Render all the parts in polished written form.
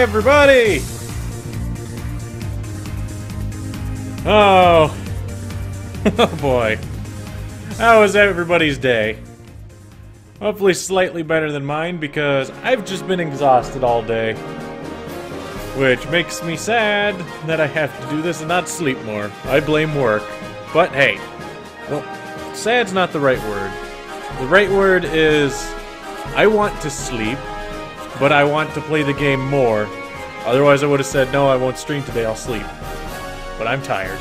everybody! Oh. Oh boy. How was everybody's day? Hopefully slightly better than mine, because I've just been exhausted all day. Which makes me sad that I have to do this and not sleep more. I blame work. But hey, well, sad's not the right word. The right word is, I want to sleep, but I want to play the game more. Otherwise I would have said, no, I won't stream today, I'll sleep. But I'm tired.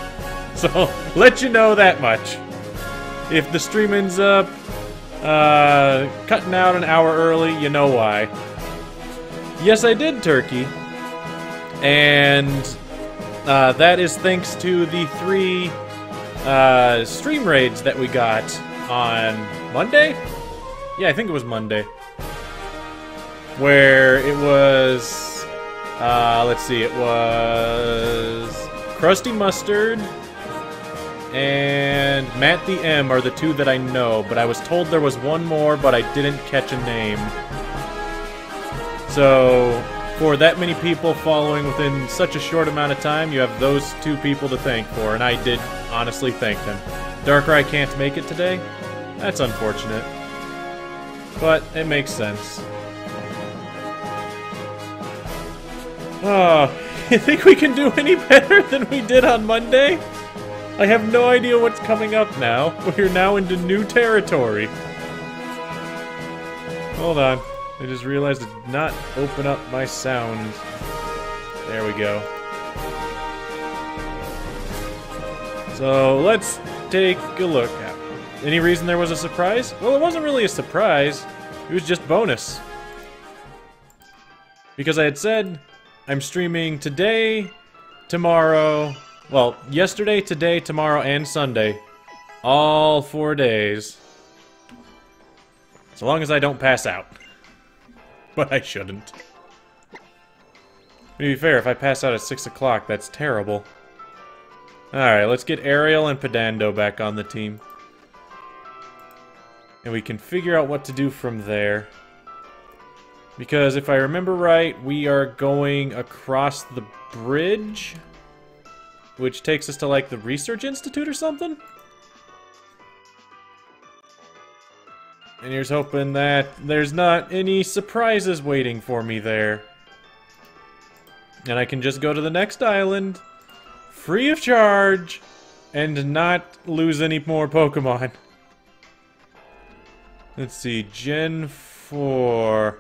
So, let you know that much. If the stream ends up cutting out an hour early, you know why. Yes, I did turkey. And that is thanks to the 3 stream raids that we got on Monday? Yeah, I think it was Monday. Where it was, let's see, it was Krusty Mustard and Matt the M are the 2 that I know, but I was told there was one more, but I didn't catch a name. So, for that many people following within such a short amount of time, you have those 2 people to thank for, and I did honestly thank them. Darkrai can't make it today? That's unfortunate. But it makes sense. Oh, you think we can do any better than we did on Monday? I have no idea what's coming up now. We're now into new territory. Hold on. I just realized I did not open up my sounds. There we go. So, let's take a look. Any reason there was a surprise? Well, it wasn't really a surprise. It was just bonus. Because I had said, I'm streaming today, tomorrow, well, yesterday, today, tomorrow, and Sunday. All 4 days. So long as I don't pass out. But I shouldn't. To be fair, if I pass out at 6 o'clock, that's terrible. Alright, let's get Ariel and Pedando back on the team. And we can figure out what to do from there. Because if I remember right, we are going across the bridge, which takes us to, like, the Research Institute or something? And here's hoping that there's not any surprises waiting for me there. And I can just go to the next island, free of charge, and not lose any more Pokemon. Let's see, Gen 4...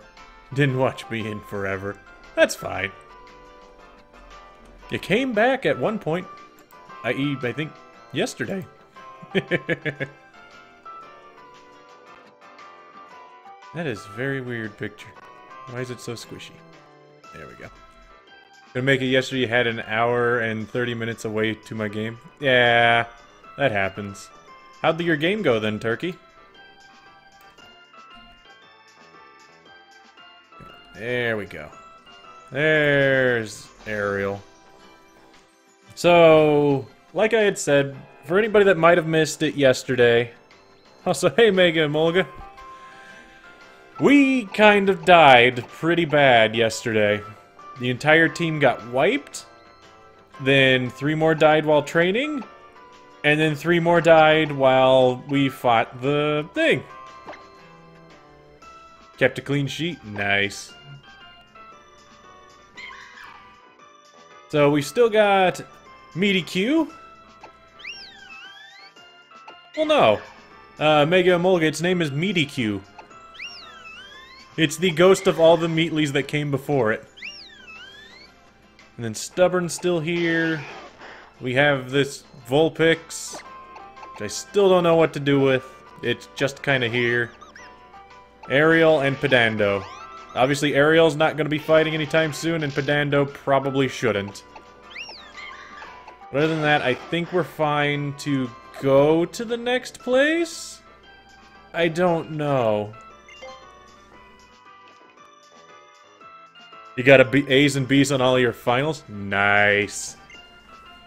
Didn't watch me in forever. That's fine. You came back at one point. I.e., I think, yesterday. That is a very weird picture. Why is it so squishy? There we go. Gonna make it yesterday you had an hour and 30 minutes away to my game? Yeah, that happens. How'd your game go then, Turkey? There we go. There's Ariel. So, like I had said, for anybody that might have missed it yesterday... Also, hey Mega and Mulga. We kind of died pretty bad yesterday. The entire team got wiped. Then 3 more died while training. And then 3 more died while we fought the thing. Kept a clean sheet. Nice. So we still got Meaty Q. Well, no. Mega Emolga, its name is Meaty Q. It's the ghost of all the Meatlies that came before it. And then Stubborn's still here. We have this Vulpix, which I still don't know what to do with. It's just kind of here. Ariel and Pedando. Obviously, Ariel's not going to be fighting anytime soon, and Pedando probably shouldn't. But other than that, I think we're fine to go to the next place? I don't know. You got A's and B's on all of your finals? Nice.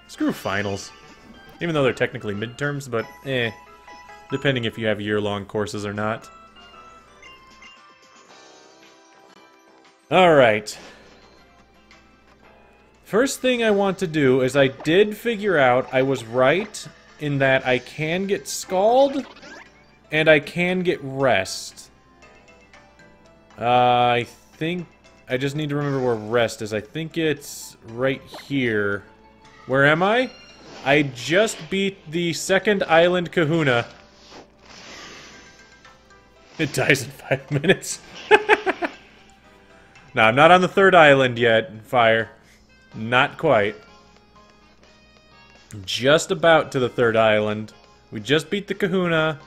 Screw finals. Even though they're technically midterms, but eh. Depending if you have year-long courses or not. Alright. First thing I want to do is I did figure out I was right in that I can get Scald and I can get Rest. I think I just need to remember where Rest is. I think it's right here. Where am I? I just beat the second island kahuna. It dies in 5 minutes. No, I'm not on the third island yet, Fire. Not quite. Just about to the third island. We just beat the kahuna.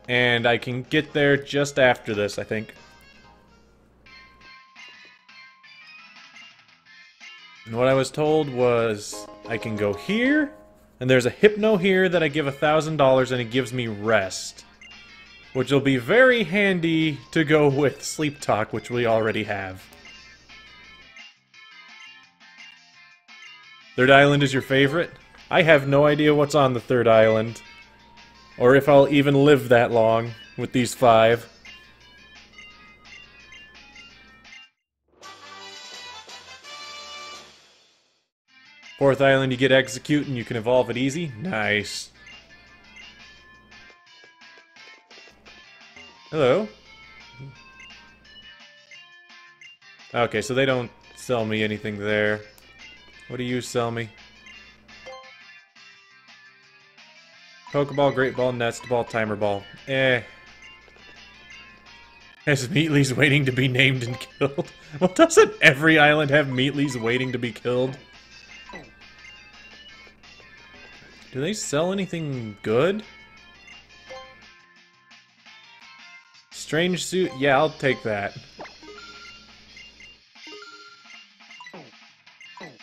And I can get there just after this, I think. And what I was told was I can go here, and there's a Hypno here that I give $1,000 and it gives me Rest. Which will be very handy to go with Sleep Talk, which we already have. Third island is your favorite? I have no idea what's on the third island. Or if I'll even live that long with these 5. Fourth island, you get Execute and you can evolve it easy. Nice. Hello. Okay, so they don't sell me anything there. What do you sell me? Pokeball, Great Ball, Nest Ball, Timer Ball. Eh. Has Meatly's waiting to be named and killed? Well, doesn't every island have Meatly's waiting to be killed? Do they sell anything good? Strange suit? Yeah, I'll take that.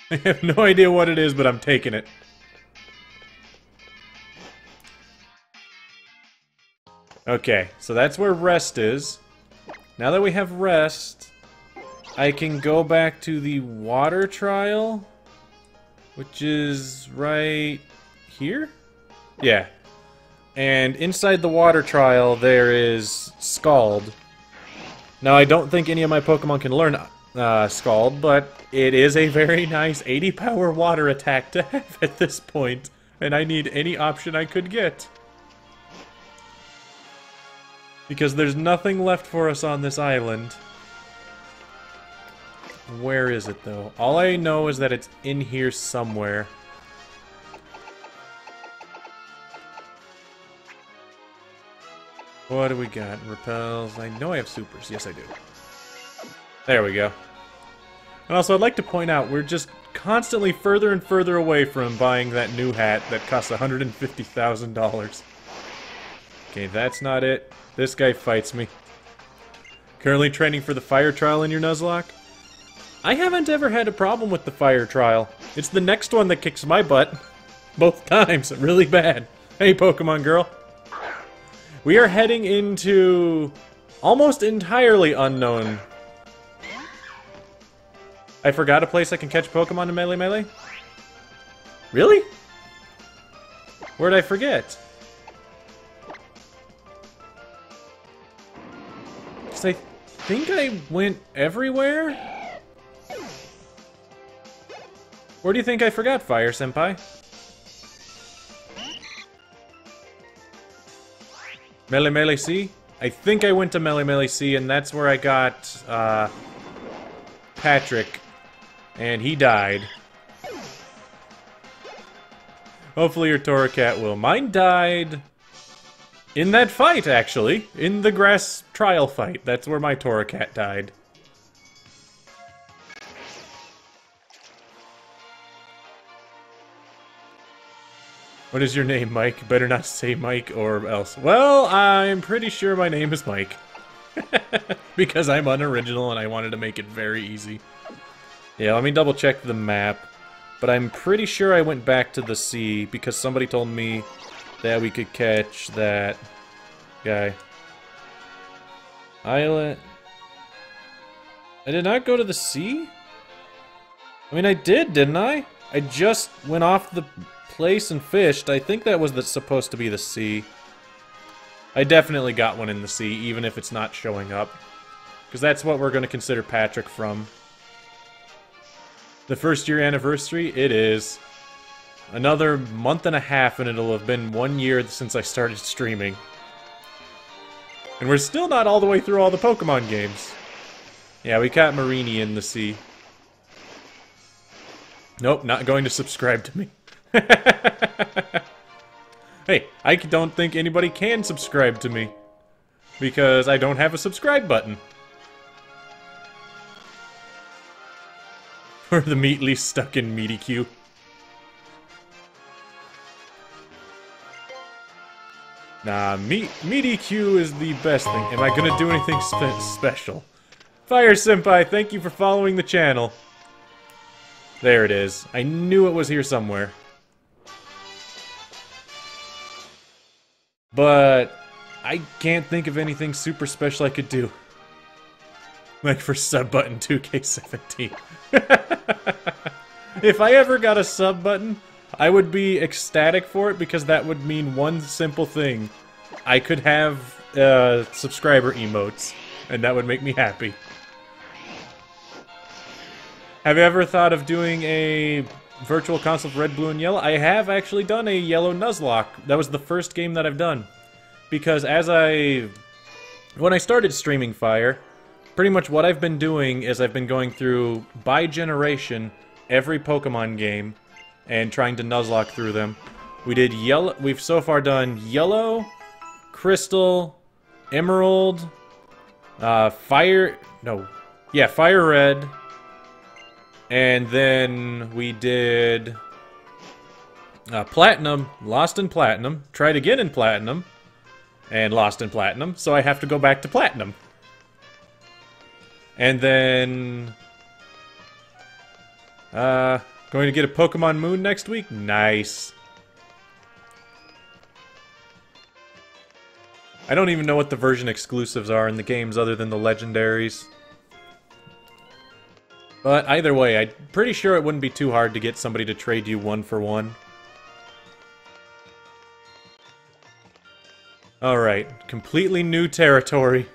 I have no idea what it is, but I'm taking it. Okay, so that's where Rest is. Now that we have Rest, I can go back to the water trial, which is right here? Yeah. And inside the water trial, there is Scald. Now, I don't think any of my Pokemon can learn Scald, but it is a very nice 80 power water attack to have at this point, and I need any option I could get. Because there's nothing left for us on this island. Where is it, though? All I know is that it's in here somewhere. What do we got? Repels. I know I have supers. Yes, I do. There we go. And also, I'd like to point out, we're just constantly further and further away from buying that new hat that costs $150,000. Okay, that's not it. This guy fights me. Currently training for the fire trial in your Nuzlocke? I haven't ever had a problem with the fire trial. It's the next one that kicks my butt. Both times. Really bad. Hey, Pokemon girl. We are heading into almost entirely unknown. I forgot a place I can catch Pokemon in Melee Melee? Really? Where'd I forget? Because I think I went everywhere? Where do you think I forgot, Fire Senpai? Melee Melee Sea? I think I went to Melee Melee Sea, and that's where I got, Patrick. And he died. Hopefully your Torracat will. Mine died in that fight, actually. In the grass trial fight. That's where my Torracat died. What is your name, Mike? Better not say Mike or else. Well, I'm pretty sure my name is Mike. Because I'm unoriginal and I wanted to make it very easy. Yeah, let me double check the map. But I'm pretty sure I went back to the sea because somebody told me that we could catch that guy. Island. I did not go to the sea? I mean, I did, didn't I? I just went off the place and fished. I think that was supposed to be the sea. I definitely got one in the sea, even if it's not showing up. Because that's what we're going to consider Patrick from. The first year anniversary? It is. Another month and a half and it'll have been 1 year since I started streaming. And we're still not all the way through all the Pokemon games. Yeah, we caught Marini in the sea. Nope, not going to subscribe to me. Hey, I don't think anybody can subscribe to me. Because I don't have a subscribe button. Or the Meatly stuck in Meaty-Q. Nah, Meaty-Q is the best thing. Am I gonna do anything special? Fire Senpai, thank you for following the channel. There it is. I knew it was here somewhere. But I can't think of anything super special I could do. Like for sub button 2K17. If I ever got a sub button, I would be ecstatic for it because that would mean one simple thing. I could have subscriber emotes, and that would make me happy. Have you ever thought of doing a virtual console of Red, Blue, and Yellow? I have actually done a Yellow Nuzlocke. That was the first game that I've done. Because when I started streaming Fire, pretty much what I've been doing is I've been going through, by generation, every Pokemon game, and trying to Nuzlocke through them. We've so far done Yellow, Crystal, Emerald, Fire Red, and then we did Platinum, lost in Platinum, tried again in Platinum, and lost in Platinum, so I have to go back to Platinum. And then going to get a Pokemon Moon next week? Nice. I don't even know what the version exclusives are in the games other than the legendaries. But either way, I'm pretty sure it wouldn't be too hard to get somebody to trade you 1-for-1. Alright, completely new territory.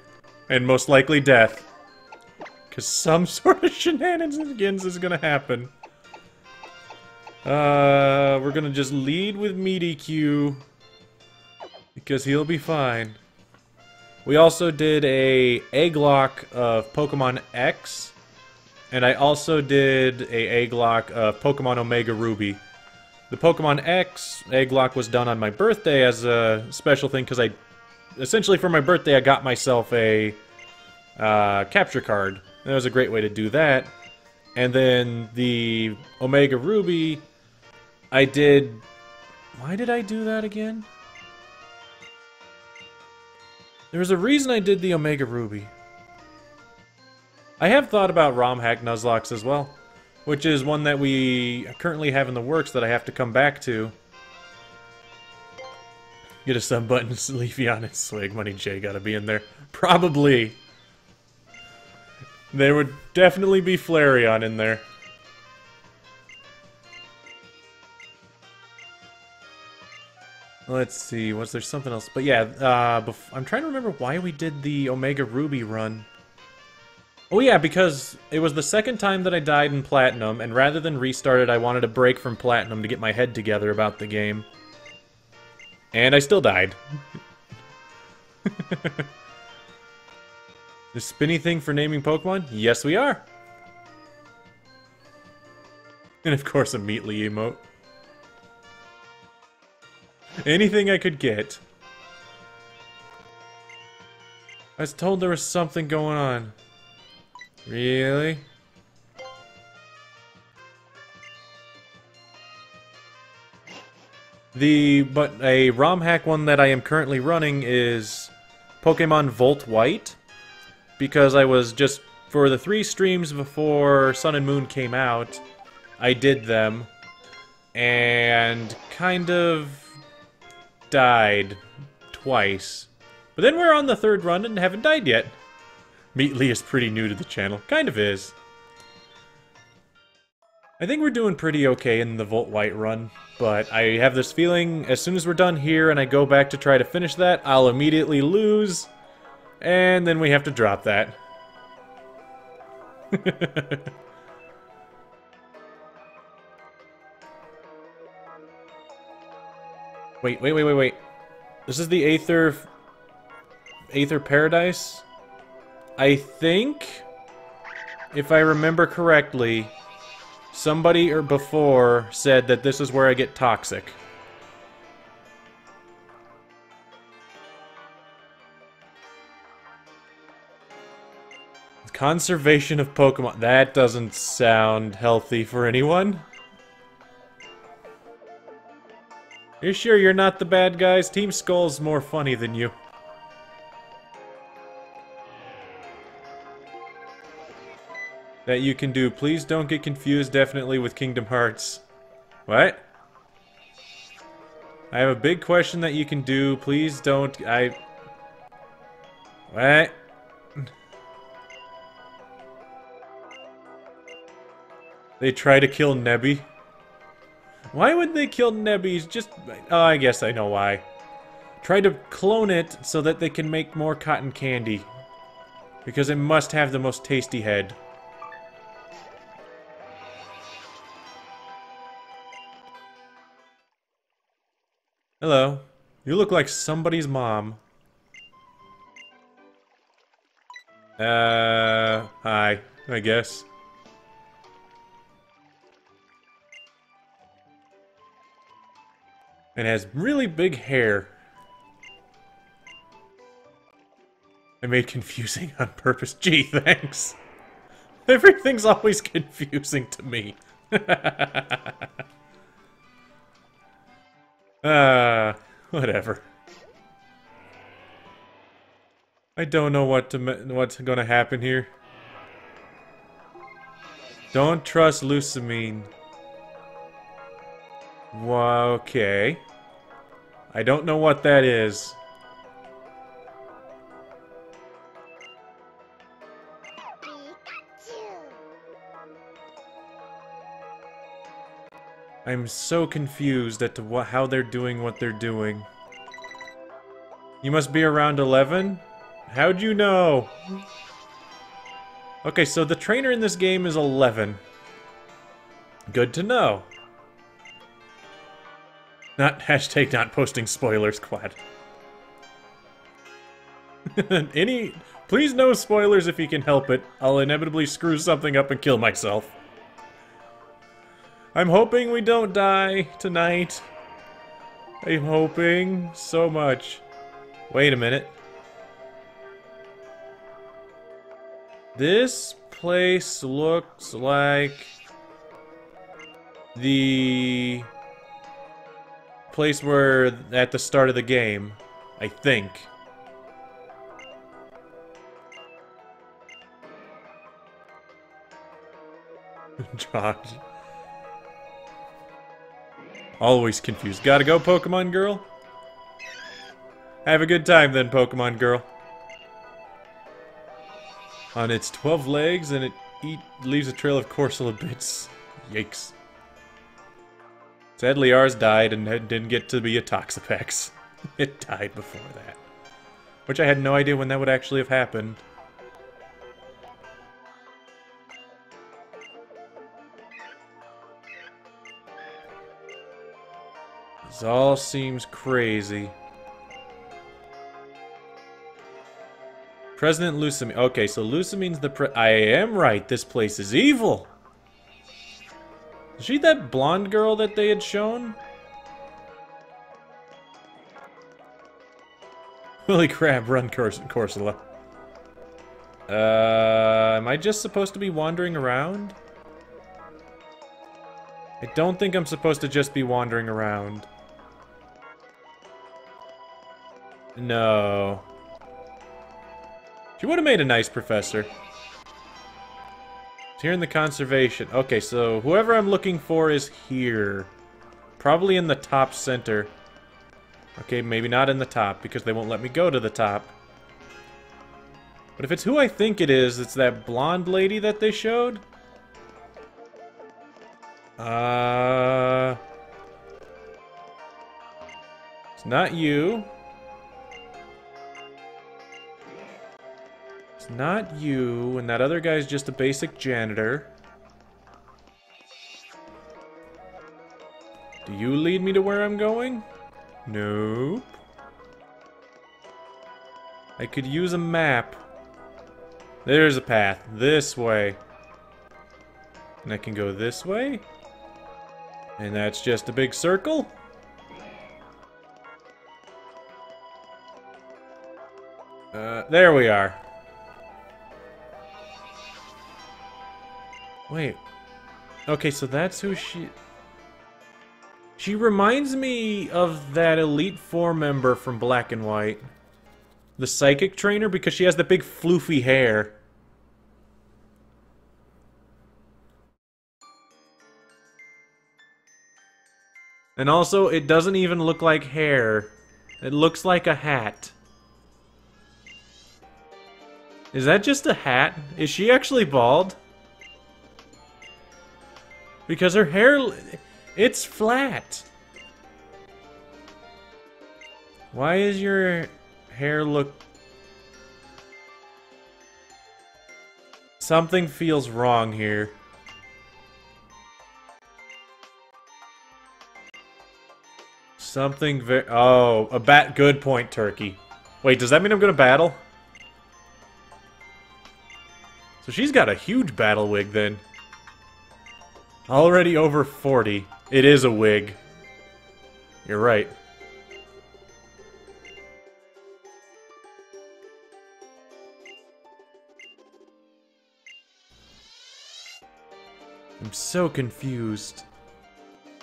And most likely death. Because some sort of shenanigans is gonna happen. We're gonna just lead with Meaty-Q. Because he'll be fine. We also did a egg lock of Pokemon X. And I also did a egg lock of Pokemon Omega Ruby. The Pokemon X egg lock was done on my birthday as a special thing because essentially for my birthday I got myself a capture card. That was a great way to do that. And then the Omega Ruby, why did I do that again? There was a reason I did the Omega Ruby. I have thought about ROM hack Nuzlocks as well, which is one that we currently have in the works that I have to come back to. Get a sub button, Leafeon and Swig. Money J gotta be in there. Probably. There would definitely be Flareon in there. Let's see, was there something else? But yeah, I'm trying to remember why we did the Omega Ruby run. Oh yeah, because it was the second time that I died in Platinum, and rather than restart it, I wanted a break from Platinum to get my head together about the game. And I still died. The spinny thing for naming Pokemon? Yes, we are! And of course a Meatly emote. Anything I could get. I was told there was something going on. Really? But a ROM hack one that I am currently running is Pokemon Volt White. Because I was just, for the 3 streams before Sun and Moon came out, I did them. And kind of died twice. But then we're on the 3rd run and haven't died yet. Meatly is pretty new to the channel. Kind of is. I think we're doing pretty okay in the Volt White run, but I have this feeling as soon as we're done here and I go back to try to finish that, I'll immediately lose, and then we have to drop that. Wait. This is the Aether Paradise? I think, if I remember correctly, somebody or before said that this is where I get toxic. Conservation of Pokemon. That doesn't sound healthy for anyone. You sure you're not the bad guys? Team Skull's more funny than you. That you can do. Please don't get confused definitely with Kingdom Hearts. What? I have a big question that you can do. Please don't. What? They try to kill Nebby. Why would they kill Nebby? Just... Oh, I guess I know why. Try to clone it so that they can make more cotton candy. Because it must have the most tasty head. Hello. You look like somebody's mom. Hi, I guess. And has really big hair. I made confusing on purpose. Gee, thanks. Everything's always confusing to me. Whatever. I don't know what's gonna happen here. Don't trust Lucamine. Okay. I don't know what that is. I'm so confused as to how they're doing what they're doing. You must be around 11? How'd you know? Okay, so the trainer in this game is 11. Good to know. Hashtag not posting spoilers, Quad. Please no spoilers if you can help it. I'll inevitably screw something up and kill myself. I'm hoping we don't die tonight. I'm hoping so much. Wait a minute. This place looks like the place where at the start of the game, I think. Josh. Always confused. Gotta go, Pokemon girl? Have a good time then, Pokemon girl. On its 12 legs, and it leaves a trail of Corsola bits. Yikes. Sadly, ours died and didn't get to be a Toxapex. It died before that. Which I had no idea when that would actually have happened. This all seems crazy. President Lucamine. Okay, so Lucamine's the I am right, this place is evil! Is she that blonde girl that they had shown? Holy crap, run, Corsola. Am I just supposed to be wandering around? I don't think I'm supposed to just be wandering around. No. She would have made a nice professor. It's here in the conservation. Okay, so whoever I'm looking for is here. Probably in the top center. Okay, maybe not in the top, because they won't let me go to the top. But if it's who I think it is, it's that blonde lady that they showed? It's not you. It's not you, and that other guy's just a basic janitor. Do you lead me to where I'm going? Nope. I could use a map. There's a path. This way. And I can go this way. And that's just a big circle. There we are. Wait. Okay, so that's who she... She reminds me of that Elite Four member from Black and White. The psychic trainer, because she has the big floofy hair. And also, it doesn't even look like hair. It looks like a hat. Is that just a hat? Is she actually bald? Because her hair... It's flat. Why is your hair look... Something feels wrong here. Something very... Oh, a bat... Good point, Turkey. Wait, does that mean I'm gonna battle? So she's got a huge battle wig, then. Already over 40. It is a wig. You're right. I'm so confused.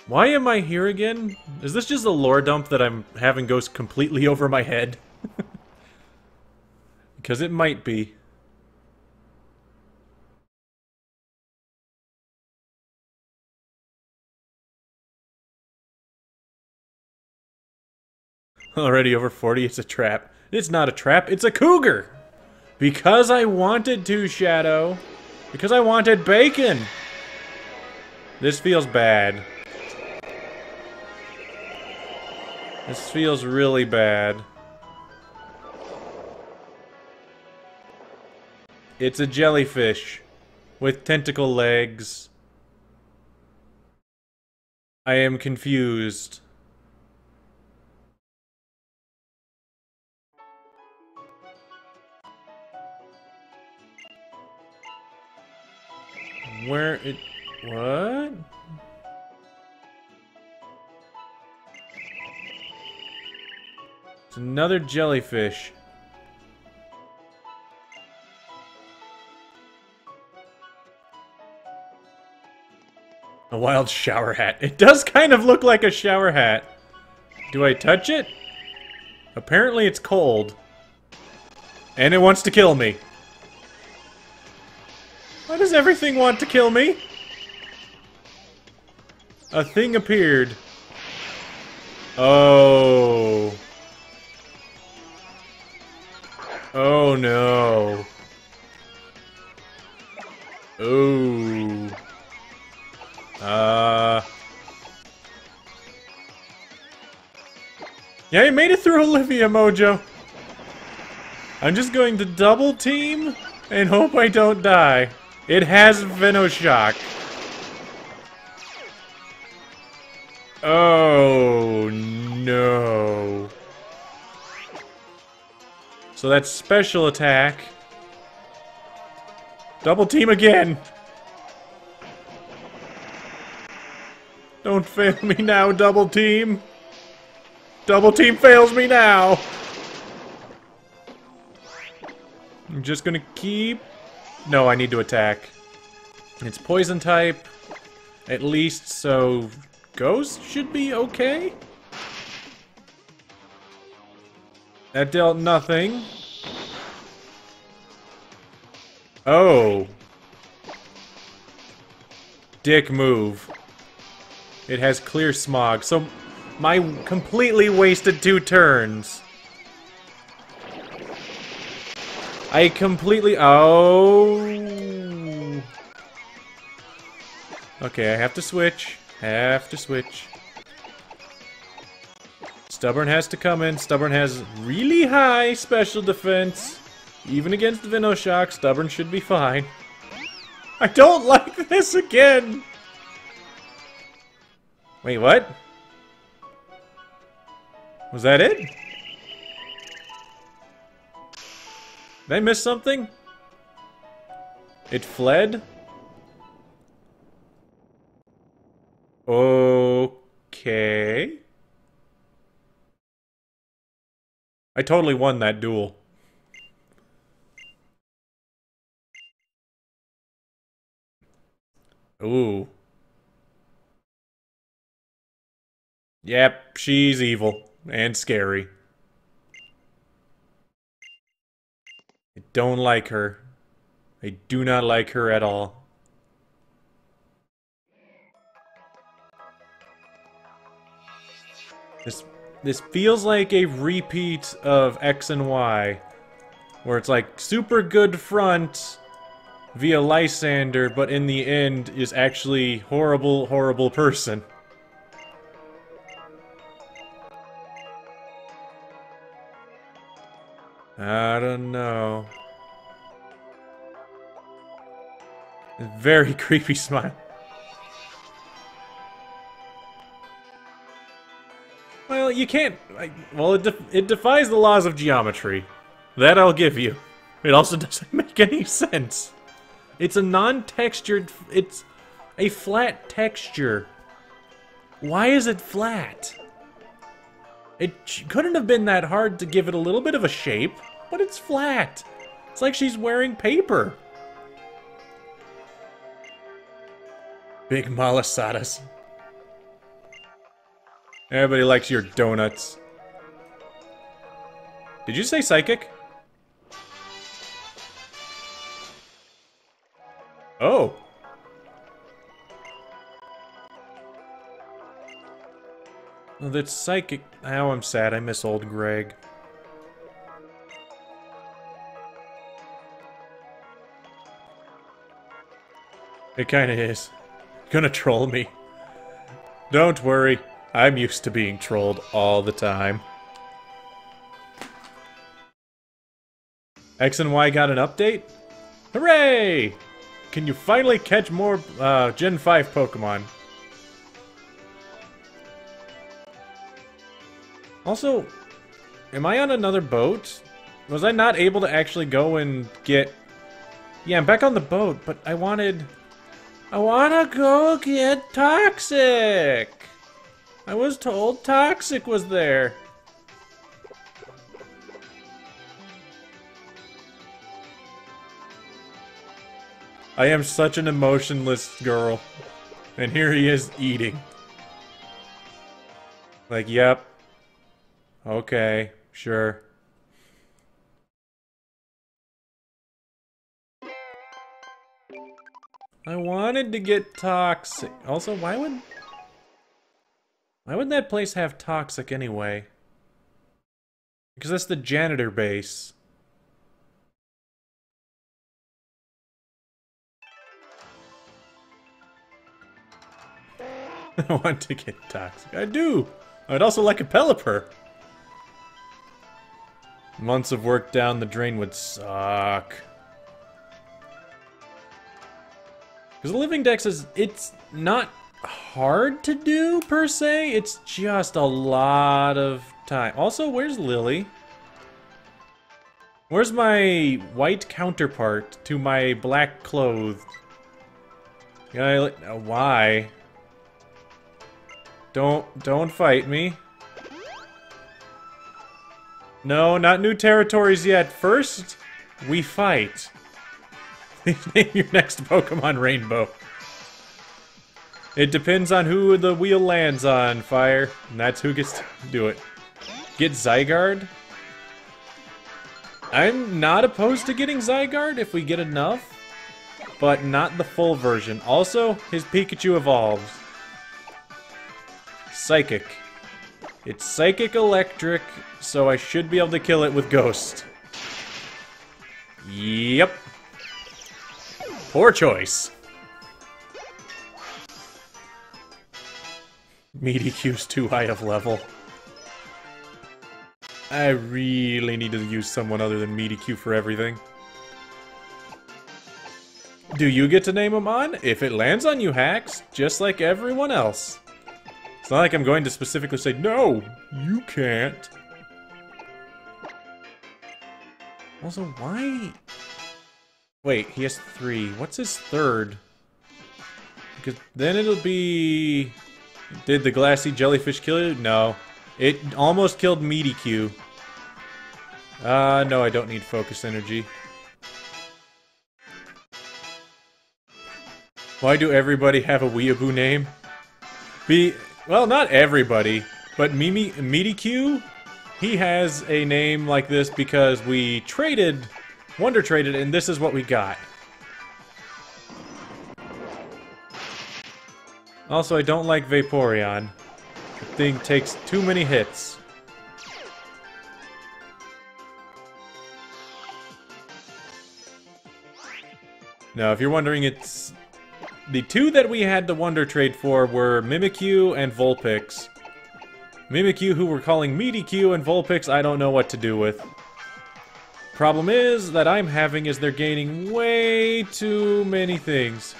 Why am I here again? Is this just a lore dump that I'm having go completely over my head? Because it might be. Already over 40, it's a trap. It's not a trap, it's a cougar! Because I wanted to, Shadow. Because I wanted bacon! This feels bad. This feels really bad. It's a jellyfish with tentacle legs. I am confused. Where it... What? It's another jellyfish. A wild shower hat. It does kind of look like a shower hat. Do I touch it? Apparently it's cold. And it wants to kill me. Why does everything want to kill me? A thing appeared. Oh. Oh no. Oh. Yeah, you made it through Olivia, Mojo. I'm just going to double team and hope I don't die. It has Venoshock. Oh no. So that's special attack. Double team again. Don't fail me now, double team. Double team fails me now. I'm just gonna keep... No, I need to attack. It's poison type. At least, so... Ghost should be okay? That dealt nothing. Oh. Dick move. It has clear smog, so my completely wasted 2 turns. I completely... Oh. Okay, I have to switch. Have to switch. Stubborn has to come in. Stubborn has really high special defense. Even against the Venoshock, Stubborn should be fine. I don't like this again! Wait, what? Was that it? Did I miss something? It fled? Okay. I totally won that duel. Ooh. Yep, she's evil. And scary. I don't like her. I do not like her at all. This feels like a repeat of X and Y. Where it's like, super good front via Lysander, but in the end is actually horrible, horrible person. I don't know. Very creepy smile. Well, you can't... well, it defies the laws of geometry. That I'll give you. It also doesn't make any sense. It's a non-textured... it's a flat texture. Why is it flat? It couldn't have been that hard to give it a little bit of a shape, but it's flat. It's like she's wearing paper. Big malasadas. Everybody likes your donuts. Did you say psychic? Oh. Well, that's psychic. Now I'm sad. I miss old Greg. It kinda is. Gonna troll me. Don't worry. I'm used to being trolled all the time. X and Y got an update? Hooray! Can you finally catch more Gen 5 Pokemon? Also, am I on another boat? Was I not able to actually go and get... Yeah, I'm back on the boat, but I wanna go get Toxic! I was told Toxic was there. I am such an emotionless girl. And here he is eating. Like, yep. Okay, sure. I wanted to get Toxic. Also, why would that place have Toxic anyway? Because that's the janitor base. I want to get Toxic. I do! I'd also like a Pelipper. Months of work down the drain would suck. Because the Living Dex is... it's not hard to do, per se. It's just a lot of time. Also, where's Lily? Where's my white counterpart to my black clothes? Why? Don't fight me. No, not new territories yet. First, we fight. Name your next Pokemon Rainbow. It depends on who the wheel lands on, Fire. And that's who gets to do it. Get Zygarde? I'm not opposed to getting Zygarde if we get enough. But not the full version. Also, his Pikachu evolves. Psychic. It's Psychic Electric, so I should be able to kill it with Ghost. Yep. Poor choice. Meatycue's too high of level. I really need to use someone other than Meatycue for everything. Do you get to name him on? If it lands on you, Hacks, just like everyone else. It's not like I'm going to specifically say, no, you can't. Also, why? Wait, he has 3. What's his third? Because then it'll be... Did the glassy jellyfish kill you? No. It almost killed Meaty Q. No, I don't need focus energy. Why do everybody have a weeaboo name? Well, not everybody, but Meaty Q, he has a name like this because we traded, Wonder Traded, and this is what we got. Also, I don't like Vaporeon. The thing takes too many hits. Now, if you're wondering, it's... The 2 that we had to Wonder Trade for were Mimikyu and Vulpix. Mimikyu, who we're calling Meaty Q, and Vulpix, I don't know what to do with. Problem is, that I'm having is they're gaining way too many things.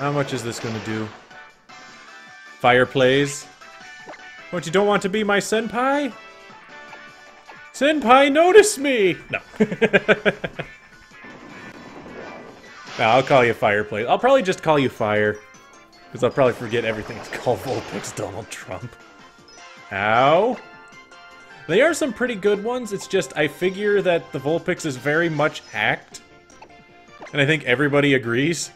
How much is this gonna do? Fireplace? What, you don't want to be my senpai? Senpai, notice me! No. No, I'll call you Fireplace. I'll probably just call you Fire. Because I'll probably forget everything it's called Vulpix Donald Trump. Ow. They are some pretty good ones, it's just I figure that the Vulpix is very much hacked. And I think everybody agrees.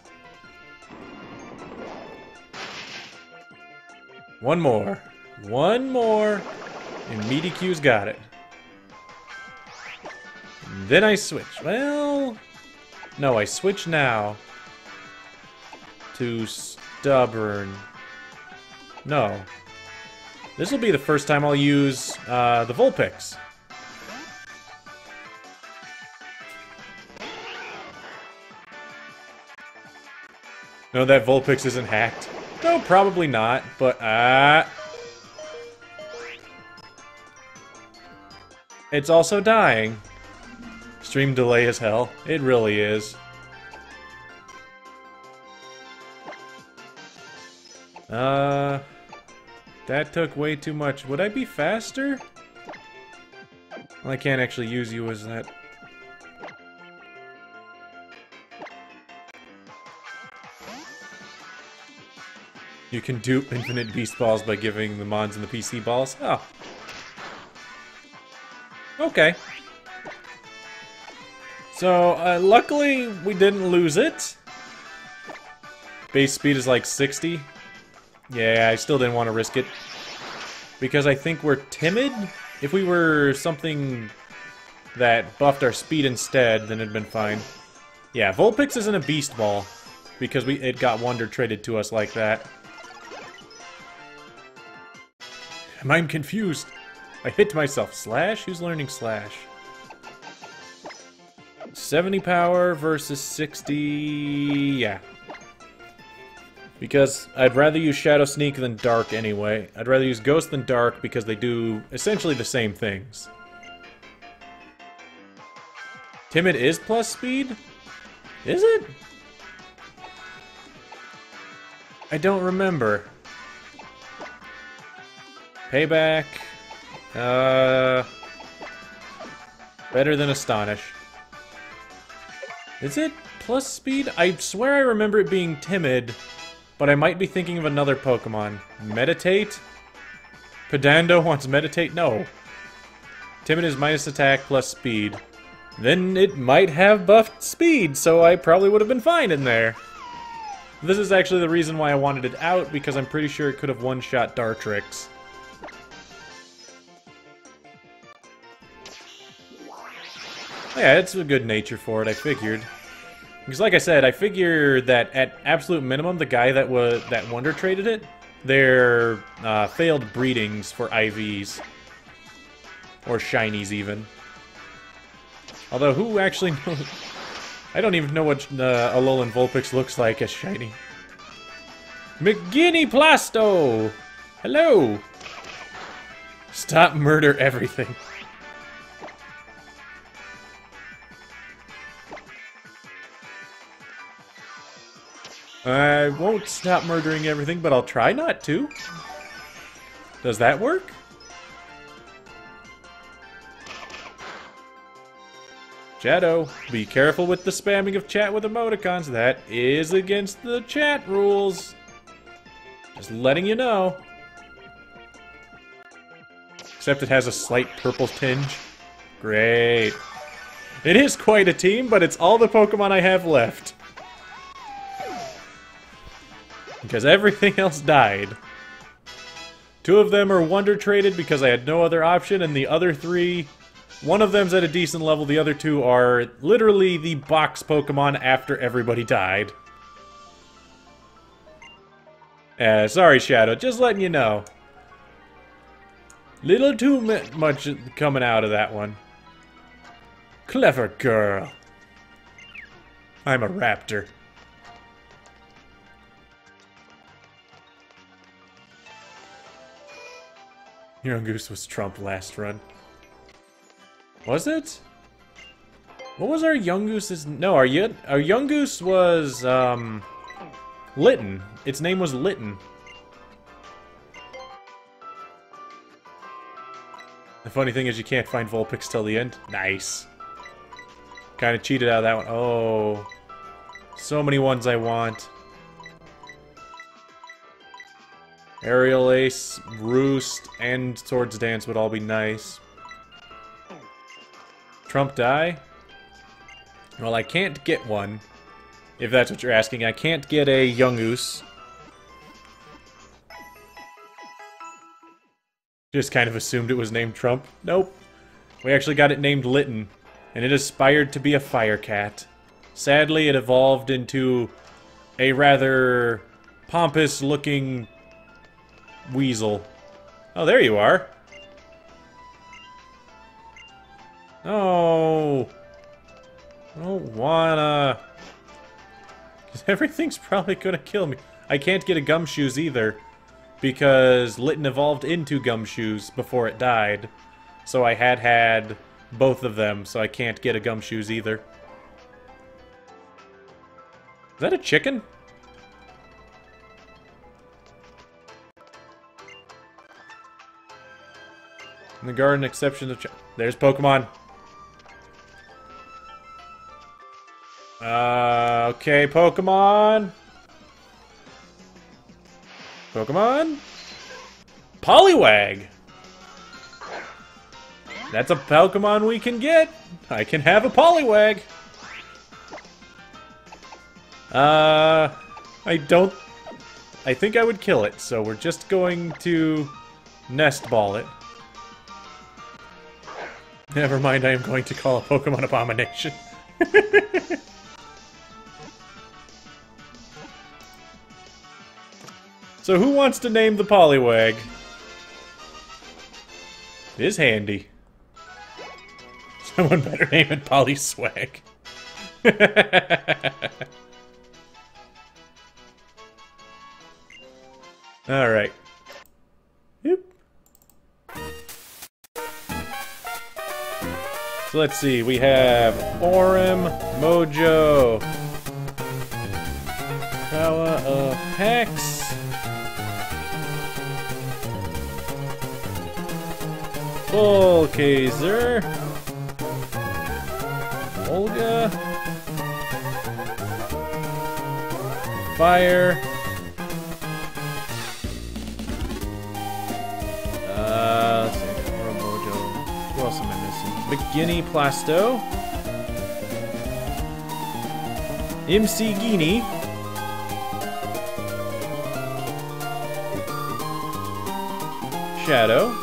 One more. One more. And Meaty Q's got it. And then I switch. Well... No, I switch now. To Stubborn. No. This will be the first time I'll use the Vulpix. No, that Vulpix isn't hacked. No, probably not, but it's also dying. Stream delay as hell. It really is. That took way too much. Would I be faster? Well, I can't actually use you as that. You can dupe infinite beast balls by giving the mons and the PC balls? Oh. Okay. So, luckily, we didn't lose it. Base speed is like 60. Yeah, I still didn't want to risk it. Because I think we're timid. If we were something that buffed our speed instead, then it'd been fine. Yeah, Vulpix isn't a beast ball. Because it got Wonder traded to us like that. I'm confused. I hit myself. Slash? Who's learning Slash? 70 power versus 60... Yeah. Because I'd rather use Shadow Sneak than Dark anyway. I'd rather use Ghost than Dark because they do essentially the same things. Timid is plus speed? Is it? I don't remember. Payback. Better than Astonish. Is it plus speed? I swear I remember it being timid, but I might be thinking of another Pokemon. Meditate? Pedando wants Meditate? No. Timid is minus attack plus speed. Then it might have buffed speed, so I probably would have been fine in there. This is actually the reason why I wanted it out, because I'm pretty sure it could have one-shot Dartrix. Yeah, it's a good nature for it, I figured. Because like I said, I figure that at absolute minimum, the guy that Wonder traded it, they're failed breedings for IVs. Or shinies, even. Although, who actually knows? I don't even know what Alolan Vulpix looks like as shiny. McGinny Plasto! Hello! Stop murder everything. I won't stop murdering everything, but I'll try not to. Does that work? Shadow, be careful with the spamming of chat with emoticons. That is against the chat rules. Just letting you know. Except it has a slight purple tinge. Great. It is quite a team, but it's all the Pokemon I have left. Because everything else died. 2 of them are Wonder Traded because I had no other option, and the other 3... one of them's at a decent level, the other 2 are literally the box Pokemon after everybody died. Sorry, Shadow, just letting you know. Little too much coming out of that one. Clever girl. I'm a raptor. Yungoos was Trump last run. Was it? What was our Yungoose's... No, our Yungoos was, Litten. Its name was Litten. The funny thing is you can't find Vulpix till the end. Nice. Kinda cheated out of that one. Oh. So many ones I want. Aerial Ace, Roost, and Swords Dance would all be nice. Trump die? Well, I can't get one. If that's what you're asking. I can't get a Yungoos. Just kind of assumed it was named Trump. Nope. We actually got it named Litten. And it aspired to be a fire cat. Sadly, it evolved into a rather pompous-looking weasel. Oh, there you are. No. I don't wanna. Because everything's probably gonna kill me. I can't get a Gumshoes either. Because Litten evolved into Gumshoes before it died. So I had both of them, so I can't get a Gumshoes either. Is that a chicken? In the garden, exception of... There's Pokemon. Okay, Pokemon. Pokemon? Poliwag! That's a Pokemon we can get. I can have a Poliwag. I think I would kill it, so we're just going to Nest Ball it. Never mind, I am going to call a Pokemon Abomination. So who wants to name the Poliwag? It is handy. Someone better name it Polyswag. Alright. Yep. So let's see, we have Orem, Mojo, Power of Hex, Volkaiser, Olga, Fire, let's see, Orem, Mojo, who else am I missing? McGinney Plasto, MC Guinea, Shadow,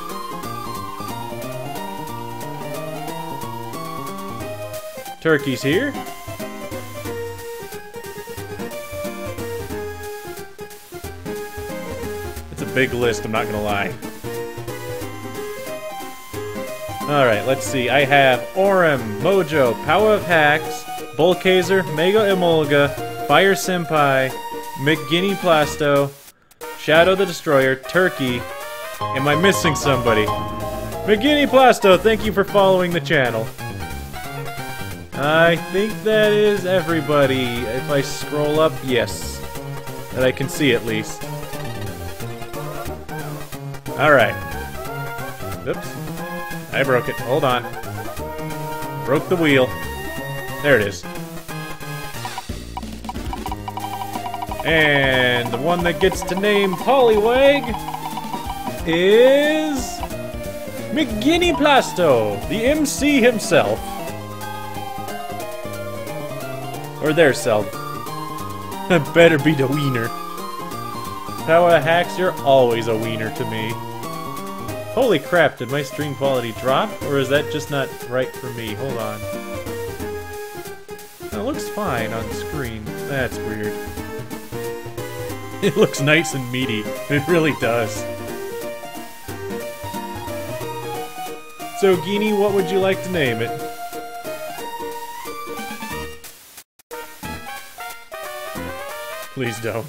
Turkey's here. It's a big list, I'm not gonna lie. Alright, let's see. I have Orem, Mojo, Power of Hacks, Volkaiser, Mega Emolga, Fire Senpai, McGinney Plasto, Shadow the Destroyer, Turkey. Am I missing somebody? McGinney Plasto, thank you for following the channel. I think that is everybody. If I scroll up, yes. that I can see at least. Alright. Oops. I broke it. Hold on. Broke the wheel. There it is. And the one that gets to name Poliwag is McGinny Plasto, the MC himself. Or their self. Better be the wiener. Power hacks, you're always a wiener to me. Holy crap, did my stream quality drop? Or is that just not right for me? Hold on. It looks fine on screen. That's weird. It looks nice and meaty. It really does. So, Geenie, what would you like to name it? Please don't.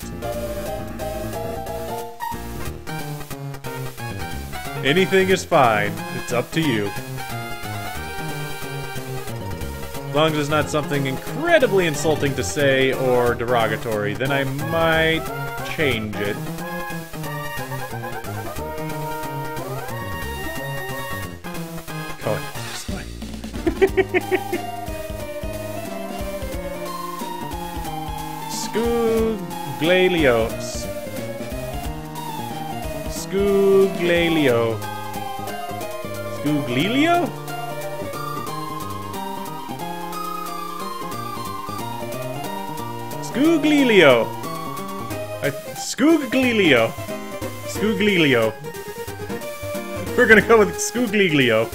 Anything is fine. It's up to you. As long as it's not something incredibly insulting to say or derogatory, then I might change it. Go ahead, this way. Scooglaleo. Scooglaleo. Scooglilio? Scooglilio. Scooglilio. Scooglilio. We're gonna go with Scooglilio.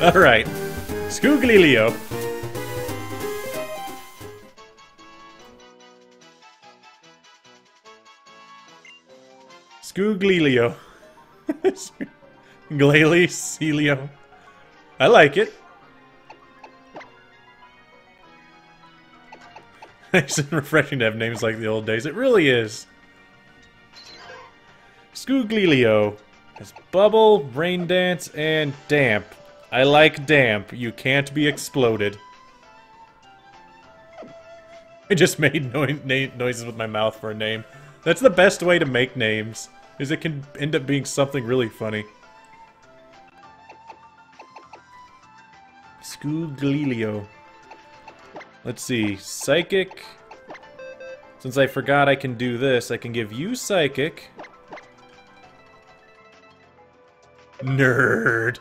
Alright. Scooglilio. Scooglilio. Glalicilio. I like it. Nice and refreshing to have names like the old days. It really is. Scooglilio. There's Bubble, Rain Dance, and Damp. I like Damp. You can't be exploded. I just made noises with my mouth for a name. That's the best way to make names, is it can end up being something really funny. Scooglilio. Let's see. Psychic. Since I forgot I can do this, I can give you Psychic. Nerd.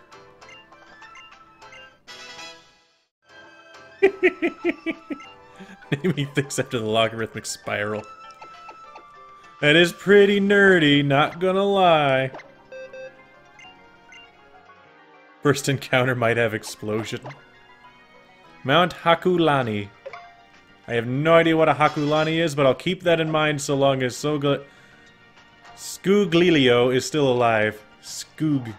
Naming things after the logarithmic spiral. That is pretty nerdy, not gonna lie. First encounter might have explosion. Mount Hakulani. I have no idea what a Hakulani is, but I'll keep that in mind so long as Scooglilio is still alive. Scoog.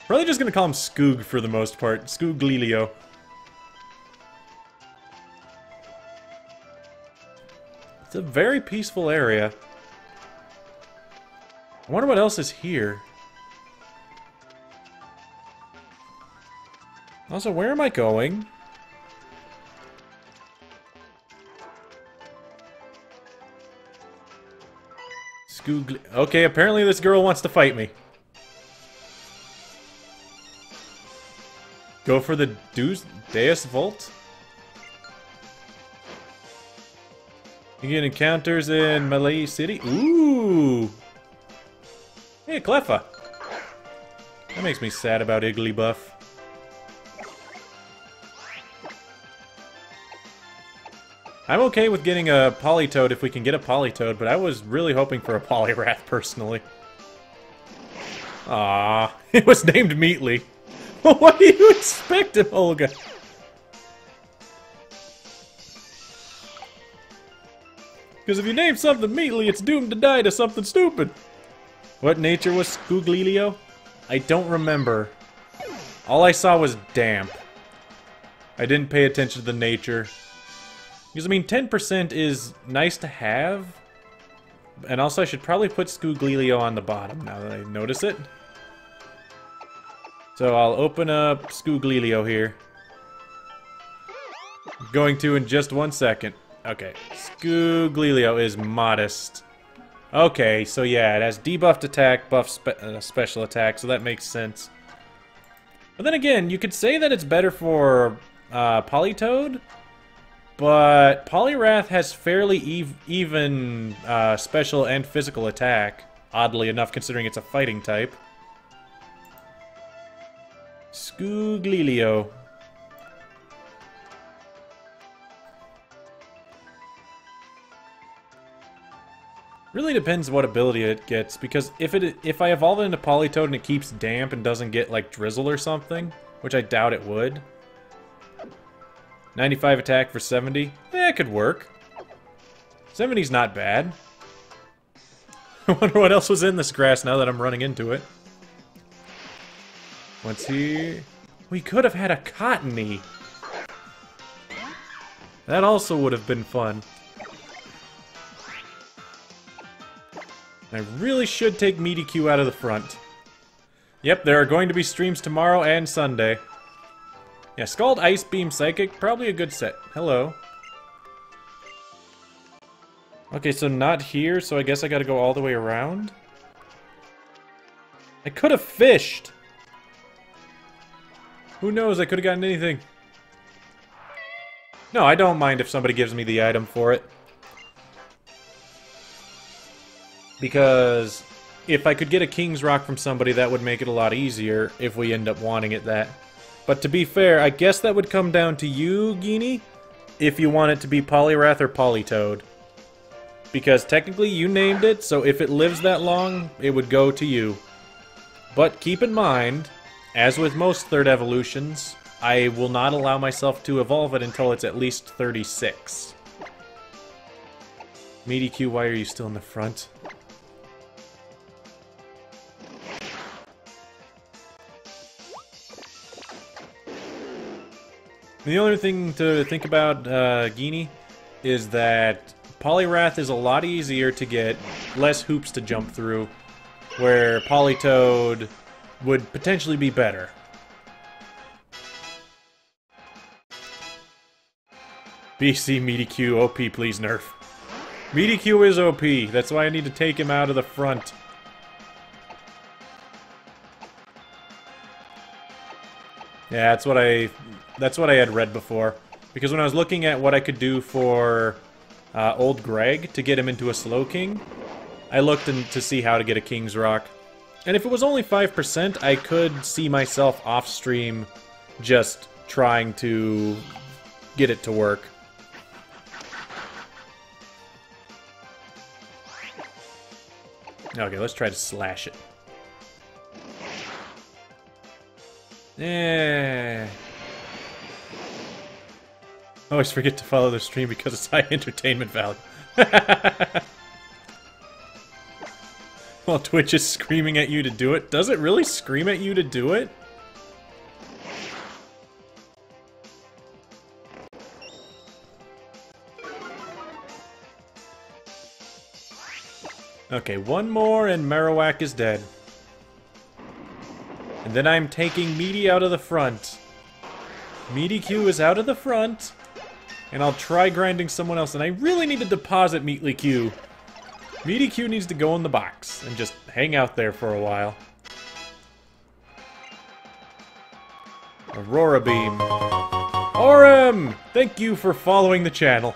Probably just gonna call him Scoog for the most part. Scooglilio. It's a very peaceful area. I wonder what else is here. Also, where am I going? Okay, apparently this girl wants to fight me. Go for the Deus Volt? You get encounters in Malay City? Ooh! Hey, Cleffa! That makes me sad about Igglybuff. I'm okay with getting a Politoed if we can get a Politoed, but I was really hoping for a Poliwrath, personally. Ah, it was named Meatly. What do you expect, Olga? Because if you name something Meatly, it's doomed to die to something stupid. What nature was Scooglilio? I don't remember. All I saw was damp. I didn't pay attention to the nature. Because, I mean, 10% is nice to have. And also, I should probably put Scooglilio on the bottom now that I notice it. So I'll open up Scooglilio here. Going to in just 1 second. Okay, Scooglilio is modest. Okay, so yeah, it has debuffed attack, special attack, so that makes sense. But then again, you could say that it's better for Politoed, but Poliwrath has fairly even special and physical attack, oddly enough considering it's a fighting type. Scooglilio. Really depends what ability it gets, because if I evolve it into Politoed and it keeps damp and doesn't get like Drizzle or something, which I doubt it would. 95 attack for 70? It could work. 70's not bad. I wonder what else was in this grass now that I'm running into it. What's here? We could have had a Cottony. That also would have been fun. I really should take Meaty-Q out of the front. Yep, there are going to be streams tomorrow and Sunday. Yeah, Scald, Ice Beam, Psychic, probably a good set. Hello. Okay, so not here, so I guess I gotta go all the way around? I could have fished! Who knows, I could have gotten anything. No, I don't mind if somebody gives me the item for it. Because if I could get a King's Rock from somebody, that would make it a lot easier if we end up wanting it that. But to be fair, I guess that would come down to you, Geenie, if you want it to be Poliwrath or Politoed. Because technically you named it, so if it lives that long, it would go to you. But keep in mind, as with most third evolutions, I will not allow myself to evolve it until it's at least 36. Meaty-Q, why are you still in the front? The only thing to think about, Geenie, is that Poliwrath is a lot easier to get, less hoops to jump through, where Politoed would potentially be better. BC Meaty-Q, OP, please nerf. Meaty-Q is OP, that's why I need to take him out of the front. Yeah, that's what I had read before. Because when I was looking at what I could do for old Greg to get him into a Slow King, I looked to see how to get a King's Rock. And if it was only 5%, I could see myself off-stream just trying to get it to work. Okay, let's try to slash it. Yeah. Always forget to follow the stream because it's high entertainment value. While Twitch is screaming at you to do it. Does it really scream at you to do it? Okay, one more and Marowak is dead. And then I'm taking Meaty out of the front. Meaty-Q is out of the front. And I'll try grinding someone else. And I really need to deposit Meaty-Q. Meaty-Q needs to go in the box and just hang out there for a while. Aurora Beam. Orem! Thank you for following the channel.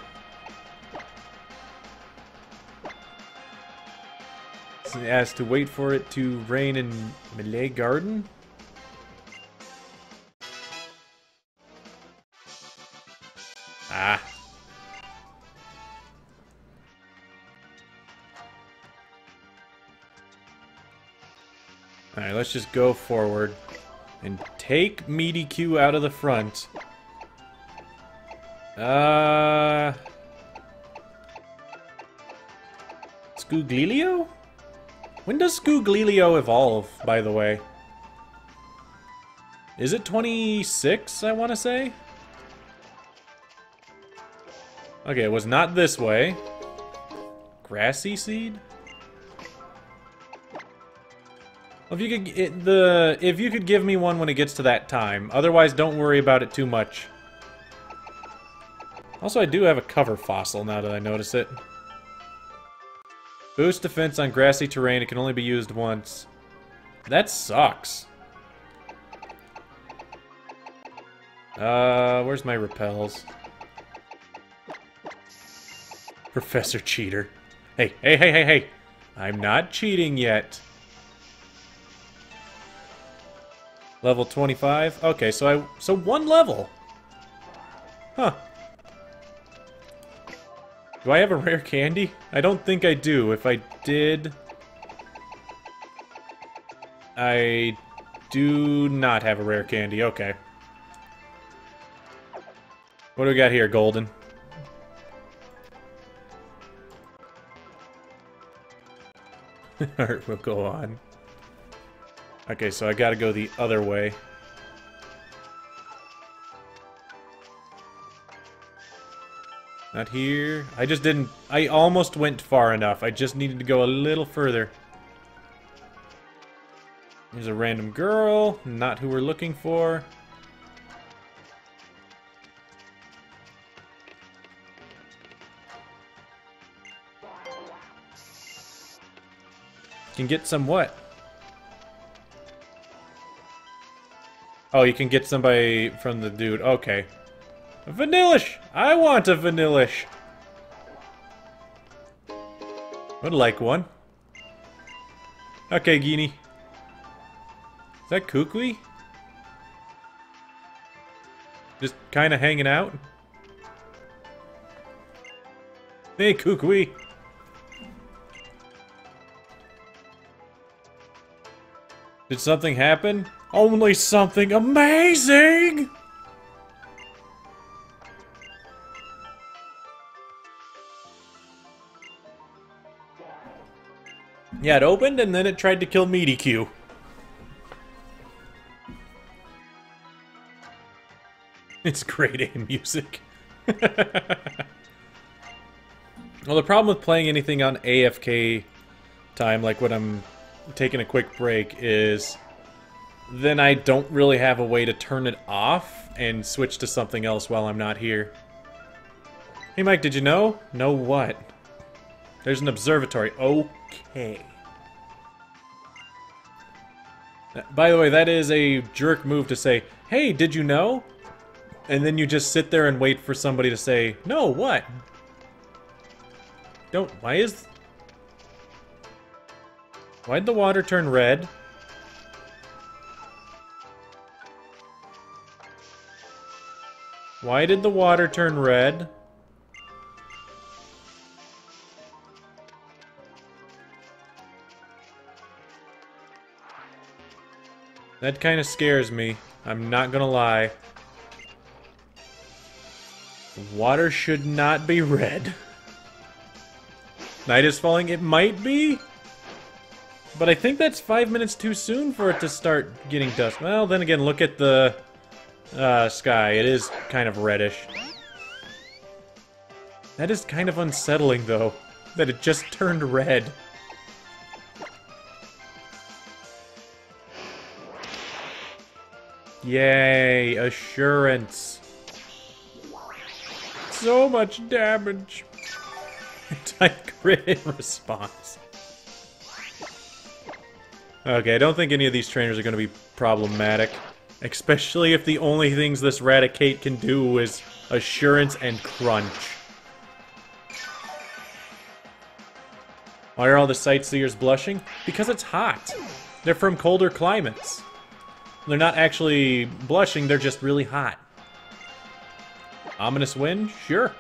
Asked to wait for it to rain in Melee Garden. Ah. Alright, let's just go forward and take Meaty-Q out of the front. Scooglilio? When does Scooglilio evolve, by the way? Is it 26, I want to say? Okay, it was not this way. Grassy Seed? Well, if you could give me one when it gets to that time. Otherwise, don't worry about it too much. Also, I do have a cover fossil now that I notice it. Boost defense on grassy terrain. It can only be used once. That sucks. Where's my repels? Professor Cheater. Hey, hey, hey, hey, hey! I'm not cheating yet. Level 25? Okay, so one level. Huh. Do I have a rare candy? I don't think I do. If I did... I do not have a rare candy. Okay. What do we got here, Golden? Alright, we'll go on. Okay, so I gotta go the other way. Not here. I just didn't... I almost went far enough. I just needed to go a little further. There's a random girl. Not who we're looking for. Can get some what? Oh, you can get somebody from the dude. Okay. A Vanillish! I want a Vanillish! Would like one. Okay, Geenie. Is that Kukui? Just kinda hanging out? Hey, Kukui! Did something happen? Only something amazing! Yeah, it opened and then it tried to kill Meaty Q. It's grade A music. Well, the problem with playing anything on AFK time, like when I'm taking a quick break, is then I don't really have a way to turn it off and switch to something else while I'm not here. Hey Mike, did you know? Know what? There's an observatory. Okay. By the way, that is a jerk move to say, hey, did you know? And then you just sit there and wait for somebody to say, no, what? Don't, why'd the water turn red? Why did the water turn red? That kind of scares me. I'm not gonna lie. Water should not be red. Night is falling. It might be. But I think that's 5 minutes too soon for it to start getting dusk. Well, then again, look at the sky. It is kind of reddish. That is kind of unsettling, though. That it just turned red. Yay, assurance. So much damage. Type crit in response. Okay, I don't think any of these trainers are going to be problematic. Especially if the only things this Raticate can do is assurance and crunch. Why are all the sightseers blushing? Because it's hot. They're from colder climates. They're not actually blushing, they're just really hot. Ominous wind? Sure.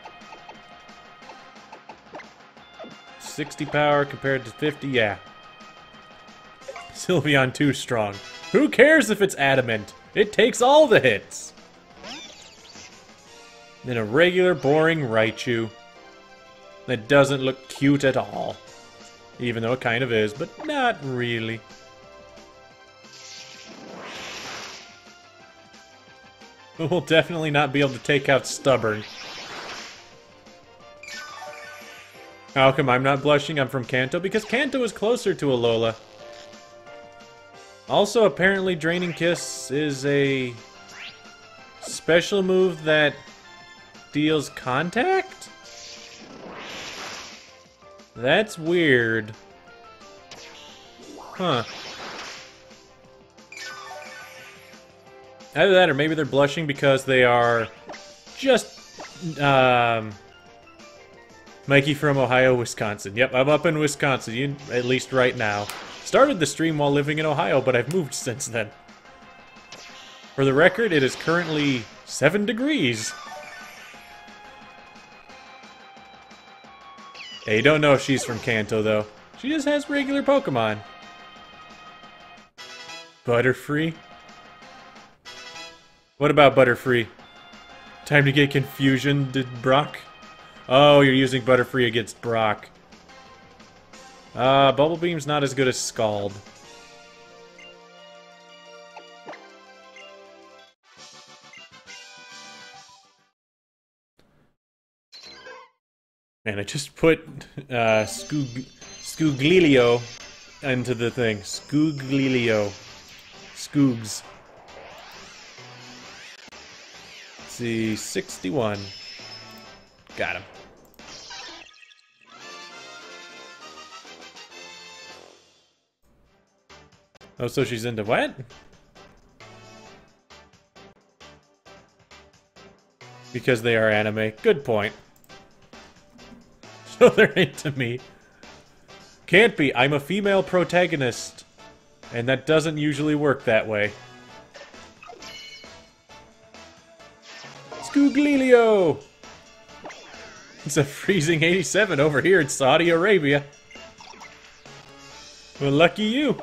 60 power compared to 50? Yeah. Sylveon too strong. Who cares if it's adamant? It takes all the hits! Then a regular boring Raichu. That doesn't look cute at all. Even though it kind of is, but not really. We'll definitely not be able to take out Stubborn. How come I'm not blushing? I'm from Kanto? Because Kanto is closer to Alola. Also, apparently Draining Kiss is a special move that deals contact? That's weird. Huh. Either that or maybe they're blushing because they are just, Mikey from Ohio, Wisconsin. Yep, I'm up in Wisconsin, at least right now. Started the stream while living in Ohio, but I've moved since then. For the record, it is currently 7 degrees. Hey, you don't know if she's from Kanto, though. She just has regular Pokemon. Butterfree? What about Butterfree? Time to get confusion, did Brock? Oh, you're using Butterfree against Brock. Bubble Beam's not as good as Scald. Man, I just put Scooglilio into the thing. Scooglilio. Scoogs. Let's see, 61. Got him. Oh, so she's into what? Because they are anime. Good point. So they're into me. Can't be. I'm a female protagonist. And that doesn't usually work that way. Scooglilio! It's a freezing 87 over here in Saudi Arabia. Well, lucky you.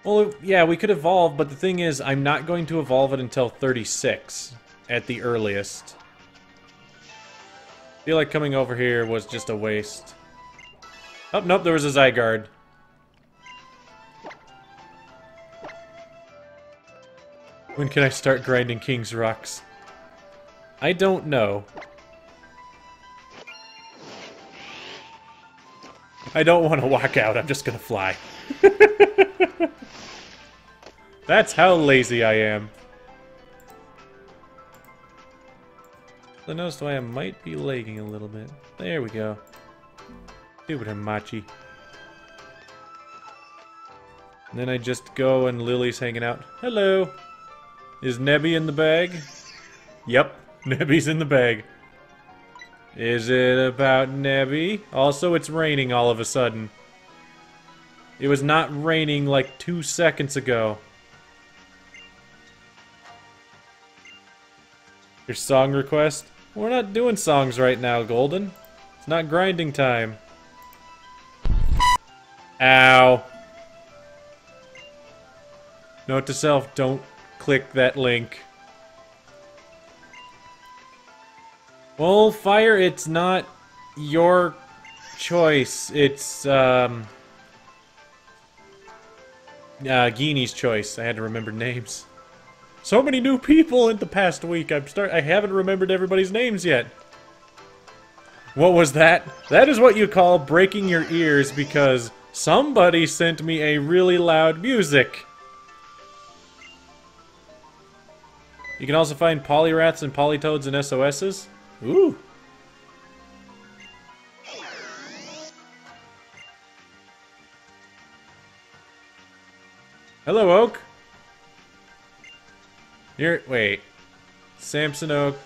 Well, yeah, we could evolve, but the thing is, I'm not going to evolve it until 36, at the earliest. I feel like coming over here was just a waste. Oh, nope, there was a Zygarde. When can I start grinding King's Rocks? I don't know. I don't want to walk out, I'm just gonna fly. That's how lazy I am. I noticed why I might be lagging a little bit. There we go. Stupid Hamachi. And then I just go and Lily's hanging out. Hello! Is Nebby in the bag? Yep, Nebby's in the bag. Is it about Nebby? Also, it's raining all of a sudden. It was not raining like 2 seconds ago. Your song request? We're not doing songs right now, Golden. It's not grinding time. Ow. Note to self, don't click that link. Well, Fire, it's not your choice. It's, Geeny's choice. I had to remember names. So many new people in the past week. I haven't remembered everybody's names yet. What was that? That is what you call breaking your ears because somebody sent me a really loud music. You can also find Polyrats and Polytoads and SOSs. Ooh. Hello, Oak. Wait. Samson Oak.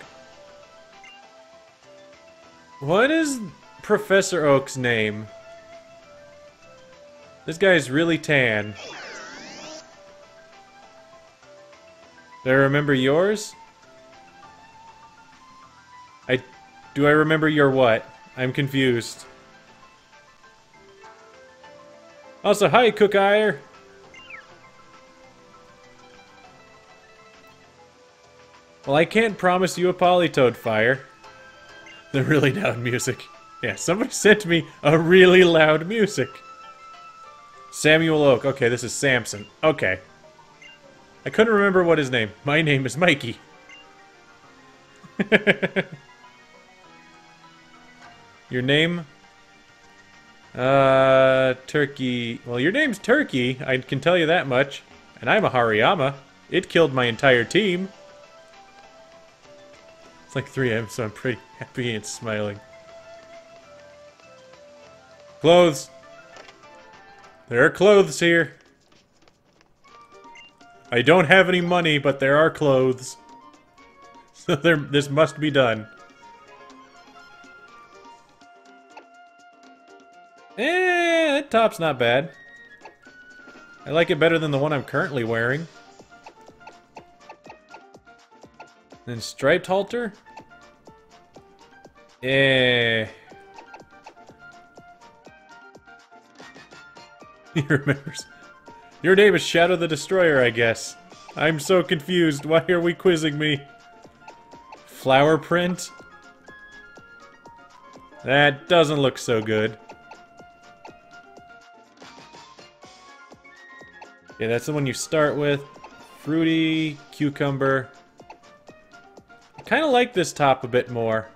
What is Professor Oak's name? This guy's really tan. Do I remember yours? Do I remember your what? I'm confused. Also, hi, Cook Ire. Well, I can't promise you a Polytoad, Fire. The really loud music. Yeah, somebody sent me a really loud music. Samuel Oak. Okay, this is Samson. Okay. I couldn't remember what his name. My name is Mikey. Your name? Turkey. Well, your name's Turkey. I can tell you that much. And I'm a Hariyama. It killed my entire team. It's like 3 AM, so I'm pretty happy it's smiling. Clothes. There are clothes here. I don't have any money, but there are clothes. So this must be done. That top's not bad. I like it better than the one I'm currently wearing. Then striped halter? He remembers. Your name is Shadow the Destroyer, I guess. I'm so confused. Why are we quizzing me? Flower print? That doesn't look so good. Yeah, that's the one you start with. Fruity, cucumber. I kind of like this top a bit more.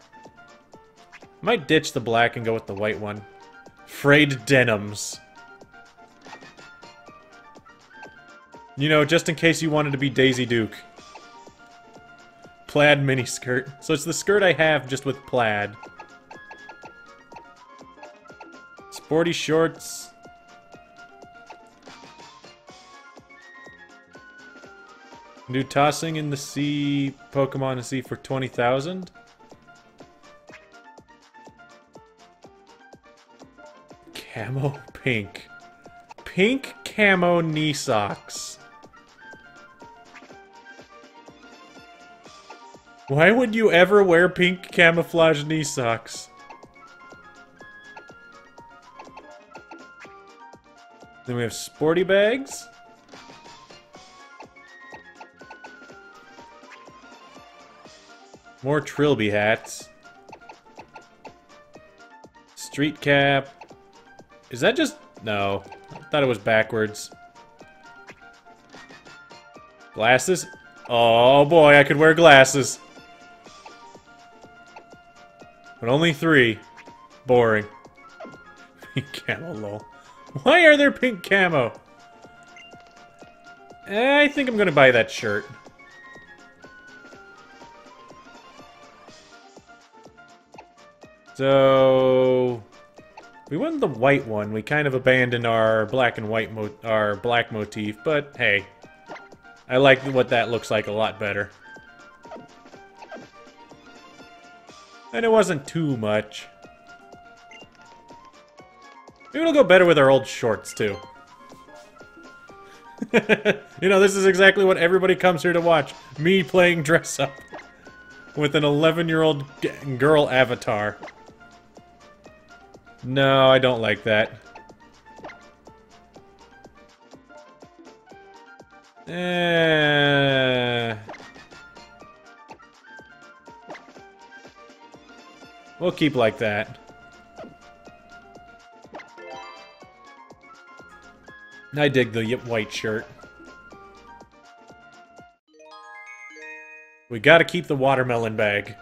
Might ditch the black and go with the white one. Frayed denims. You know, just in case you wanted to be Daisy Duke. Plaid miniskirt. So it's the skirt I have, just with plaid. Sporty shorts. Do tossing in the sea, Pokemon in the sea for 20,000. Camo pink. Pink camo knee socks. Why would you ever wear pink camouflage knee socks? Then we have sporty bags. More Trilby hats. Street cap. Is that just... No. I thought it was backwards. Glasses? Oh boy, I could wear glasses. But only 3. Boring. Pink camo, lol. Why are there pink camo? I think I'm gonna buy that shirt. So... we went the white one. We kind of abandoned our black and white our black motif, but hey. I like what that looks like a lot better. And it wasn't too much. Maybe it'll go better with our old shorts, too. You know, this is exactly what everybody comes here to watch. Me playing dress up. With an 11-year-old girl avatar. No, I don't like that. We'll keep like that. I dig the white shirt. We gotta keep the watermelon bag.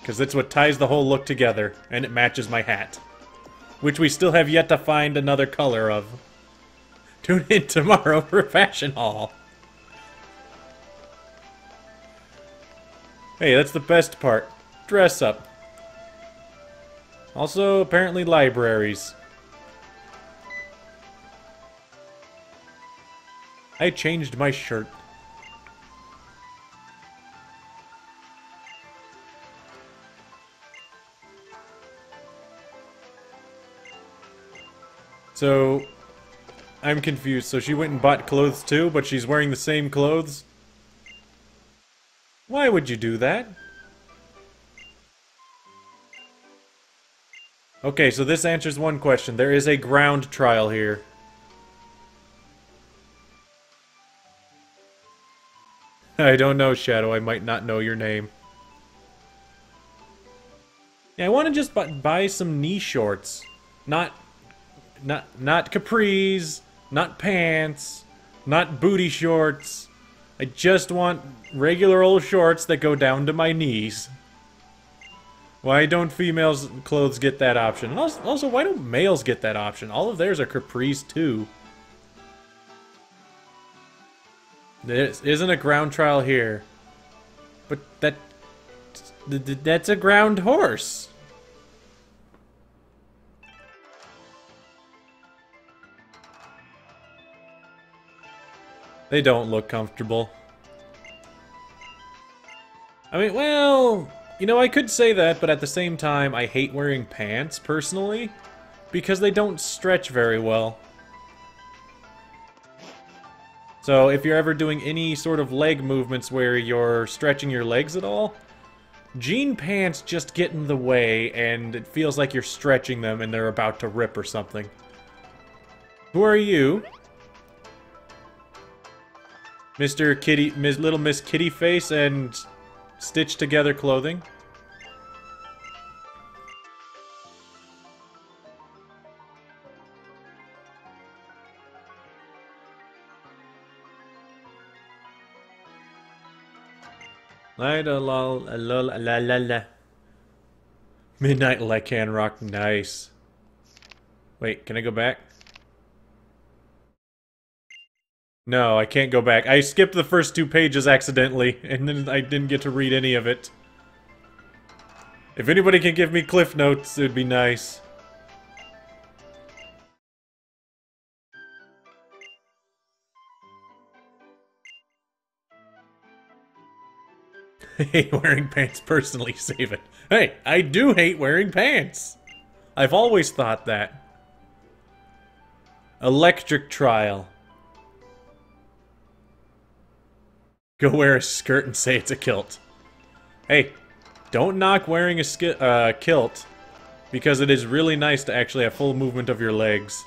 Because that's what ties the whole look together, and it matches my hat. Which we still have yet to find another color of. Tune in tomorrow for Fashion Hall. Hey, that's the best part. Dress up. Also, apparently libraries. I changed my shirt. So, I'm confused. So she went and bought clothes too, but she's wearing the same clothes? Why would you do that? Okay, so this answers one question. There is a ground trial here. I don't know, Shadow. I might not know your name. Yeah, I want to just buy some knee shorts. Not capris, not pants, not booty shorts. I just want regular old shorts that go down to my knees. Why don't females' clothes get that option? And also, why don't males get that option? All of theirs are capris too. There isn't a ground trial here. But that's a ground horse. They don't look comfortable. I mean, well, you know, I could say that, but at the same time, I hate wearing pants, personally, because they don't stretch very well. So, if you're ever doing any sort of leg movements where you're stretching your legs at all, jean pants just get in the way, and it feels like you're stretching them and they're about to rip or something. Who are you? Mr. Kitty, Little Miss Kitty Face and stitched together clothing. La la la la la la la. Midnight Lycan Rock, nice. Wait, can I go back? No, I can't go back. I skipped the first 2 pages accidentally, and then I didn't get to read any of it. If anybody can give me cliff notes, it'd be nice. I hate wearing pants personally, save it. Hey, I do hate wearing pants! I've always thought that. Electric trial. Go wear a skirt and say it's a kilt. Hey, don't knock wearing a kilt, because it is really nice to actually have full movement of your legs.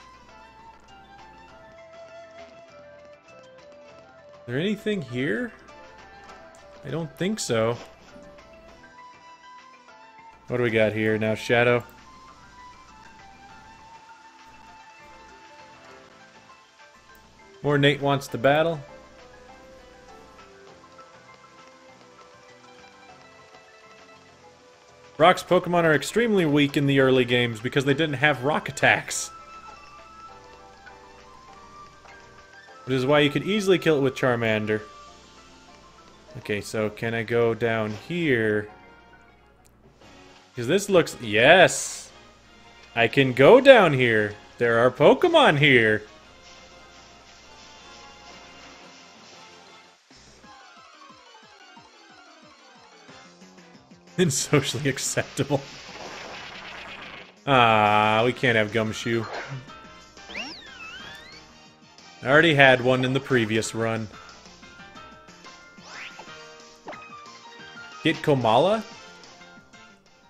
Is there anything here? I don't think so. What do we got here now, Shadow? More Nate wants to battle. Rock's Pokemon are extremely weak in the early games because they didn't have rock attacks. Which is why you could easily kill it with Charmander. Okay, so can I go down here? Because this looks... Yes! I can go down here! There are Pokemon here! And socially acceptable. Ah, we can't have Gumshoe. I already had one in the previous run. Get Komala?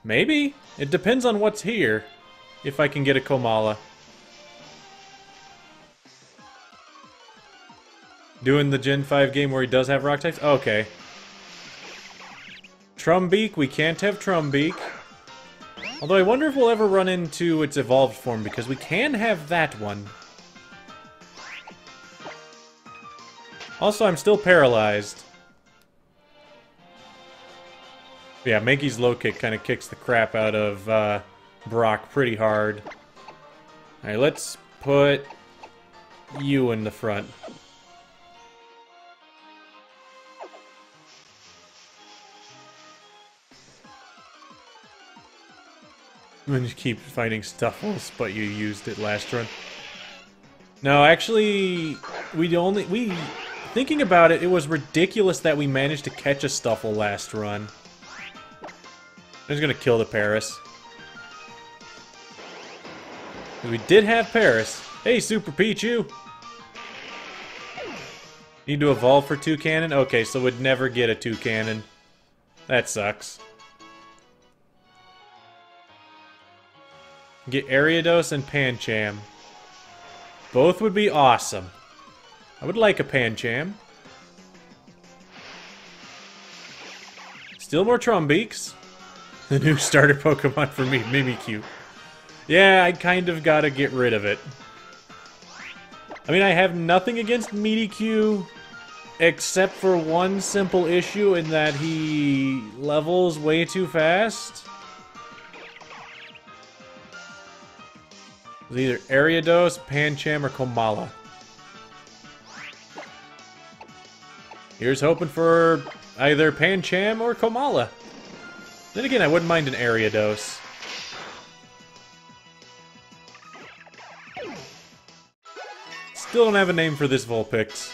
Maybe. It depends on what's here. If I can get a Komala. Doing the Gen 5 game where he does have rock types? Okay. Trumbeak, we can't have Trumbeak. Although I wonder if we'll ever run into its evolved form, because we can have that one. Also, I'm still paralyzed. Yeah, Mankey's low kick kind of kicks the crap out of Brock pretty hard. Alright, let's put you in the front. And you keep fighting Stuffles, but you used it last run. No, actually, thinking about it, it was ridiculous that we managed to catch a Stuffle last run. I'm just gonna kill the Paris. We did have Paris. Hey, Super Pichu! Need to evolve for 2 cannon? Okay, so we'd never get a 2 cannon. That sucks. Get Ariados and Pancham. Both would be awesome. I would like a Pancham. Still more Trumbeaks. The new starter Pokemon for me, Mimikyu. Yeah, I kind of gotta get rid of it. I mean, I have nothing against Mimikyu, except for one simple issue in that he levels way too fast. It's either Ariados, Pancham, or Komala. Here's hoping for either Pancham or Komala. Then again, I wouldn't mind an Ariados. Still don't have a name for this Vulpix.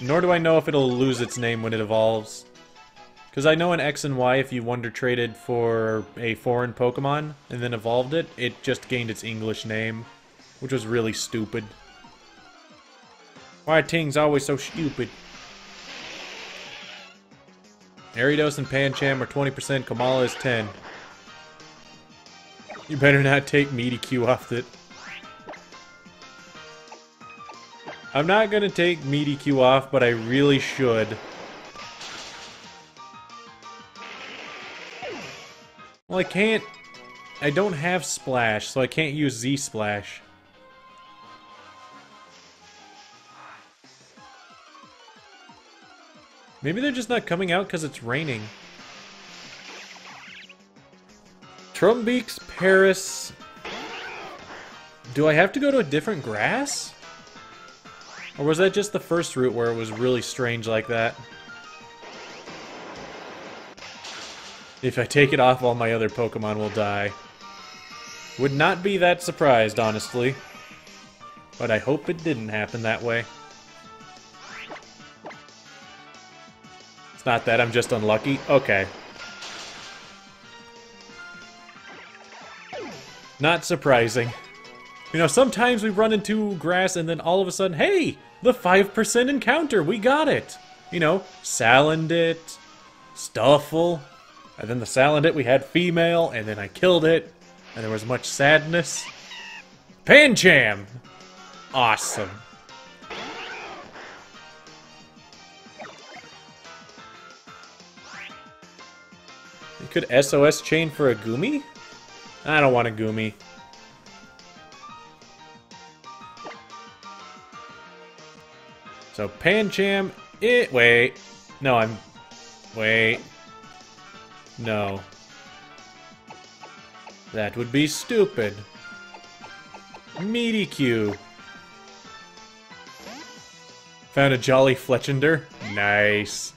Nor do I know if it'll lose its name when it evolves. Because I know in X and Y, if you Wonder Traded for a foreign Pokemon and then evolved it, it just gained its English name, which was really stupid. Why are things always so stupid? Ariados and Pancham are 20%, Komala is 10. You better not take Mimikyu off it. I'm not gonna take Mimikyu off, but I really should. Well, I can't... I don't have Splash, so I can't use Z-Splash. Maybe they're just not coming out because it's raining. Trumbeak's Paris... Do I have to go to a different grass? Or was that just the first route where it was really strange like that? If I take it off, all my other Pokemon will die. Would not be that surprised, honestly. But I hope it didn't happen that way. It's not that, I'm just unlucky. Okay. Not surprising. You know, sometimes we run into grass and then all of a sudden, hey! The 5% encounter! We got it! You know, Salandit, Stuffle, and then the Salandit we had female, and then I killed it, and there was much sadness. Pancham! Awesome. You could SOS chain for a Goomy? I don't want a Goomy. So Pancham, wait. No, wait. No. That would be stupid. Mimikyu. Found a Jolly Fletchender. Nice.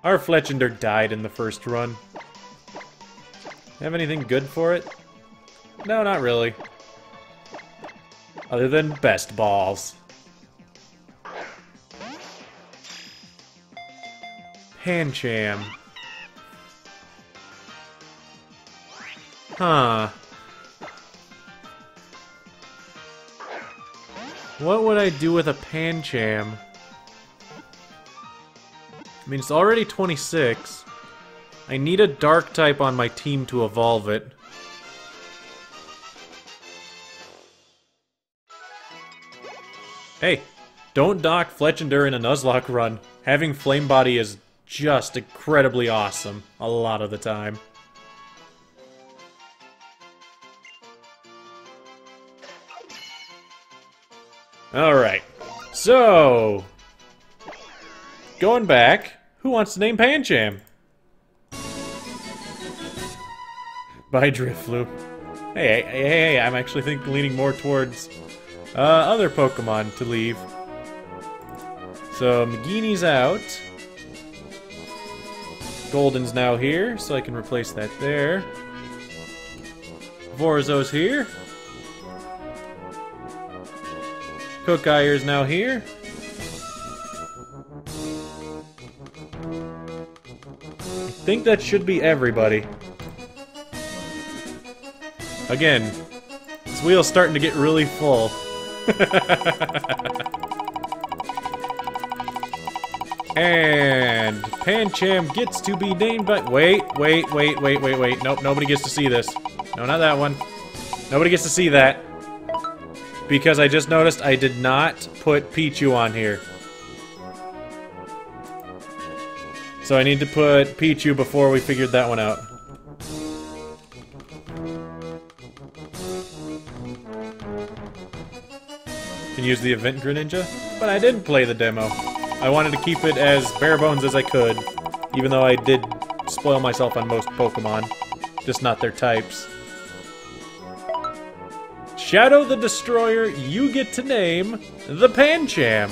Our Fletchender died in the first run. Have anything good for it? No, not really. Other than best balls. Pancham. Huh. What would I do with a Pancham? I mean, it's already 26. I need a Dark type on my team to evolve it. Hey, don't dock Fletchender in a Nuzlocke run. Having Flame Body is just incredibly awesome a lot of the time. Alright, so... going back, who wants to name Pancham? Bye, Drifloop. Hey, I'm actually leaning more towards other Pokemon to leave. So, Nagini's out. Golden's now here, so I can replace that there. Vorzo's here. Cookire's now here. I think that should be everybody. Again, this wheel's starting to get really full. And Pancham gets to be named by... Wait. Nope, nobody gets to see this. No, not that one. Nobody gets to see that. Because I just noticed I did not put Pichu on here. So I need to put Pichu before we figured that one out. Can use the Event Greninja, but I didn't play the demo. I wanted to keep it as bare bones as I could, even though I did spoil myself on most Pokemon, just not their types. Shadow the Destroyer, you get to name the Pancham.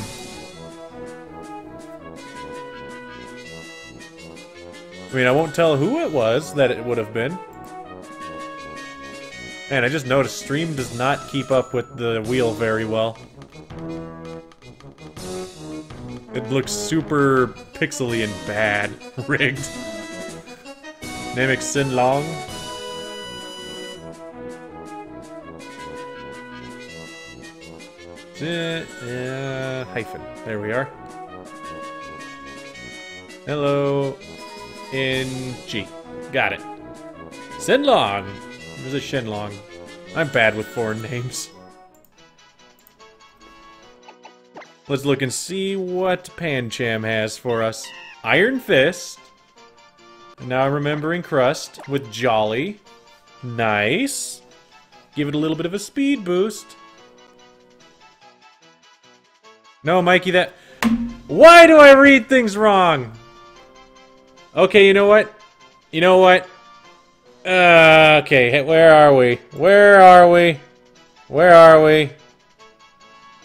I mean, I won't tell who it was that it would have been. Man, I just noticed stream does not keep up with the wheel very well. It looks super pixely and bad. Rigged. Namek Sin Long. Hyphen. There we are. Hello. NG. Got it. Sinlong. There's a Shenlong. I'm bad with foreign names. Let's look and see what Pancham has for us. Iron Fist. Now I'm remembering Crust with Jolly. Nice. Give it a little bit of a speed boost. No, Mikey, that... Why do I read things wrong? Okay, you know what? You know what? Okay, where are we? Where are we? Where are we?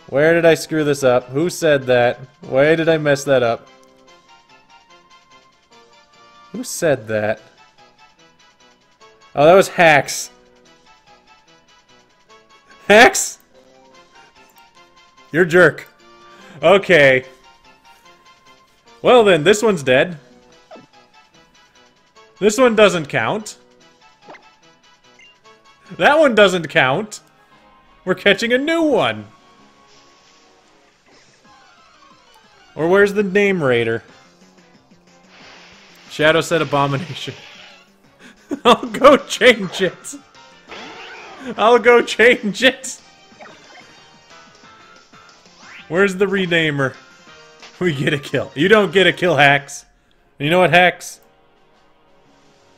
Where did I screw this up? Who said that? Why did I mess that up? Who said that? Oh, that was Hacks. Hacks? You're a jerk. Okay. Well then, this one's dead. This one doesn't count. That one doesn't count. We're catching a new one. Or where's the name raider? Shadow said Abomination. I'll go change it. I'll go change it. Where's the renamer? We get a kill. You don't get a kill, Hacks. You know what, Hacks?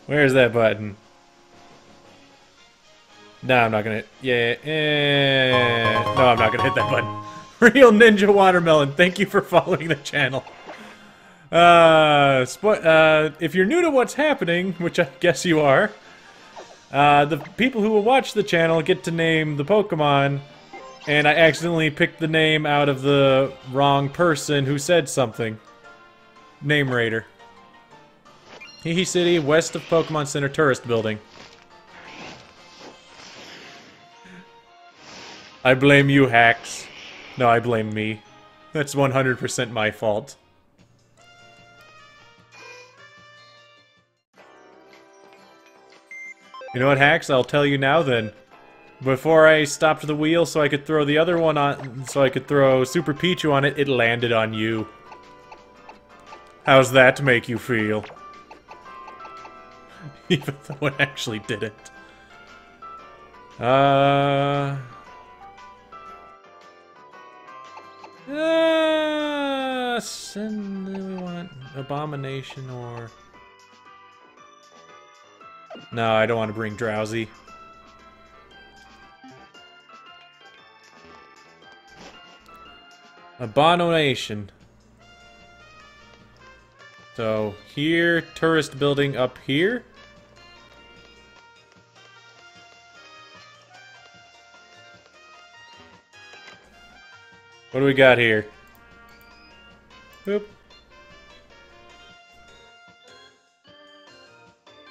Where's that button? No, I'm not gonna hit. Yeah. No, I'm not gonna hit that button. Real Ninja Watermelon, thank you for following the channel. If you're new to what's happening, which I guess you are, the people who will watch the channel get to name the Pokemon, and I accidentally picked the name out of the wrong person who said something. Name Raider. Hehe City, west of Pokemon Center Tourist Building. I blame you, Hacks. No, I blame me. That's 100% my fault. You know what, Hacks? I'll tell you now then. Before I stopped the wheel so I could throw the other one on, so I could throw Super Pichu on it, it landed on you. How's that make you feel? Even though it actually didn't. We want Abomination or... No, I don't want to bring Drowsy. Abomination. So, here, tourist building up here. What do we got here? Boop.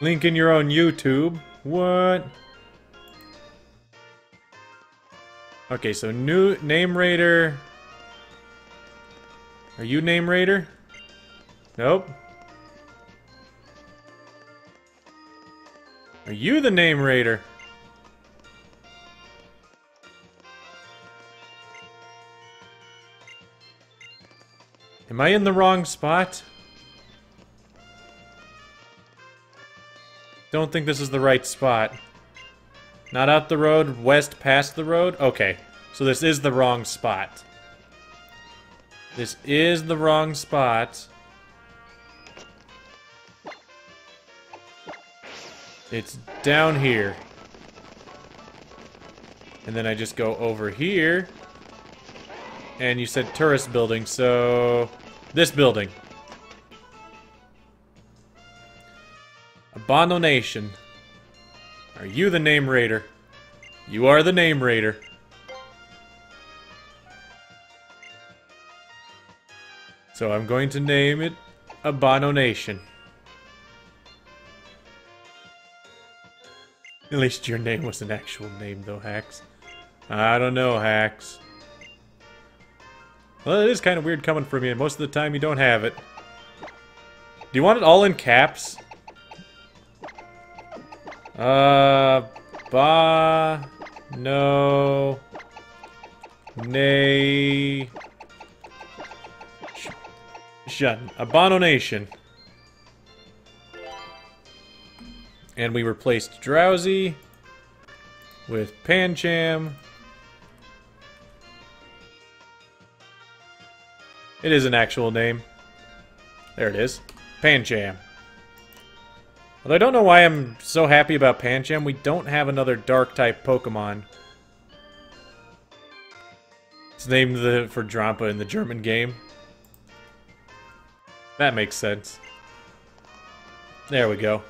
Link in your own YouTube. What? Okay, so new name raider. Are you name raider? Nope. Are you the name raider? Am I in the wrong spot? Don't think this is the right spot. Not out the road, west past the road? Okay, so this is the wrong spot. This is the wrong spot. It's down here. And then I just go over here. And you said tourist building, so... This building. Abomination. Are you the name raider? You are the name raider. So I'm going to name it Abomination. At least your name was an actual name, though, Hax. I don't know, Hax. Well, it is kind of weird coming from you. Most of the time, you don't have it. Do you want it all in caps? No... Nay... Shun. Abomination. And we replaced Drowsy with Pancham. It is an actual name. There it is. Pancham. Although I don't know why I'm so happy about Pancham, we don't have another Dark-type Pokemon. It's named for Drampa in the German game. That makes sense. There we go.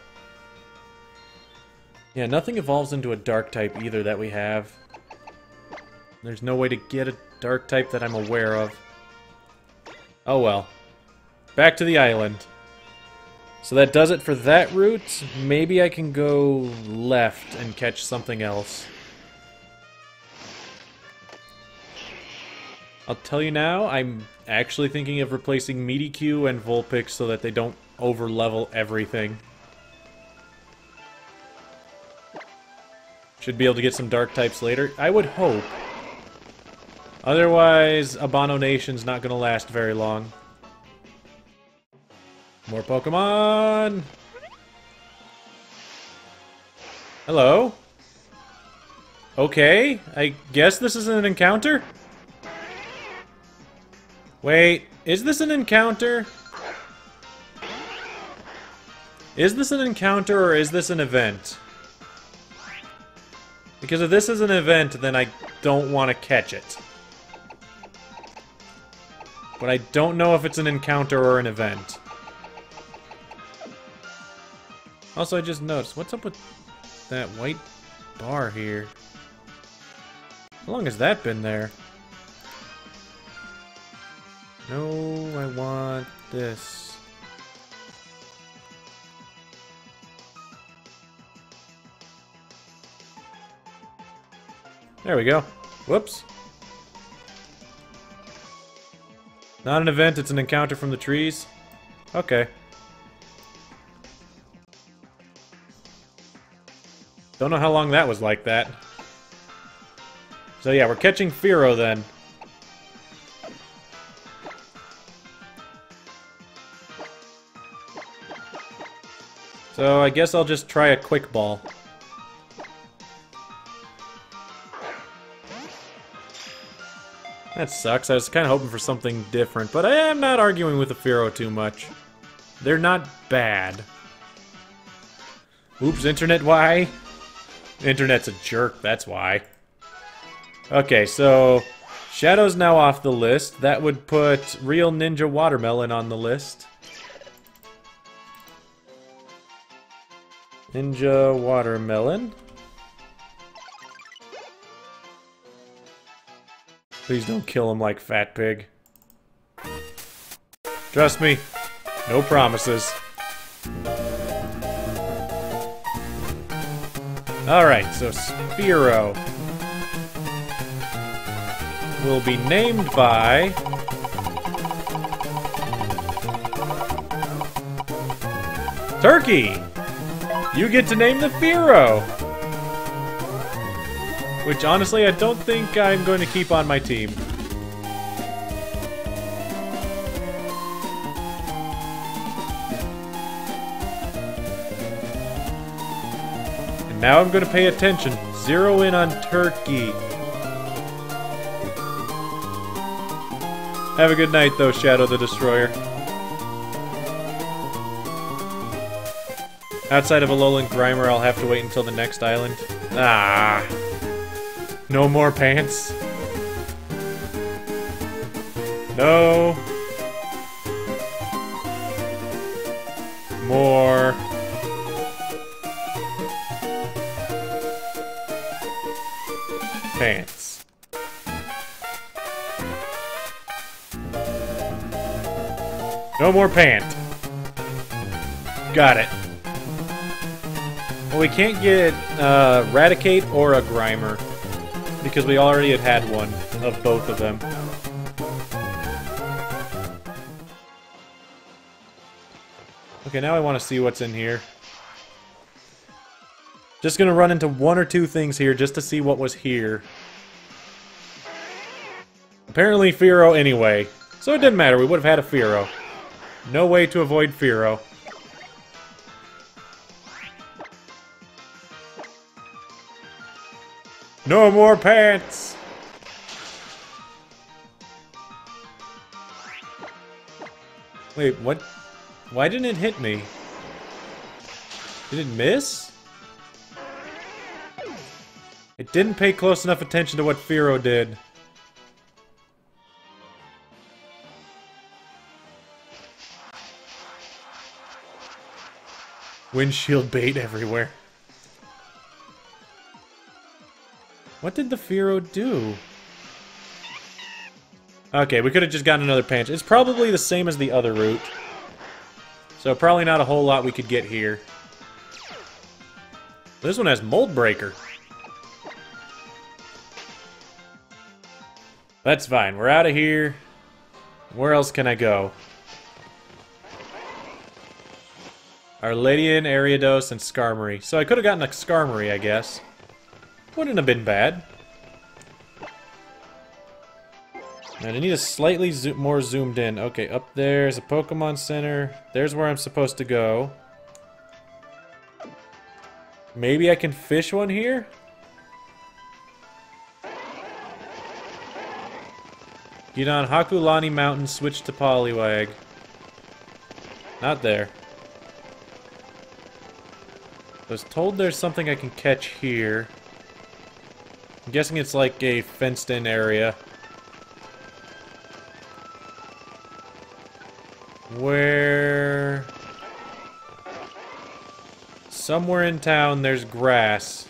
Yeah, nothing evolves into a Dark-type either that we have. There's no way to get a Dark-type that I'm aware of. Oh well. Back to the island. So that does it for that route. Maybe I can go left and catch something else. I'll tell you now, I'm actually thinking of replacing Meatycue and Vulpix so that they don't over-level everything. Should be able to get some dark types later. I would hope. Otherwise, Abomination's not gonna last very long. More Pokemon! Hello? Okay, I guess this is an encounter? Wait, is this an encounter? Is this an encounter or is this an event? Because if this is an event, then I don't want to catch it. But I don't know if it's an encounter or an event. Also, I just noticed, what's up with that white bar here? How long has that been there? No, I want this. There we go. Whoops. Not an event, it's an encounter from the trees. Okay. Don't know how long that was like that. So yeah, we're catching Fearow then. So I guess I'll just try a quick ball. That sucks. I was kind of hoping for something different, but I am not arguing with the Fearow too much. They're not bad. Oops, internet, why? Internet's a jerk, that's why. Okay, so Shadow's now off the list. That would put Real Ninja Watermelon on the list. Ninja Watermelon. Please don't kill him like Fat Pig. Trust me, no promises. Alright, so Spearow will be named by... Turkey! You get to name the Fearow! Which, honestly, I don't think I'm going to keep on my team. And now I'm going to pay attention. Zero in on Turkey. Have a good night, though, Shadow the Destroyer. Outside of Alolan Grimer, I'll have to wait until the next island. Ah... No more pants. No. More. Pants. No more pant. Got it. Well, we can't get Raticate or a Grimer, because we already had one of both of them. Okay, now I want to see what's in here. Just gonna run into one or two things here just to see what was here. Apparently Fearow anyway, so it didn't matter, we would have had a Fearow. No way to avoid Fearow. No more pants! Wait, what? Why didn't it hit me? Did it miss? It didn't pay close enough attention to what Fearow did. Windshield bait everywhere. What did the Fearow do? Okay, we could have just gotten another Panch. It's probably the same as the other route. So probably not a whole lot we could get here. This one has Mold Breaker. That's fine. We're out of here. Where else can I go? Arladian, Ariados, and Skarmory. So I could have gotten a Skarmory, I guess. Wouldn't have been bad. And I need a slightly more zoomed in. Okay, up there's a Pokemon Center. There's where I'm supposed to go. Maybe I can fish one here? Get on Hakulani Mountain, switch to Poliwag. Not there. I was told there's something I can catch here. I'm guessing it's like a fenced-in area. Where... somewhere in town there's grass.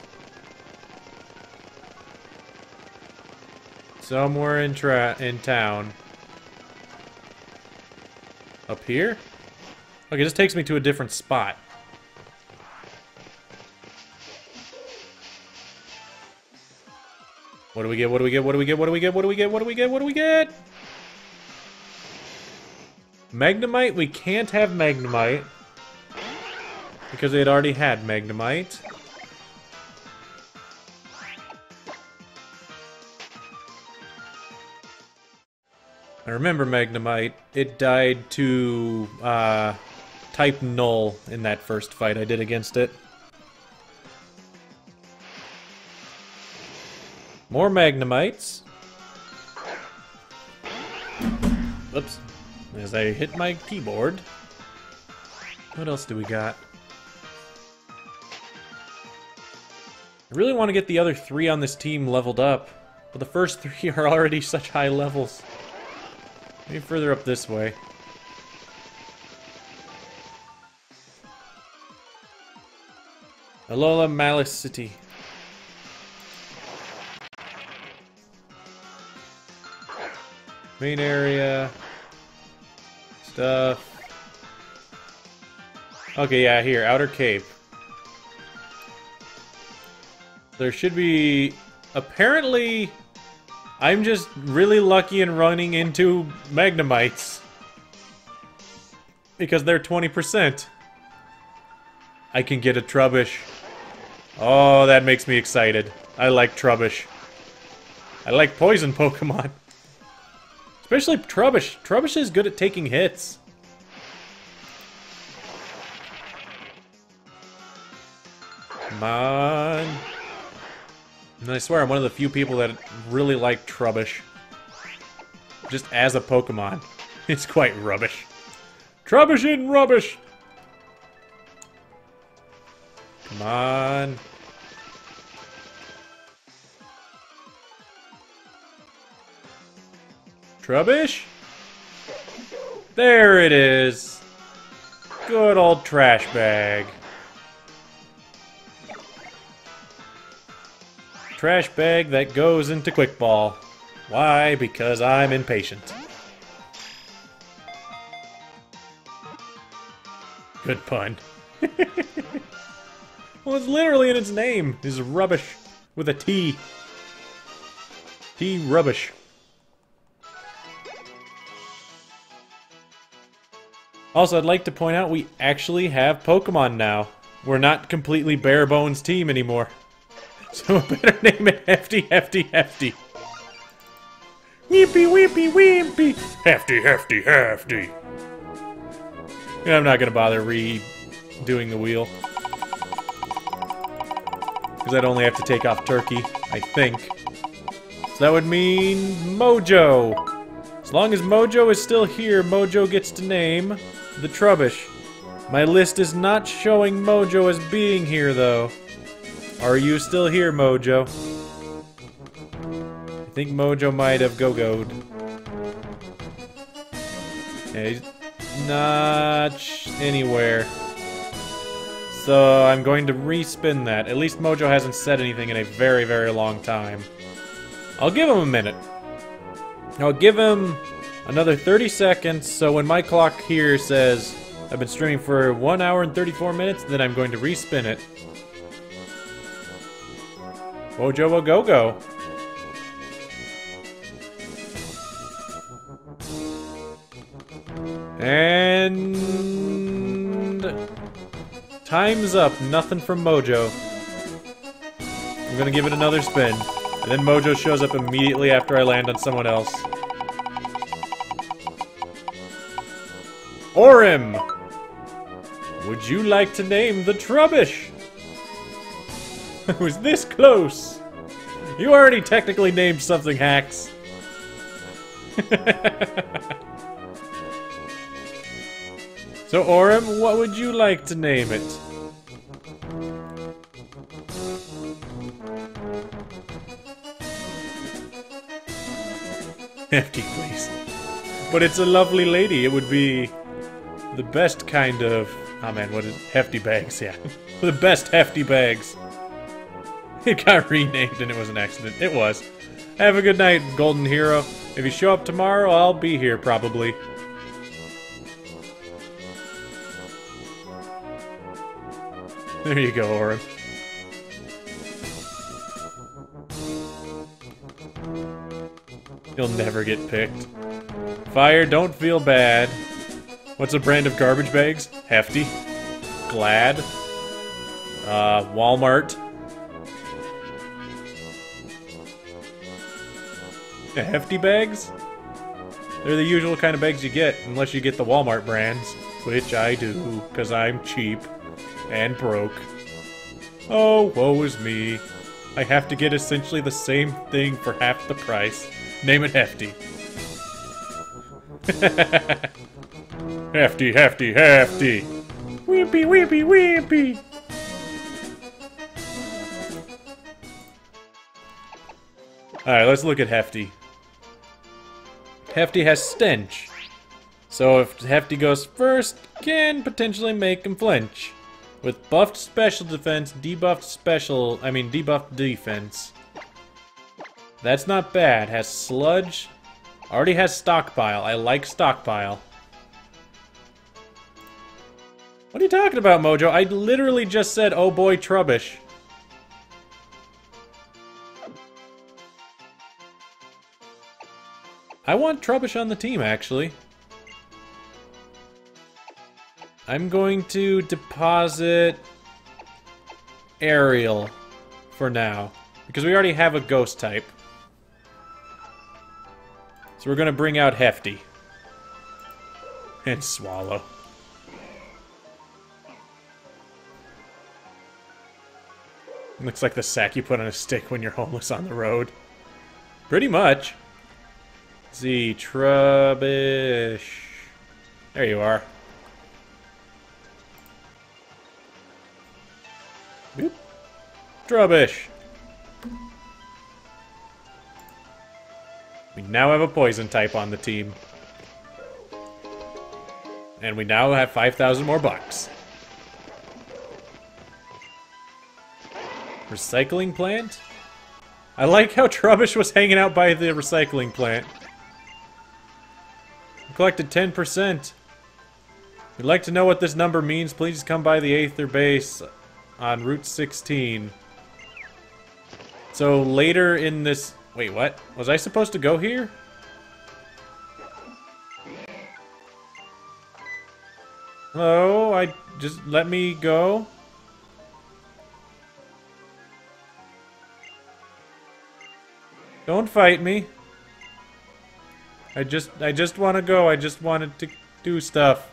Somewhere in town. Up here? Okay, this takes me to a different spot. What do we get? What do we get? What do we get? What do we get? What do we get? What do we get? What do we get? Magnemite? We can't have Magnemite. Because they had already had Magnemite. I remember Magnemite. It died to type Null in that first fight I did against it. More Magnemites. Oops. As I hit my keyboard. What else do we got? I really want to get the other 3 on this team leveled up. But the first 3 are already such high levels. Maybe further up this way. Alola Malice City. Main area. Stuff. Okay, yeah, here. Outer Cape. There should be... apparently... I'm just really lucky in running into Magnemites. Because they're 20%. I can get a Trubbish. Oh, that makes me excited. I like Trubbish. I like poison Pokemon. Especially Trubbish. Trubbish is good at taking hits. Come on. And I swear I'm one of the few people that really like Trubbish. Just as a Pokemon. It's quite rubbish. Trubbish in rubbish! Come on. Trubbish? There it is. Good old trash bag. Trash bag that goes into Quick Ball. Why? Because I'm impatient. Good pun. Well, it's literally in its name. Is rubbish with a T. T rubbish. Also, I'd like to point out we actually have Pokemon now. We're not completely bare bones team anymore. So I better name it Hefty, Hefty, Hefty. Weepy, weepy, weepy. Hefty, Hefty, Hefty. Yeah, I'm not gonna bother redoing the wheel. Because I'd only have to take off Turkey, I think. So that would mean Mojo. As long as Mojo is still here, Mojo gets to name the Trubbish. My list is not showing Mojo as being here, though. Are you still here, Mojo? I think Mojo might have go-go'd. Yeah, he's not anywhere. So I'm going to respin that. At least Mojo hasn't said anything in a very, very long time. I'll give him a minute. I'll give him another 30 seconds, so when my clock here says I've been streaming for 1 hour and 34 minutes, then I'm going to respin it. Mojo a go-go. And time's up. Nothing from Mojo. I'm gonna give it another spin. And then Mojo shows up immediately after I land on someone else. Orim! Would you like to name the Trubbish? I was this close! You already technically named something, Hacks. So, Orim, what would you like to name it? Hefty, please. But it's a lovely lady. It would be the best kind of... Oh man, what is... Hefty bags, yeah. The best hefty bags. It got renamed and it was an accident. It was. Have a good night, Golden Hero. If you show up tomorrow, I'll be here, probably. There you go, Orin. You'll never get picked. Fire, don't feel bad. What's a brand of garbage bags? Hefty. Glad. Walmart. Yeah, hefty bags? They're the usual kind of bags you get, unless you get the Walmart brands. Which I do, because I'm cheap. And broke. Oh, woe is me. I have to get essentially the same thing for half the price. Name it Hefty. Hefty, hefty, hefty. Weepy, weepy, weepy. Alright, let's look at Hefty. Hefty has stench. So if Hefty goes first, can potentially make him flinch. With buffed special defense, debuffed defense. That's not bad. Has sludge. Already has stockpile. I like stockpile. What are you talking about, Mojo? I literally just said, oh boy, Trubbish. I want Trubbish on the team, actually. I'm going to deposit Ariel for now, because we already have a ghost type. So we're going to bring out Hefty. And Swallow. Looks like the sack you put on a stick when you're homeless on the road. Pretty much. Let's see, Trubbish. There you are. Boop. Trubbish. We now have a poison type on the team. And we now have 5,000 more bucks. Recycling plant? I like how Trubbish was hanging out by the recycling plant. We collected 10%. If you'd like to know what this number means, please come by the Aether base on Route 16. So later in this... Wait, what? Was I supposed to go here? Hello? Just let me go? Don't fight me. I just want to go. I just wanted to do stuff.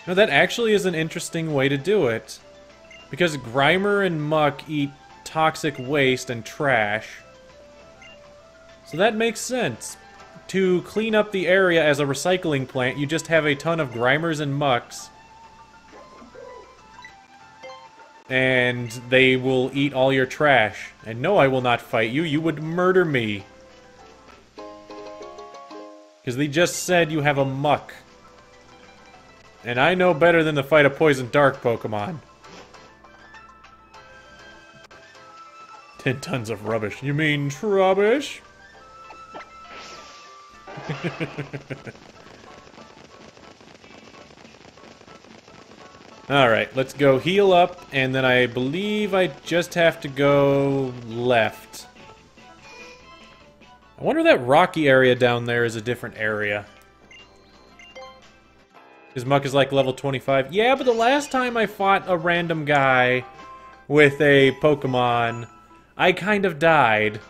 No, that actually is an interesting way to do it. Because Grimer and Muck eat toxic waste and trash. So that makes sense. To clean up the area as a recycling plant, you just have a ton of Grimers and Mucks. And they will eat all your trash. And no, I will not fight you. You would murder me. Because they just said you have a Muck. And I know better than to fight a Poison Dark Pokemon. 10 tons of rubbish. You mean trubbish? Alright, let's go heal up, and then I believe I just have to go left. I wonder if that rocky area down there is a different area. His Muck is like level 25. Yeah, but the last time I fought a random guy with a Pokemon, I kind of died.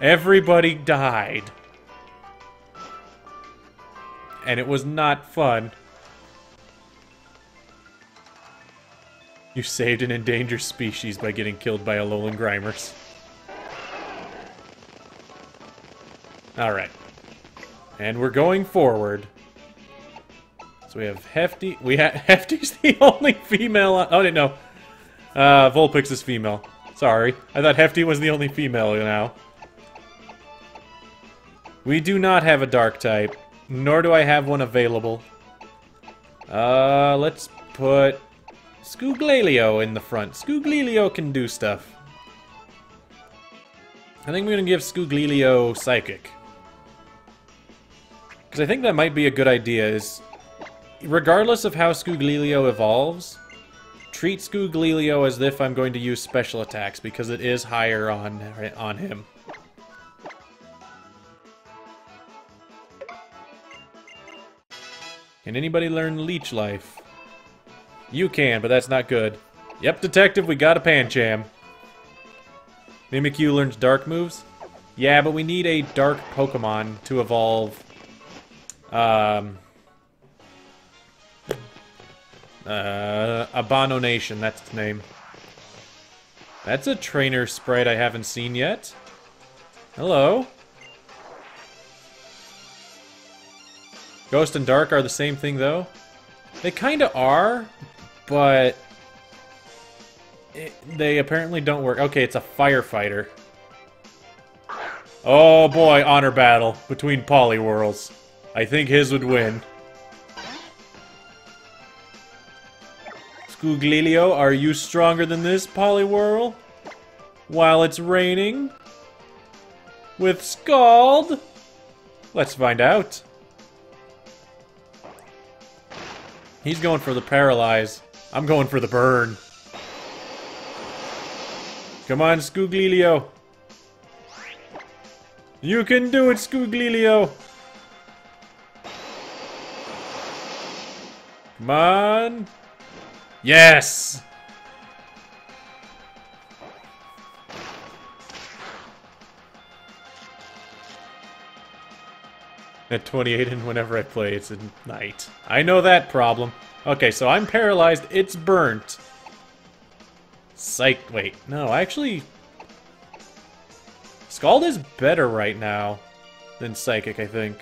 Everybody died. And it was not fun. You saved an endangered species by getting killed by Alolan Grimers. Alright. And we're going forward. So we have Hefty. Hefty's the only female. Oh, no. Vulpix is female. Sorry. I thought Hefty was the only female now. We do not have a dark type. Nor do I have one available. Let's put Scooglelio in the front. Scooglelio can do stuff. I think we're gonna give Scooglelio Psychic. Because I think that might be a good idea, is regardless of how Scooglelio evolves, treat Scooglelio as if I'm going to use special attacks, because it is higher on him. Can anybody learn Leech Life? You can, but that's not good. Yep, Detective, we got a Pancham. Mimikyu learns Dark moves? Yeah, but we need a Dark Pokemon to evolve. Abomination, that's its name. That's a trainer sprite I haven't seen yet. Hello. Ghost and Dark are the same thing, though. They kinda are, but they apparently don't work. Okay, it's a firefighter. Oh boy, honor battle between Poliwhirls. I think his would win. Scooglelio, are you stronger than this, Poliwhirl? While it's raining? With Scald? Let's find out. He's going for the Paralyze. I'm going for the Burn. Come on, Scooglelio. You can do it, Scooglelio. Come on. Yes! At 28 and whenever I play, it's at night. I know that problem. Okay, so I'm paralyzed. It's burnt. Wait, no, actually... Scald is better right now than Psychic, I think.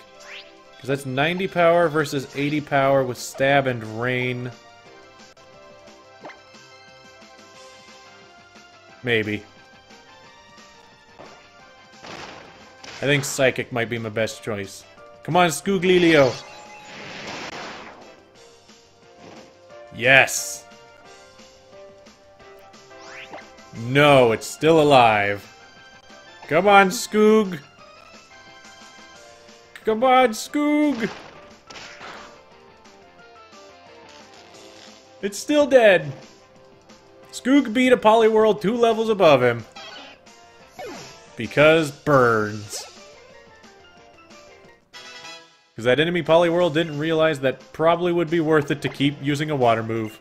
Because that's 90 power versus 80 power with Stab and Rain. Maybe. I think Psychic might be my best choice. Come on, Scooglelio. Yes. No, it's still alive. Come on, Skoog. Come on, Skoog. It's still dead. Skoog beat a Poliwhirl 2 levels above him. Because burns. Because that enemy Poliwhirl didn't realize that probably would be worth it to keep using a water move.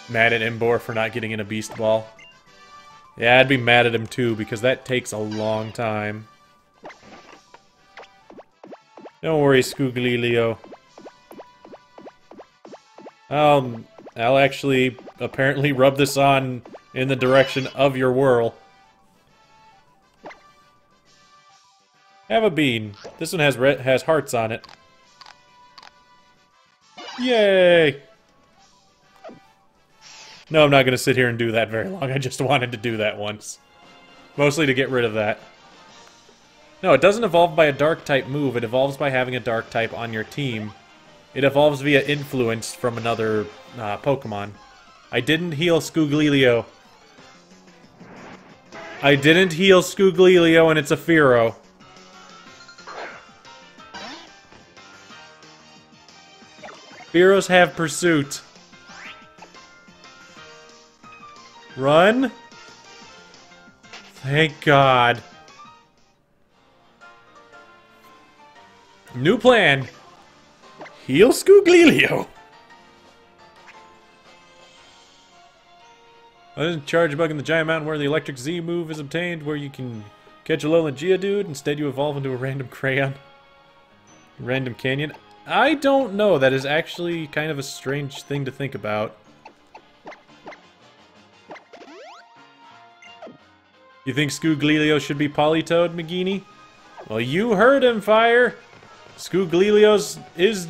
Mad at Imbor for not getting in a Beast Ball. Yeah, I'd be mad at him too, because that takes a long time. Don't worry, Scooglilio. I'll actually apparently rub this on in the direction of your whirl. Have a bean. This one has hearts on it. Yay! No, I'm not going to sit here and do that very long. I just wanted to do that once. Mostly to get rid of that. No, it doesn't evolve by a Dark-type move. It evolves by having a Dark-type on your team. It evolves via influence from another Pokemon. I didn't heal Scooglilio. I didn't heal Scooglilio, and it's a Fearow. Fearows have pursuit. Run? Thank God. New plan. Heal Scooglilio. There's a charge bug in the Giant Mountain where the Electric Z move is obtained, where you can catch a Alolan Geodude. Instead, you evolve into a random Crayon. Random Canyon. I don't know. That is actually kind of a strange thing to think about. You think Scooglilio should be Politoed, Magini? Well, you heard him, Fire! Scooglilio's is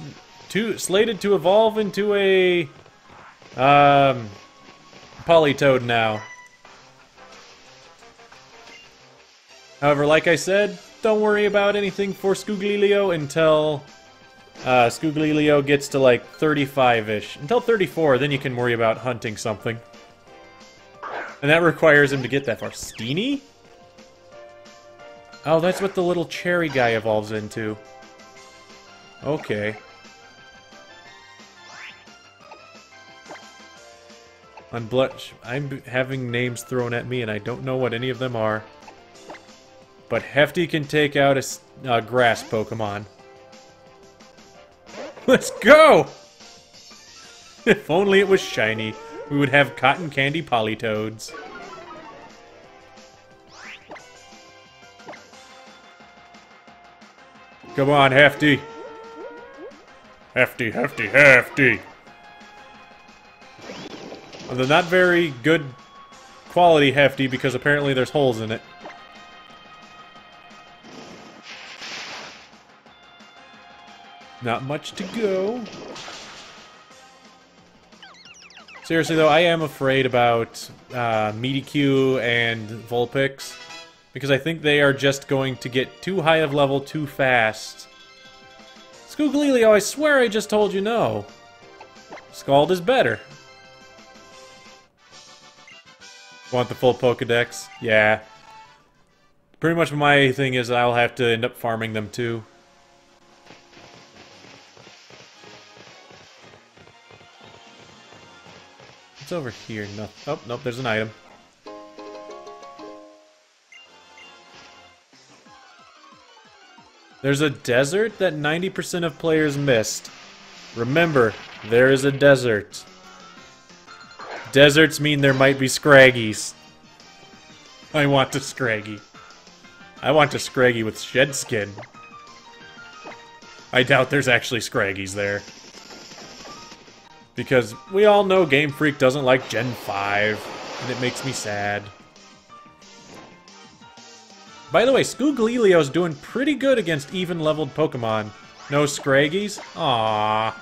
slated to evolve into a Politoed now. However, like I said, don't worry about anything for Scooglilio until Scooglilio gets to like 35-ish. Until 34, then you can worry about hunting something. And that requires him to get that far. Steenie? Oh, that's what the little cherry guy evolves into. Okay. On Blush, I'm having names thrown at me and I don't know what any of them are. But Hefty can take out a grass Pokemon. Let's go! If only it was shiny, we would have cotton candy Politoads. Come on, Hefty. Hefty, Hefty, Hefty. Well, they're not very good quality Hefty because apparently there's holes in it. Not much to go. Seriously though, I am afraid about Mimikyu and Vulpix. Because I think they are just going to get too high of level too fast. Scooglilio, I swear I just told you no. Scald is better. Want the full Pokedex? Yeah. Pretty much my thing is I'll have to end up farming them too. What's over here? No. Oh, nope, there's an item. There's a desert that 90% of players missed. Remember, there is a desert. Deserts mean there might be Scraggies. I want a Scraggy. I want a Scraggy with shed skin. I doubt there's actually Scraggies there. Because we all know Game Freak doesn't like Gen 5, and it makes me sad. By the way, Scooglilio's doing pretty good against even-leveled Pokemon. No Scraggies? Aww.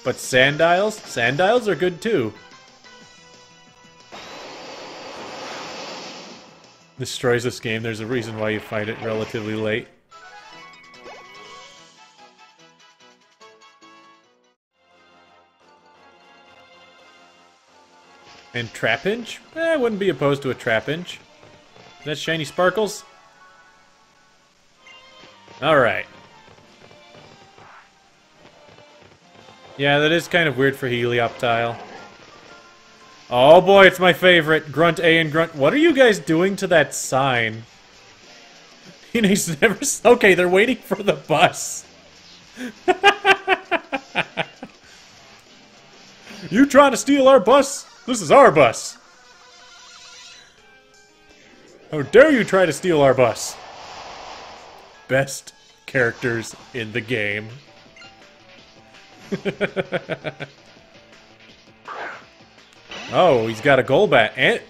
But Sandiles? Sandiles are good too. Destroys this game. There's a reason why you fight it relatively late. And Trapinch? I wouldn't be opposed to a Trapinch. Is that Shiny Sparkles? Alright. Yeah, that is kind of weird for Helioptile. Oh boy, it's my favorite. Grunt A and Grunt... What are you guys doing to that sign? He's never... Okay, they're waiting for the bus. You trying to steal our bus? This is our bus. How dare you try to steal our bus? Best characters in the game. Oh, he's got a Golbat. And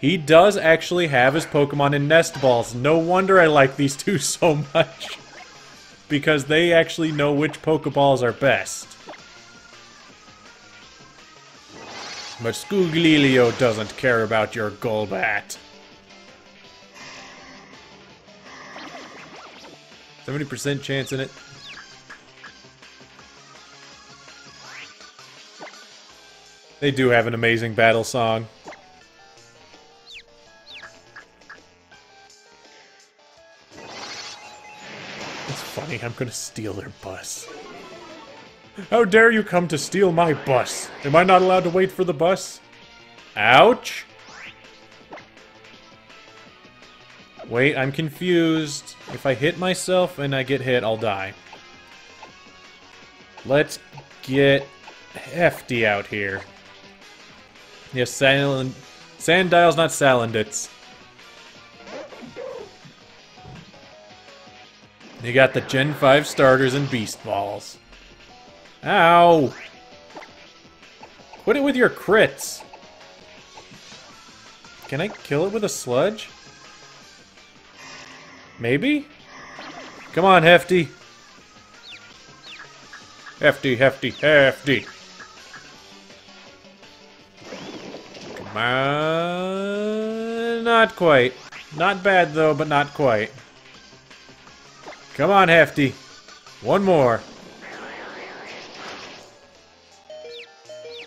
he does actually have his Pokemon in nest balls. No wonder I like these two so much. Because they actually know which Pokeballs are best. But Scooglilio doesn't care about your Golbat. 70% chance in it. They do have an amazing battle song. It's funny, I'm gonna steal their bus. How dare you come to steal my bus? Am I not allowed to wait for the bus? Ouch! Wait, I'm confused. If I hit myself and I get hit, I'll die. Let's get Hefty out here. Yes, Sandile's not Salandits. You got the Gen 5 starters and Beast Balls. Ow! Quit it with your crits. Can I kill it with a sludge? Maybe? Come on, Hefty. Hefty, Hefty, Hefty. Come on. Not quite. Not bad, though, but not quite. Come on, Hefty. One more.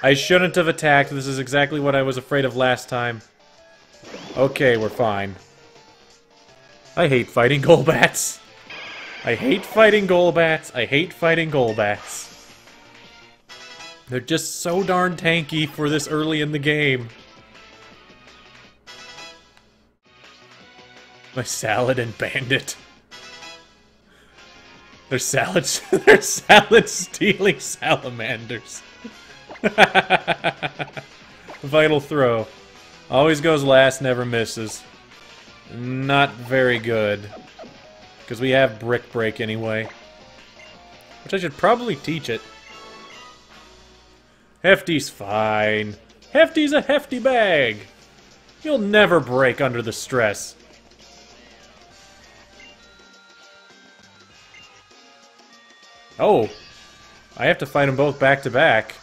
I shouldn't have attacked. This is exactly what I was afraid of last time. Okay, we're fine. I hate fighting Golbats. I hate fighting Golbats. I hate fighting Golbats. They're just so darn tanky for this early in the game. My Salad and Bandit. They're salad stealing salamanders. Vital Throw. Always goes last, never misses. Not very good. Because we have Brick Break anyway. Which I should probably teach it. Hefty's fine. Hefty's a hefty bag. He'll never break under the stress. Oh. I have to fight them both back to back.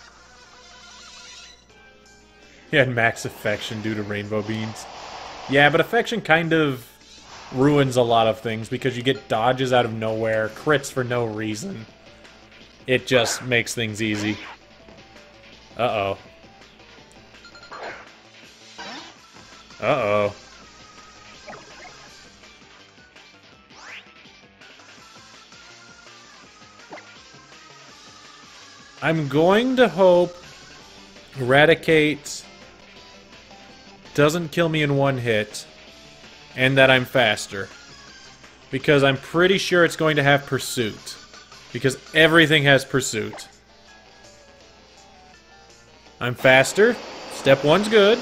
He had max affection due to Rainbow Beans. Yeah, but affection kind of ruins a lot of things because you get dodges out of nowhere, crits for no reason. It just makes things easy. Uh-oh. Uh-oh. I'm going to hope Eradicate doesn't kill me in one hit, and that I'm faster. Because I'm pretty sure it's going to have Pursuit. Because everything has Pursuit. I'm faster. Step 1's good.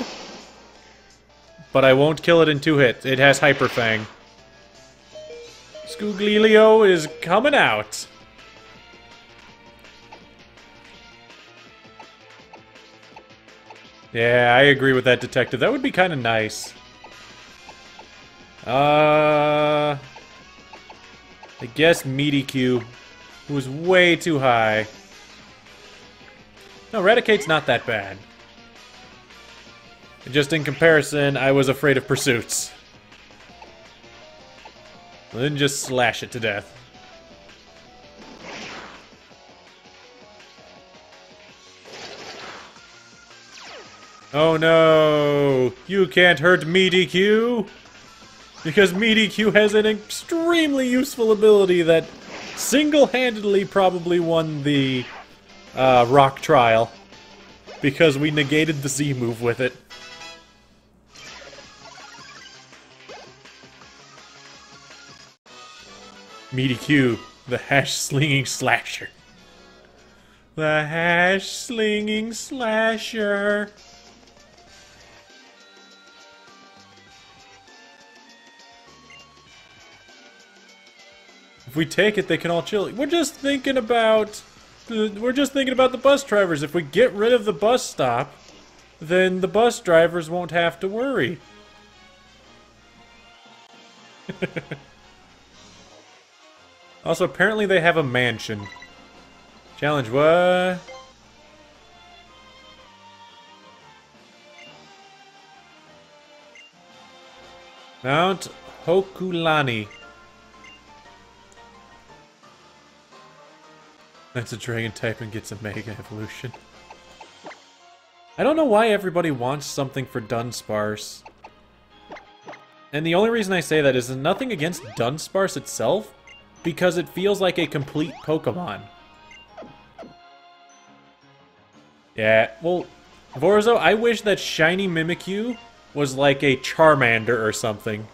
But I won't kill it in 2 hits. It has Hyper Fang. Scooglilio is coming out. Yeah, I agree with that, Detective. That would be kind of nice. I guess Meaty Q, who was way too high. No, Raticate's not that bad. Just in comparison, I was afraid of Pursuits. Then just slash it to death. Oh no! You can't hurt Meaty Q! Because Meaty Q has an extremely useful ability that single-handedly probably won the rock trial. Because we negated the Z move with it. Meaty Q, the hash-slinging slasher. The hash-slinging slasher. If we take it, they can all chill. We're just thinking about the bus drivers. If we get rid of the bus stop, then the bus drivers won't have to worry. Also, apparently they have a mansion. Challenge what? Mount Hokulani. That's a dragon type and gets a mega evolution. I don't know why everybody wants something for Dunsparce. And the only reason I say that is nothing against Dunsparce itself, because it feels like a complete Pokemon. Yeah, well, Vorzo, I wish that Shiny Mimikyu was like a Charmander or something.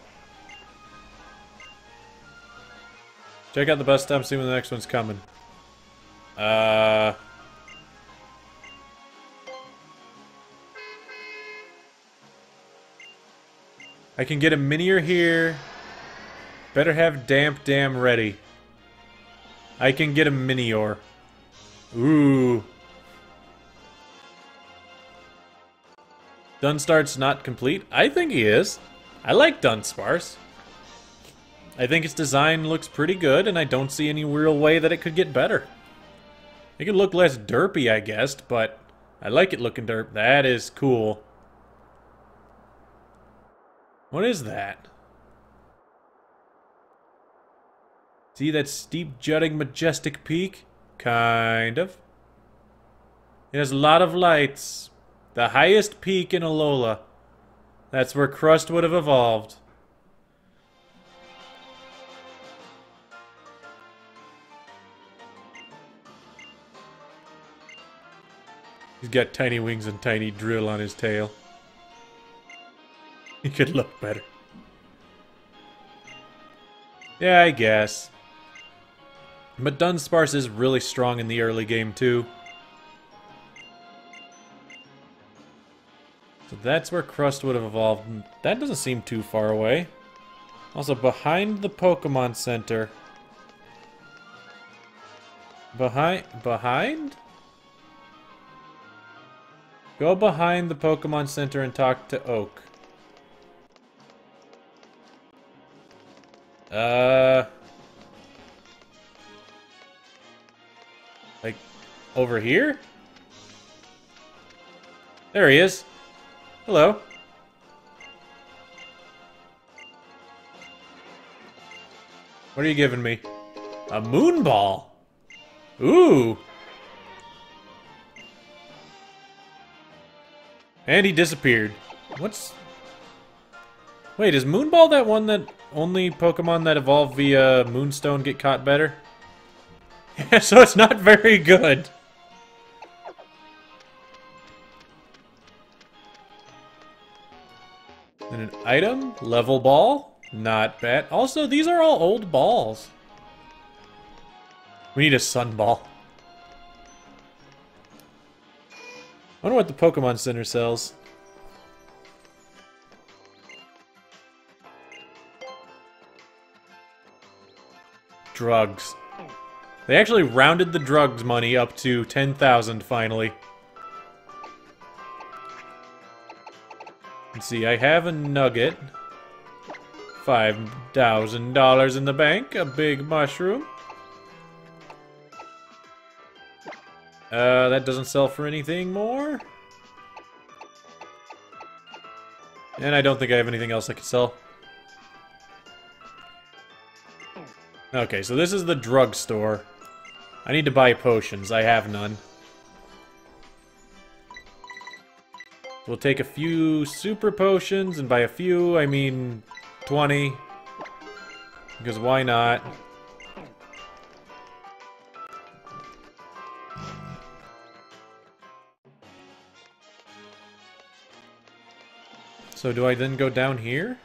Check out the bus stop, see when the next one's coming. I can get a Minior here. Better have Damp Dam ready. I can get a Minior. Ooh. Dunstart's not complete? I think he is. I like Dunsparce. I think its design looks pretty good, and I don't see any real way that it could get better. It could look less derpy, I guess, but I like it looking derp. That is cool. What is that? See that steep, jutting, majestic peak? Kind of. It has a lot of lights. The highest peak in Alola. That's where Crust would have evolved. He's got tiny wings and tiny drill on his tail. He could look better. Yeah, I guess. But Dunsparce is really strong in the early game, too. So that's where Crust would have evolved. That doesn't seem too far away. Also, behind the Pokemon Center. Behind? Go behind the Pokemon Center and talk to Oak. Like, over here? There he is. Hello. What are you giving me? A moon ball. Ooh. And he disappeared. What's... Wait, is Moonball that one that only Pokemon that evolve via Moonstone get caught better? Yeah, so it's not very good. And an item? Level ball? Not bad. Also, these are all old balls. We need a sun ball. I wonder what the Pokemon Center sells. Drugs. They actually rounded the drugs money up to 10,000 finally. Let's see, I have a nugget. $5,000 in the bank, a big mushroom. That doesn't sell for anything more. And I don't think I have anything else I could sell. Okay, so this is the drugstore. I need to buy potions. I have none. We'll take a few super potions, and by a few, I mean 20. Because why not? So do I then go down here?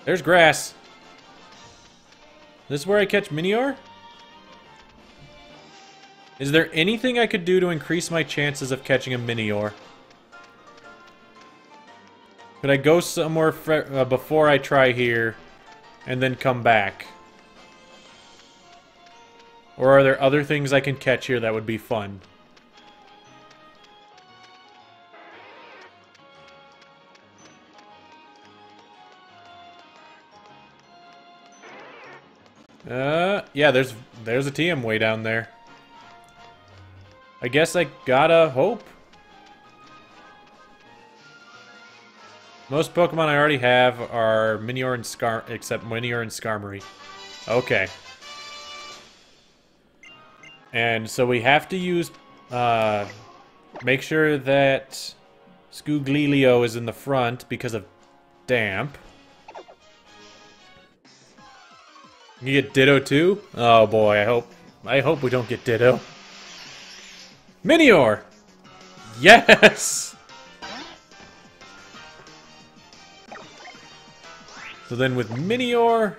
There's grass. This is where I catch Minior? Is there anything I could do to increase my chances of catching a Minior? Could I go somewhere before I try here and then come back? Or are there other things I can catch here that would be fun? Yeah, there's a TM way down there. I guess I gotta hope. Most Pokemon I already have are Minior and except Minior and Skarmory. Okay. And so we have to use, make sure that Scuglilio is in the front because of damp. You get Ditto too? Oh boy, I hope we don't get Ditto. Minior! Yes! So then with Minior...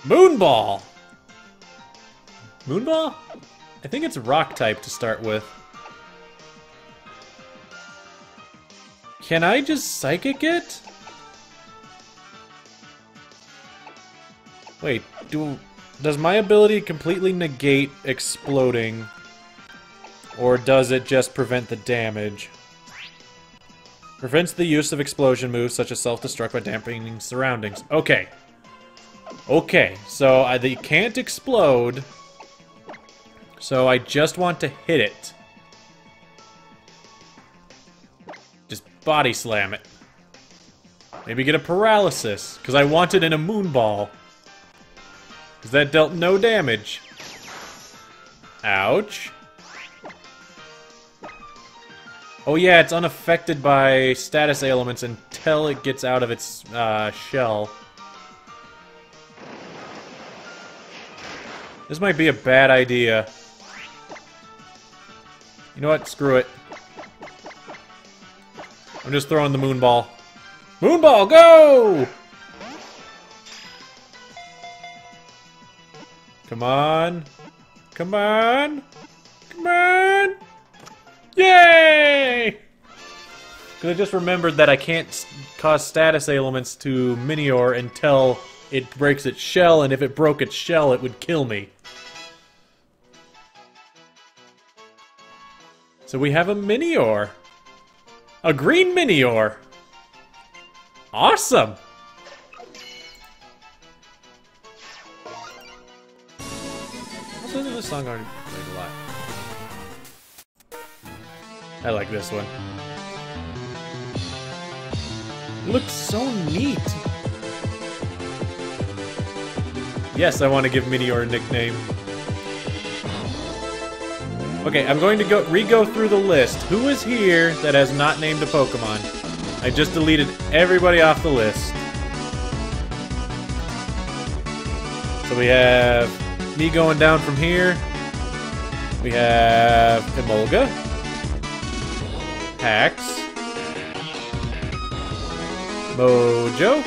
Moonball! Moonball? I think it's rock type to start with. Can I just Psychic it? Wait, does my ability completely negate exploding? Or does it just prevent the damage? Prevents the use of explosion moves such as self-destruct by dampening surroundings. Okay. Okay, so they can't explode. So I just want to hit it. Just body slam it. Maybe get a paralysis, because I want it in a Moonball. Because that dealt no damage. Ouch. Oh yeah, it's unaffected by status ailments until it gets out of its shell. This might be a bad idea. You know what? Screw it. I'm just throwing the Moonball. Moonball, go! Come on. Come on. Come on. Yay! Because I just remembered that I can't cause status ailments to Minior until it breaks its shell, and if it broke its shell, it would kill me. So we have a Minior. A green Minior. Awesome! I listen to this song already played a lot. I like this one. It looks so neat. Yes, I want to give Minior a nickname. Okay, I'm going to re-go through the list. Who is here that has not named a Pokemon? I just deleted everybody off the list. So we have me going down from here. We have Emolga. Hax. Mojo.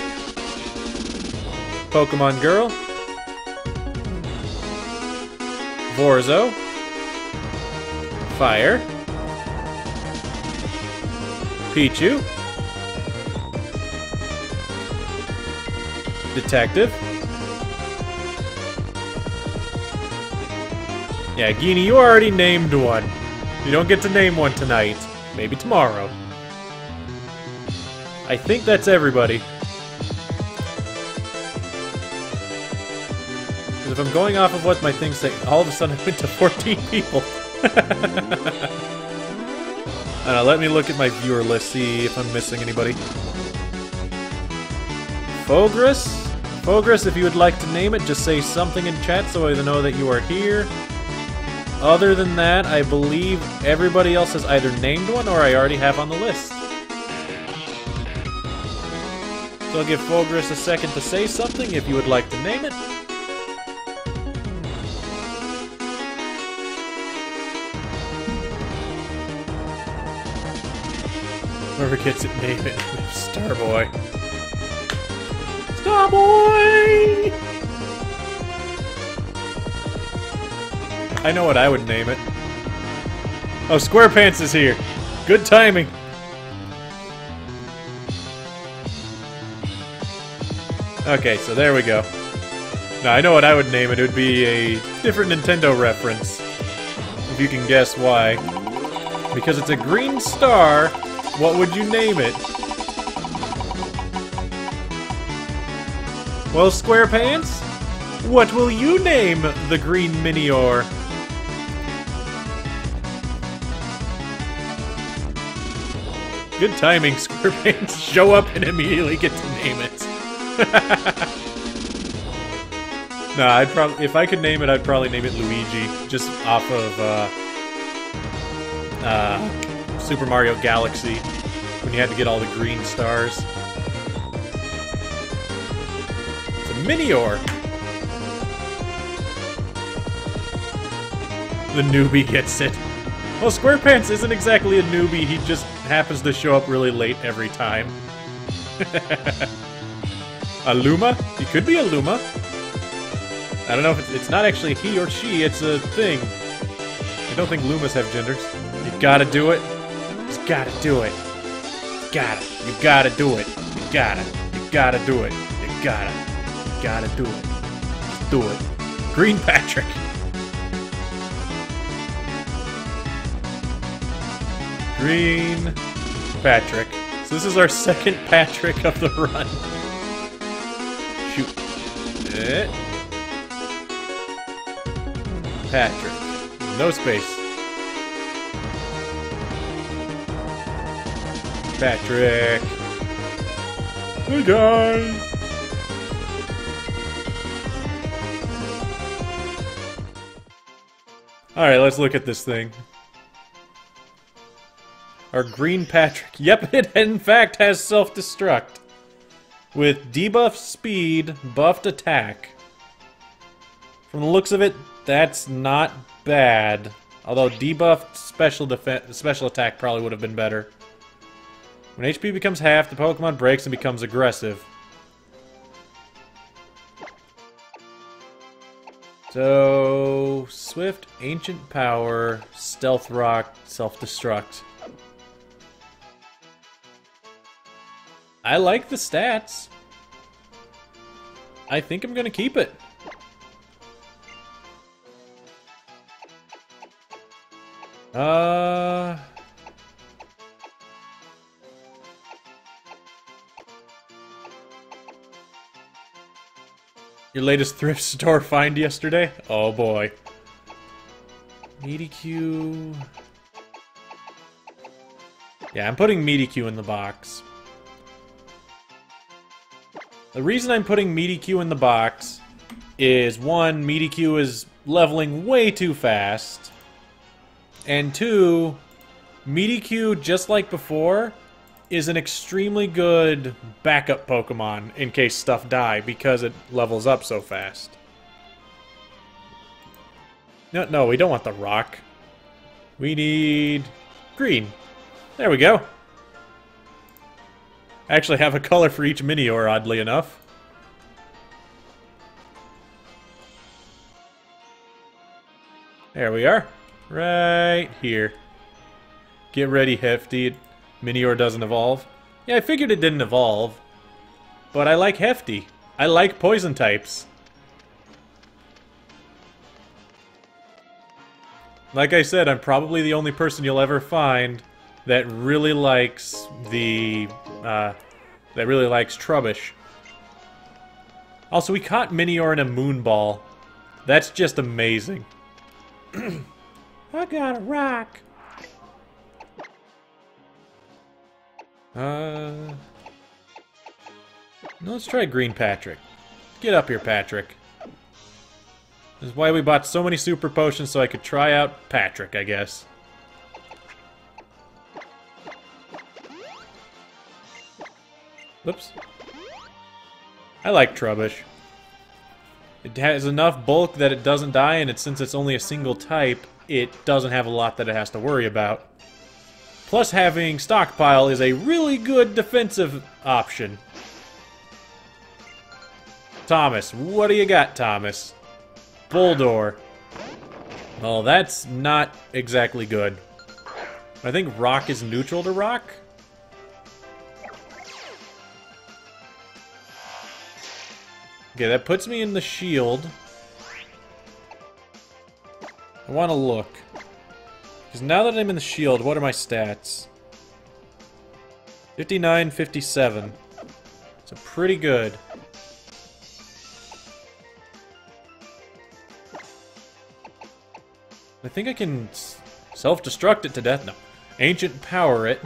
Pokemon Girl. Vorzo. Fire. Pichu. Detective. Yeah, Geenie, you already named one. You don't get to name one tonight. Maybe tomorrow. I think that's everybody. Because if I'm going off of what my things say, all of a sudden I went to 14 people. I don't know, let me look at my viewer list, see if I'm missing anybody. Fogris? Fogris, if you would like to name it, just say something in chat so I know that you are here. Other than that, I believe everybody else has either named one or I already have on the list. So I'll give Fogris a second to say something if you would like to name it. Whoever gets it, name it. Starboy. Starboy! I know what I would name it. Oh, SquarePants is here. Good timing. Okay, so there we go. Now, I know what I would name it. It would be a different Nintendo reference. If you can guess why. Because it's a green star, what would you name it? Well, SquarePants, what will you name the green Minior? Good timing, SquarePants. Show up and immediately get to name it. No, I'd probably, if I could name it, I'd probably name it Luigi, just off of Super Mario Galaxy, when you had to get all the green stars. It's a Minior. The newbie gets it. Well, SquarePants isn't exactly a newbie, he just happens to show up really late every time. A Luma? He could be a Luma. I don't know if it's not actually he or she, it's a thing. I don't think Lumas have genders. You gotta do it. Just gotta do it. Gotta. You gotta do it. You gotta. You gotta do it. You gotta. You gotta do it. Just do it. Green Patrick. Green Patrick. So this is our second Patrick of the run. Shoot. Patrick. No space. Patrick. Hey guys. Alright, let's look at this thing. Our green Patrick. Yep, it in fact has self-destruct. With debuffed speed, buffed attack. From the looks of it, that's not bad. Although debuffed special attack probably would have been better. When HP becomes half, the Pokemon breaks and becomes aggressive. So, Swift, Ancient Power, Stealth Rock, Self-Destruct. I like the stats. I think I'm gonna keep it. Your latest thrift store find yesterday? Oh boy. Meatycue. Yeah, I'm putting Meatycue in the box. The reason I'm putting Meatycue in the box is, one, Meatycue is leveling way too fast. And two, Meatycue, just like before, is an extremely good backup Pokemon in case stuff die because it levels up so fast. No, we don't want the rock. We need green. There we go. I actually have a color for each Minior, oddly enough. There we are. Right here. Get ready, Hefty. Minior doesn't evolve. Yeah, I figured it didn't evolve. But I like Hefty. I like poison types. Like I said, I'm probably the only person you'll ever find that really likes the, Trubbish. Also, we caught Minior in a Moonball. That's just amazing. I got a rock. Let's try Green Patrick. Get up here, Patrick. This is why we bought so many super potions, so I could try out Patrick, I guess. Whoops. I like Trubbish. It has enough bulk that it doesn't die, and since it's only a single type, it doesn't have a lot that it has to worry about. Plus having Stockpile is a really good defensive option. Thomas, what do you got, Thomas? Bulldor. Well, that's not exactly good. I think Rock is neutral to Rock. Okay, that puts me in the shield. I want to look. Because now that I'm in the shield, what are my stats? 59, 57. So pretty good. I think I can self-destruct it to death. No. Ancient Power it.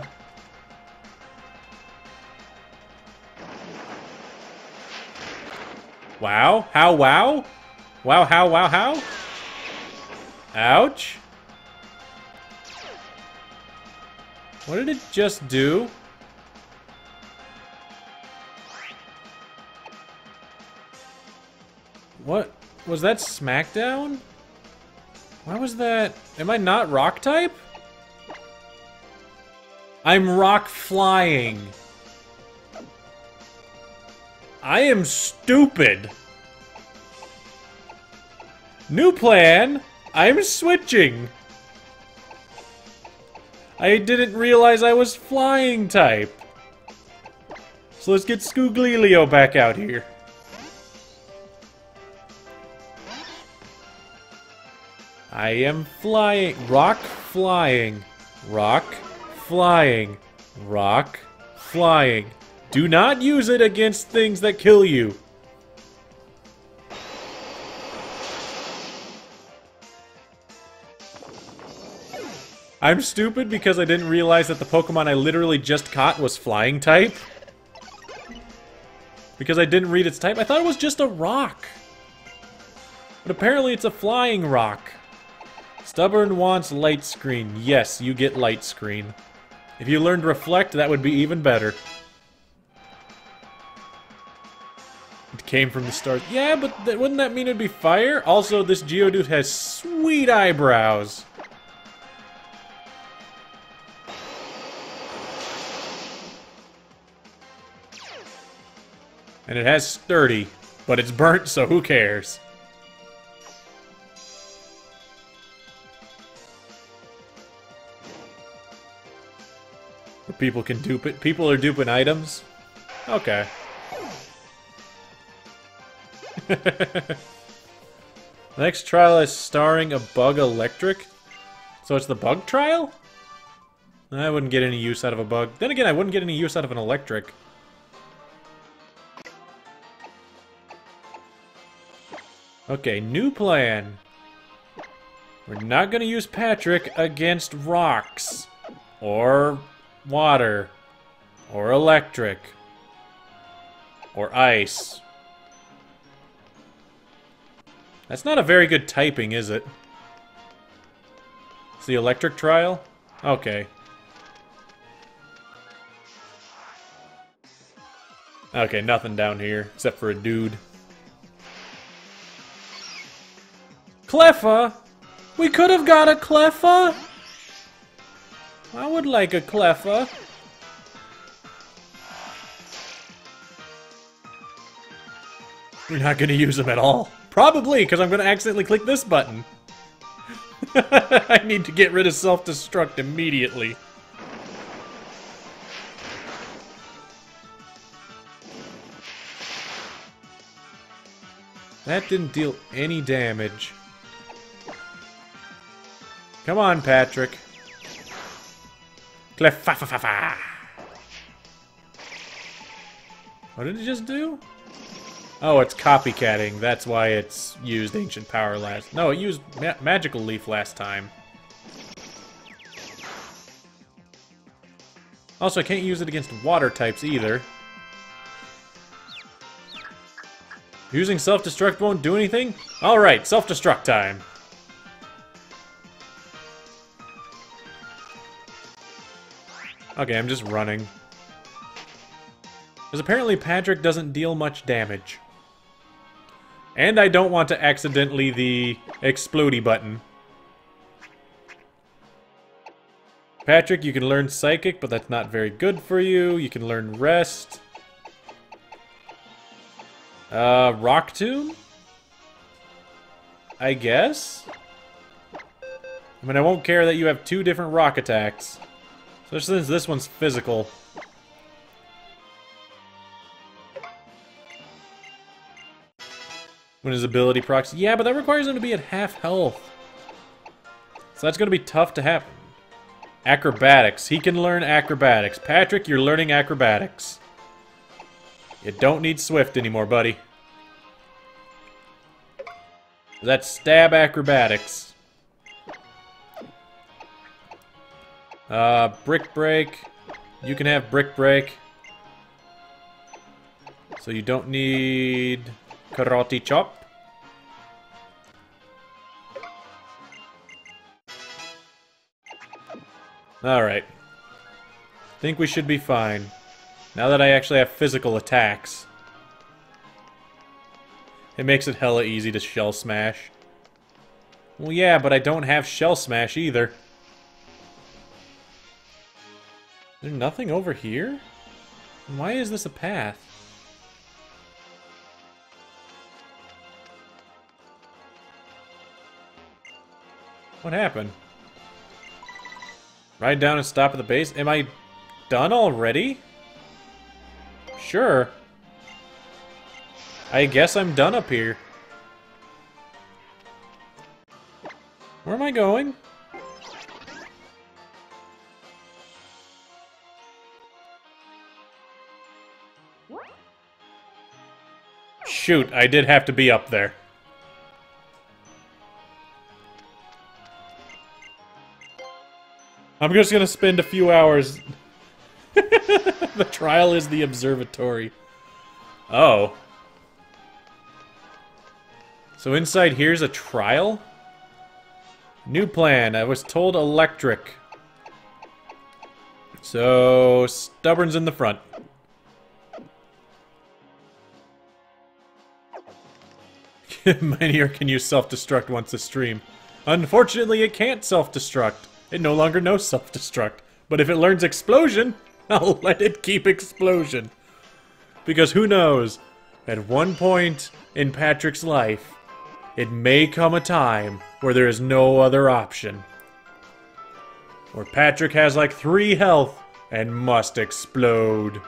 Wow. How wow? Wow, how, wow, how? Ouch. What did it just do? What? Was that Smackdown? Why was that? Am I not Rock type? I'm Rock flying. I am stupid. New plan. I'm switching. I didn't realize I was flying type. So let's get Scooglilio back out here. I am flying. Rock flying. Rock flying. Rock flying. Do not use it against things that kill you. I'm stupid because I didn't realize that the Pokemon I literally just caught was flying type. Because I didn't read its type. I thought it was just a rock. But apparently it's a flying rock. Stubborn wants light screen. Yes, you get light screen. If you learned Reflect, that would be even better. It came from the stars. Yeah, but wouldn't that mean it'd be fire? Also, this Geodude has sweet eyebrows. And it has sturdy, but it's burnt, so who cares? Where people can dupe it. People are duping items? Okay. The next trial is starring a Bug Electric? So it's the Bug trial? I wouldn't get any use out of a Bug. Then again, I wouldn't get any use out of an Electric. Okay, new plan. We're not gonna use Patrick against rocks. Or water. Or electric. Or ice. That's not a very good typing, is it? It's the electric trial? Okay. Okay, nothing down here, except for a dude. Cleffa? We could have got a Cleffa? I would like a Cleffa. We're not going to use them at all. Probably, because I'm going to accidentally click this button. I need to get rid of self-destruct immediately. That didn't deal any damage. Come on, Patrick. Clef-fa-fa-fa-fa. What did it just do? Oh, it's copycatting. That's why it's used Ancient Power last. No, it used Magical Leaf last time. Also, I can't use it against water types either. Using self-destruct won't do anything? Alright, self-destruct time. Okay, I'm just running. Because apparently Patrick doesn't deal much damage. And I don't want to accidentally the explodey button. Patrick, you can learn Psychic, but that's not very good for you. You can learn Rest. Rock Tomb? I guess? I mean, I won't care that you have 2 different rock attacks. Especially since this one's physical. When his ability procs... Yeah, but that requires him to be at half health. So that's going to be tough to happen. Acrobatics. He can learn acrobatics. Patrick, you're learning acrobatics. You don't need Swift anymore, buddy. That's stab acrobatics. Brick Break. You can have Brick Break. So you don't need Karate Chop. Alright. Think we should be fine. Now that I actually have physical attacks. It makes it hella easy to Shell Smash. Well, yeah, but I don't have Shell Smash either. Is there nothing over here? Why is this a path? What happened? Ride down and stop at the base? Am I done already? Sure. I guess I'm done up here. Where am I going? Shoot, I did have to be up there. I'm just gonna spend a few hours. The trial is the observatory. Oh. So inside here's a trial? New plan. I was told electric. So, Stubborn's in the front. Minear can use self-destruct once a stream. Unfortunately, it can't self-destruct. It no longer knows self-destruct. But if it learns explosion, I'll let it keep explosion. Because who knows, at one point in Patrick's life, it may come a time where there is no other option. Where Patrick has like 3 health and must explode.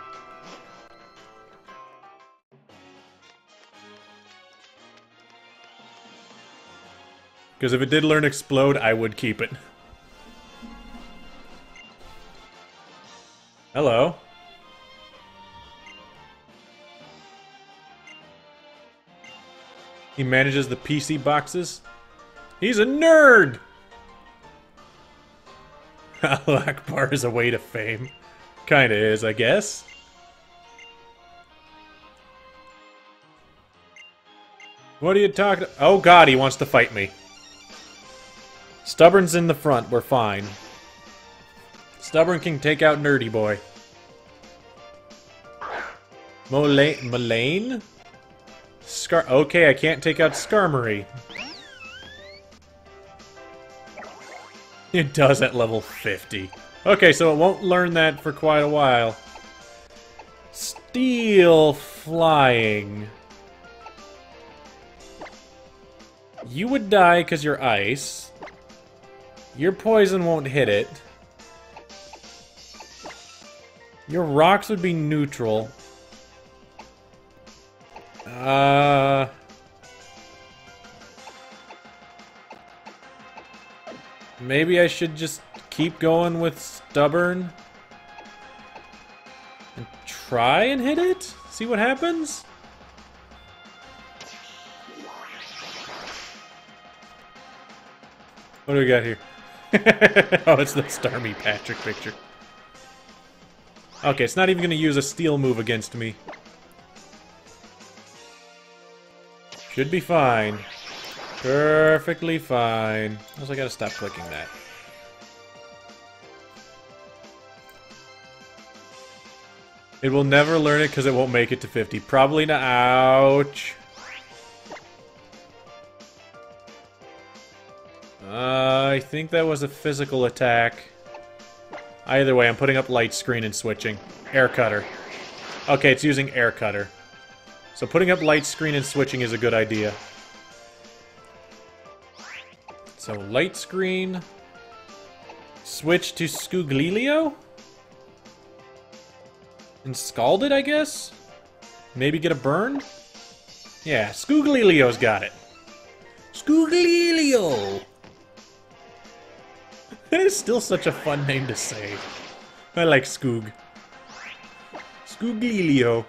Because if it did learn explode, I would keep it. Hello. He manages the PC boxes. He's a nerd! Allah Akbar is a way to fame. Kinda is, I guess. What are you talking? Oh god, he wants to fight me. Stubborn's in the front, we're fine. Stubborn can take out Nerdy Boy. Mullane? Okay, I can't take out Skarmory. It does at level 50. Okay, so it won't learn that for quite a while. Steel Flying. You would die because you're ice. Your poison won't hit it. Your rocks would be neutral. Maybe I should just keep going with Stubborn and try and hit it? See what happens? What do we got here? Oh, it's the Starmie Patrick picture. Okay, it's not even going to use a steel move against me. Should be fine. Perfectly fine. Also, I gotta stop clicking that. It will never learn it because it won't make it to 50. Probably not. Ouch. I think that was a physical attack. Either way, I'm putting up light screen and switching. Air cutter. Okay, it's using air cutter. So putting up light screen and switching is a good idea. So light screen. Switch to Scuglilio? And Scalded, I guess? Maybe get a burn? Yeah, Scuglilio's got it. Scuglilio! That is still such a fun name to say. I like Scoog. Scuglilio.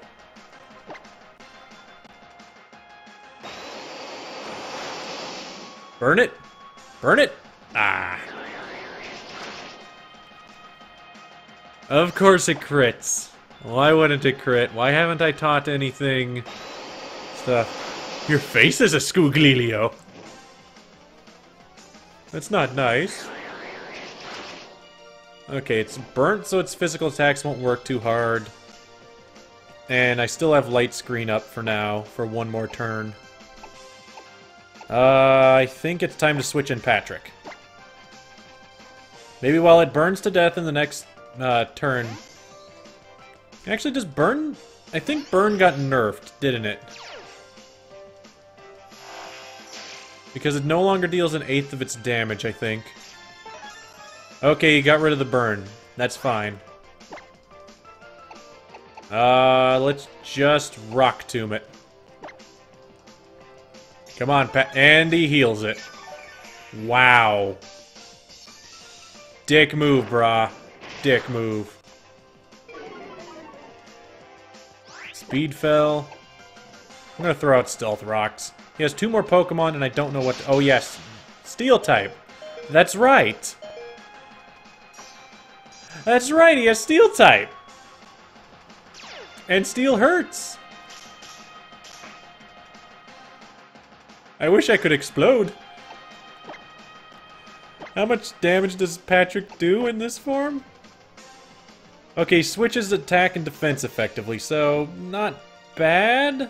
Burn it! Burn it! Ah. Of course it crits. Why wouldn't it crit? Why haven't I taught anything? Stuff. Your face is a Scuglilio. That's not nice. Okay, it's burnt, so its physical attacks won't work too hard. And I still have light screen up for now, for one more turn. I think it's time to switch in Patrick. Maybe while it burns to death in the next turn. Actually, does burn... I think burn got nerfed, didn't it? Because it no longer deals an eighth of its damage, I think. Okay, you got rid of the burn. That's fine. Let's just Rock Tomb it. Come on, and he heals it. Wow. Dick move, brah. Dick move. Speed fell. I'm gonna throw out Stealth Rocks. He has 2 more Pokemon, and I don't know what to... Oh, yes. Steel type. That's right. That's right, he has Steel type. And Steel hurts. I wish I could explode. How much damage does Patrick do in this form? Okay, switches attack and defense effectively, so not bad.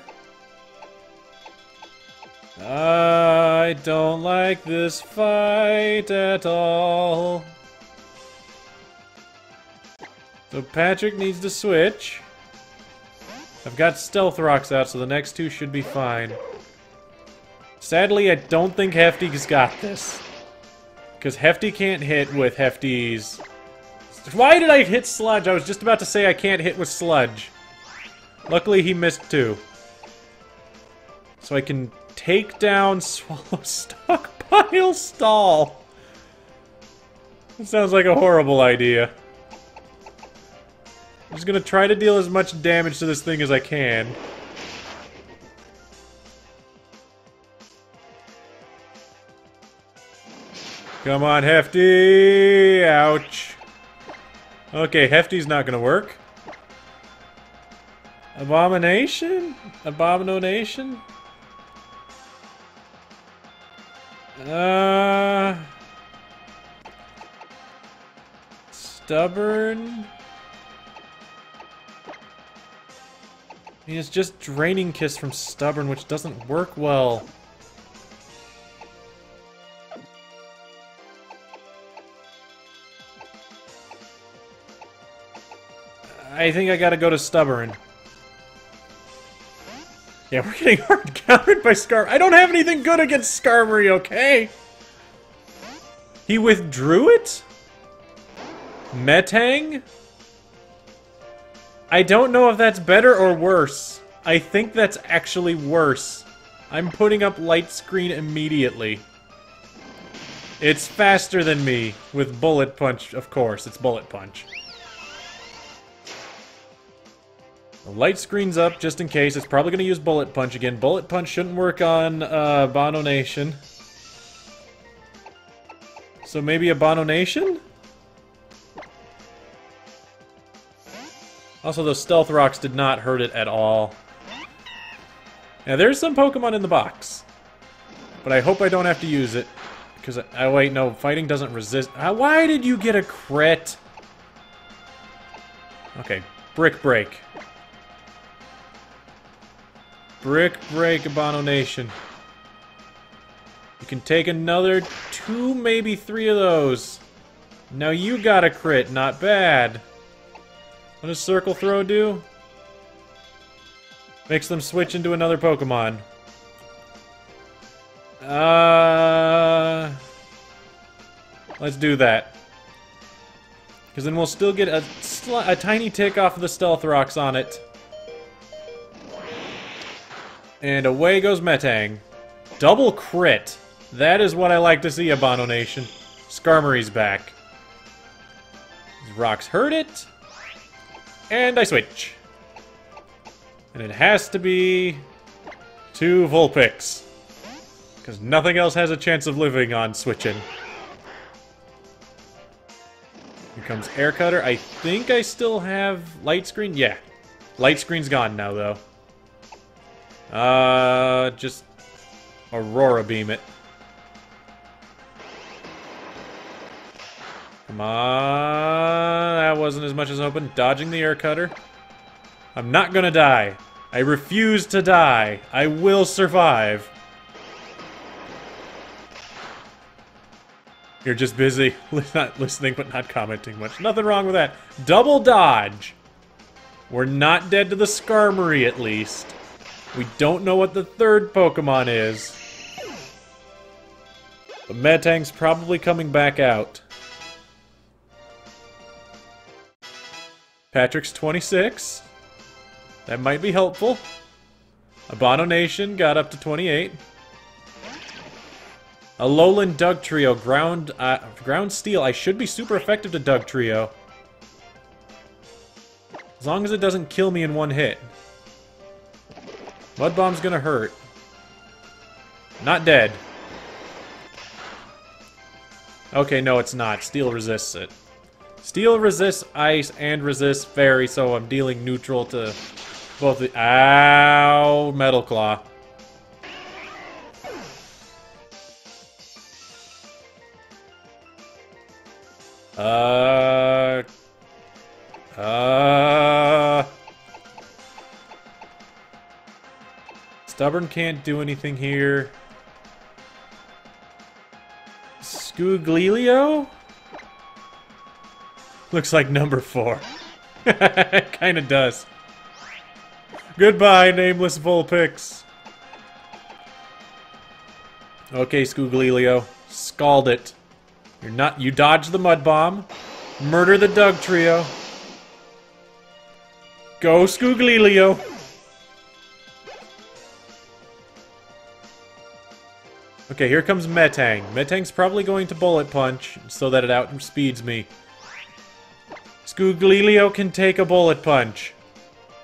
I don't like this fight at all. So Patrick needs to switch. I've got Stealth Rocks out, so the next 2 should be fine. Sadly, I don't think Hefty's got this. Because Hefty can't hit with Hefty's... Why did I hit Sludge? I was just about to say I can't hit with Sludge. Luckily, he missed 2. So I can take down Swallow Stockpile Stall. That sounds like a horrible idea. I'm just gonna try to deal as much damage to this thing as I can. Come on, Hefty! Ouch. Okay, Hefty's not gonna work. Abomination? Abomination? Stubborn? I mean, it's just Draining Kiss from Stubborn, which doesn't work well. I think I gotta go to Stubborn. Yeah, we're getting hard countered by Scar. I don't have anything good against Skarmory, okay? He withdrew it? Metang? I don't know if that's better or worse. I think that's actually worse. I'm putting up light screen immediately. It's faster than me, with Bullet Punch, of course. It's Bullet Punch. The light screen's up, just in case. It's probably going to use Bullet Punch again. Bullet Punch shouldn't work on Abomination. So maybe Abomination? Also, those Stealth Rocks did not hurt it at all. Now, there's some Pokemon in the box. But I hope I don't have to use it. Because, oh wait, no, fighting doesn't resist. Why did you get a crit? Okay, Brick Break. Brick Break, Abomination. You can take another 2, maybe 3 of those. Now you got a crit, not bad. What does Circle Throw do? Makes them switch into another Pokemon. Let's do that. Because then we'll still get a tiny tick off of the Stealth Rocks on it. And away goes Metang. Double crit. That is what I like to see, Abomination. Skarmory's back. These rocks hurt it. And I switch. And it has to be 2 Vulpix. Because nothing else has a chance of living on switching. Here comes Air Cutter. I think I still have Light Screen. Yeah. Light Screen's gone now, though. Just Aurora Beam it. Come on. That wasn't as much as hoping. Dodging the Air Cutter. I'm not gonna die. I refuse to die. I will survive. You're just busy, not listening but not commenting much. Nothing wrong with that. Double dodge. We're not dead to the Skarmory, at least. We don't know what the third Pokemon is. But Metang's probably coming back out. Patrick's 26. That might be helpful. Abomination got up to 28. A Lowland Dugtrio, ground Steel. I should be super effective to Dugtrio. As long as it doesn't kill me in one hit. Mud Bomb's gonna hurt. Not dead. Okay, no it's not. Steel resists it. Steel resists Ice and resists Fairy, so I'm dealing neutral to both the... Ow! Metal Claw. Stubborn can't do anything here. Scooglilio? Looks like number 4. Kinda does. Goodbye, nameless Vulpix. Okay, Scooglilio. Scald it. You dodge the Mud Bomb. Murder the Dugtrio. Go, Scooglilio. Okay, here comes Metang. Metang's probably going to Bullet Punch so that it outspeeds me. Scooglilio can take a Bullet Punch.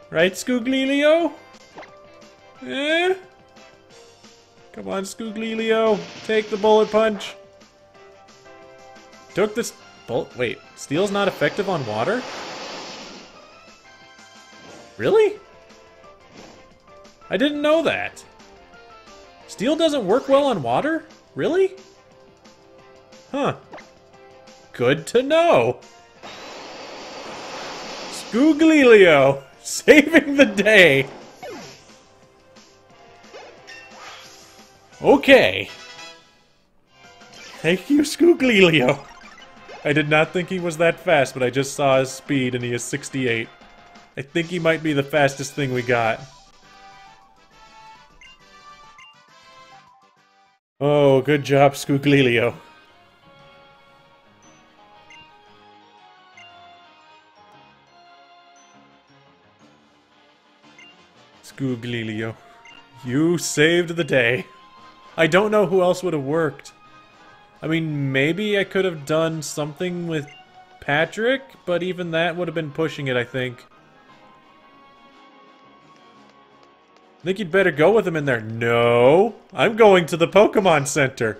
Right, Scooglilio? Eh? Come on, Scooglilio. Take the Bullet Punch. Took this bullet. Wait, Steel's not effective on water? Really? I didn't know that. Steel doesn't work well on water? Really? Huh. Good to know. Scooglilio, saving the day. Okay. Thank you, Scooglilio. I did not think he was that fast, but I just saw his speed and he is 68. I think he might be the fastest thing we got. Oh, good job, Scooglilio. Scooglilio, you saved the day. I don't know who else would have worked. I mean, maybe I could have done something with Patrick, but even that would have been pushing it, I think. I think you'd better go with him in there. No, I'm going to the Pokemon Center.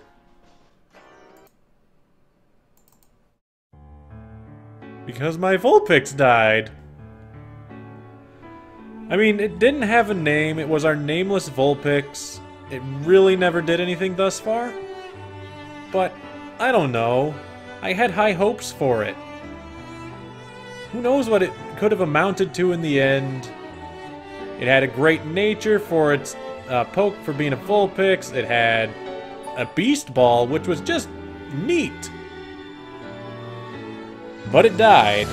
Because my Vulpix died. I mean, it didn't have a name. It was our nameless Vulpix. It really never did anything thus far. But, I don't know. I had high hopes for it. Who knows what it could have amounted to in the end. It had a great nature for its poke for being a Vulpix. It had a Beast Ball, which was just neat. But it died.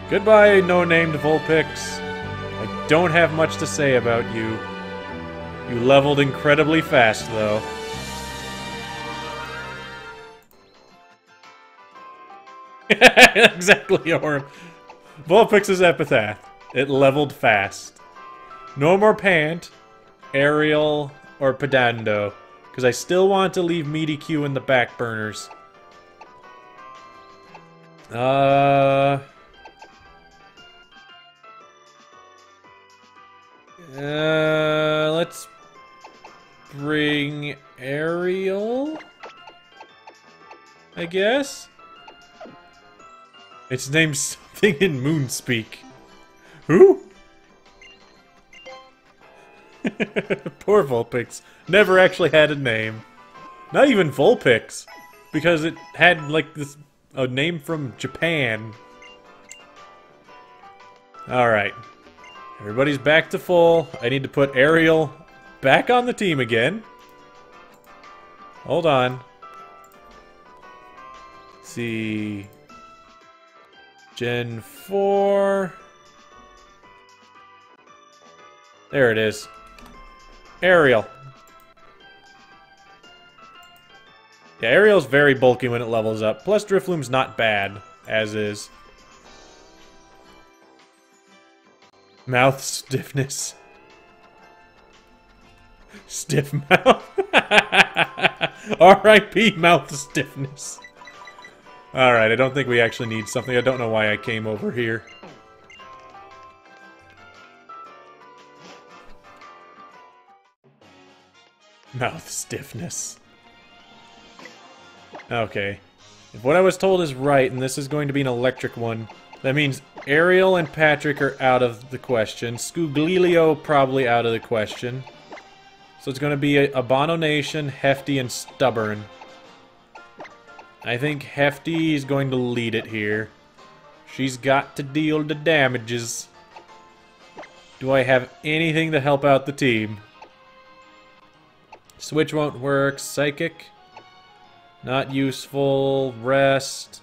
Goodbye, no-named Vulpix. I don't have much to say about you. You leveled incredibly fast, though. Exactly, Orm. Vulpix's epitaph. It leveled fast. No more Pant, Ariel, or Pedando, because I still want to leave Meaty Q in the back burners. Let's bring Ariel, I guess? Its name's something in Moonspeak. Who? Poor Vulpix. Never actually had a name. Not even Vulpix. Because it had, like, a name from Japan. Alright. Everybody's back to full. I need to put Ariel back on the team again. Hold on. Let's see. Gen 4. There it is. Ariel. Yeah, Ariel's very bulky when it levels up. Plus, Drifloom's not bad, as is. Mouth stiffness. Stiff mouth. R.I.P. mouth stiffness. Alright, I don't think we actually need something. I don't know why I came over here. Mouth stiffness. Okay. If what I was told is right, and this is going to be an electric one, that means Ariel and Patrick are out of the question. Scuglilio probably out of the question. So it's going to be Abomination, Hefty, and Stubborn. I think Hefty is going to lead it here. She's got to deal the damages. Do I have anything to help out the team? Switch won't work. Psychic. Not useful. Rest.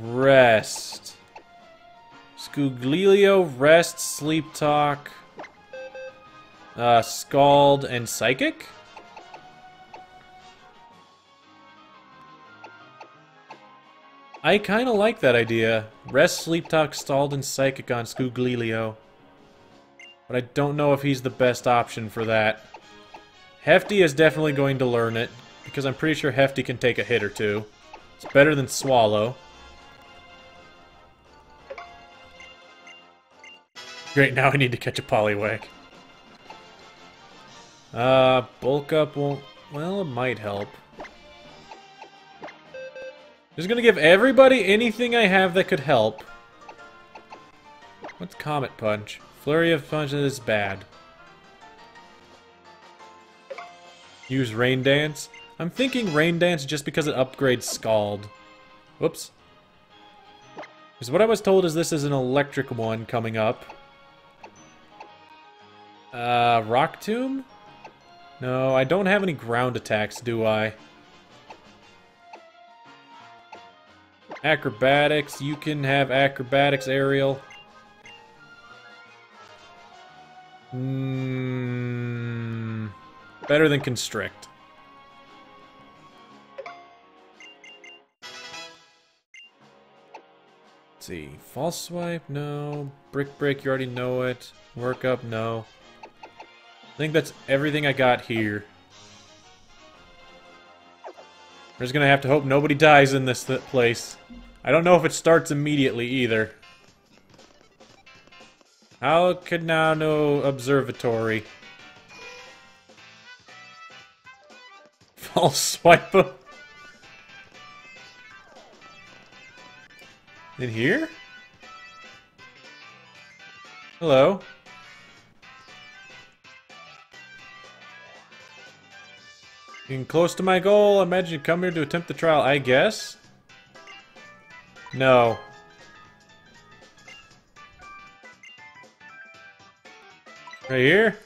Rest. Scuglilio, Rest, Sleep Talk. Scald, and Psychic? I kinda like that idea. Rest, Sleep Talk, Scald, and Psychic on Scuglilio. But I don't know if he's the best option for that. Hefty is definitely going to learn it, because I'm pretty sure Hefty can take a hit or two. It's better than Swallow. Great, now I need to catch a Poliwag. Bulk up won't... Well, it might help. Just gonna give everybody anything I have that could help. What's Comet Punch? Flurry of Punches is bad. Use Rain Dance? I'm thinking Rain Dance just because it upgrades Scald. Whoops. Because what I was told is this is an electric one coming up. Rock Tomb? No, I don't have any ground attacks, do I? Acrobatics, you can have Acrobatics, Ariel. Better than Constrict. Let's see. False Swipe, no. Brick Break, you already know it. Work Up, no. I think that's everything I got here. We're just gonna have to hope nobody dies in this place. I don't know if it starts immediately either. How could now no observatory? False swipe him. In here? Hello. Getting close to my goal. I imagine you come here to attempt the trial, I guess. No. Right here?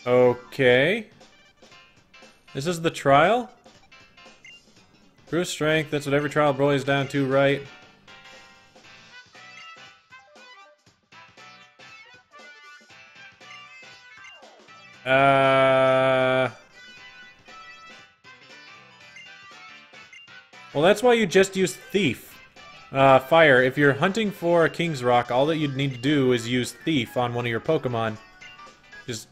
Okay. This is the trial? Proof strength, that's what every trial boils down to, right? Well, that's why you just use Thief. Fire. If you're hunting for a King's Rock, all that you'd need to do is use Thief on one of your Pokemon. Just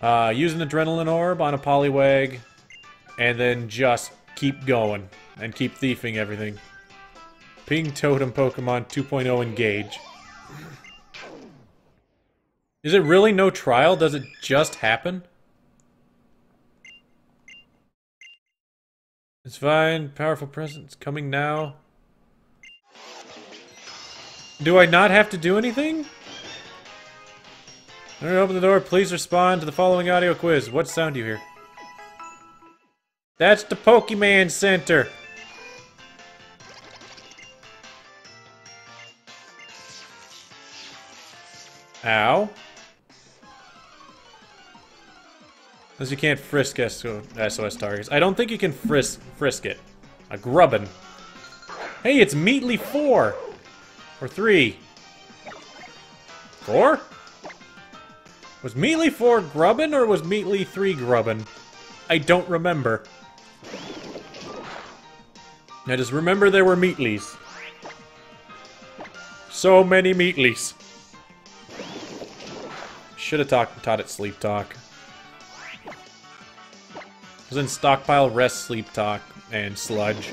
use an Adrenaline Orb on a Poliwag, and then just keep going and keep thiefing everything. Ping Totem Pokemon 2.0 Engage. Is it really no trial? Does it just happen? It's fine. Powerful presence coming now. Do I not have to do anything? Alright, open the door. Please respond to the following audio quiz. What sound do you hear? That's the Pokemon Center. Ow. Because you can't frisk SOS targets. I don't think you can frisk it. A grubbin. Hey, it's Meatly 4! Or 3. 4? Was Meatly 4 grubbin or was Meatly 3 grubbin? I don't remember. I just remember there were Meatlies. So many Meatlies. Should have taught it Sleep Talk. It was in Stockpile, Rest, Sleep Talk, and Sludge.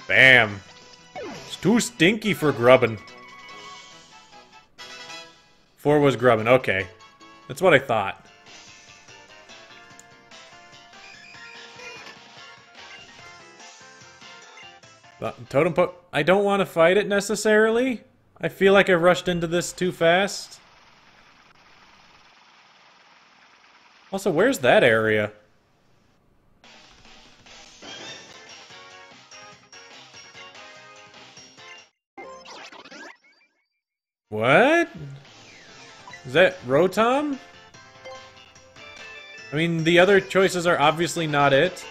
Bam. It's too stinky for grubbin. 4 was grubbin, okay. That's what I thought. But Totem I don't want to fight it necessarily. I feel like I rushed into this too fast. Also, where's that area? What? Is that Rotom? I mean, the other choices are obviously not it.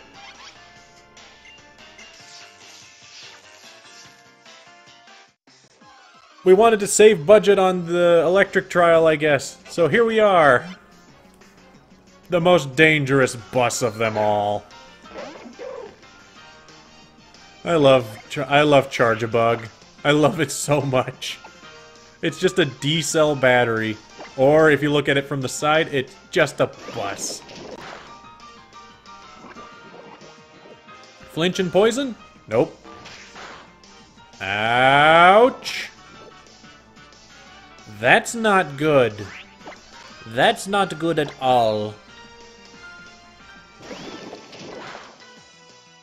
We wanted to save budget on the electric trial, I guess. So here we are. The most dangerous bus of them all. I love Charge-a-Bug. I love it so much. It's just a D-cell battery. Or, if you look at it from the side, it's just a bus. Flinch and poison? Nope. Ouch! That's not good. That's not good at all.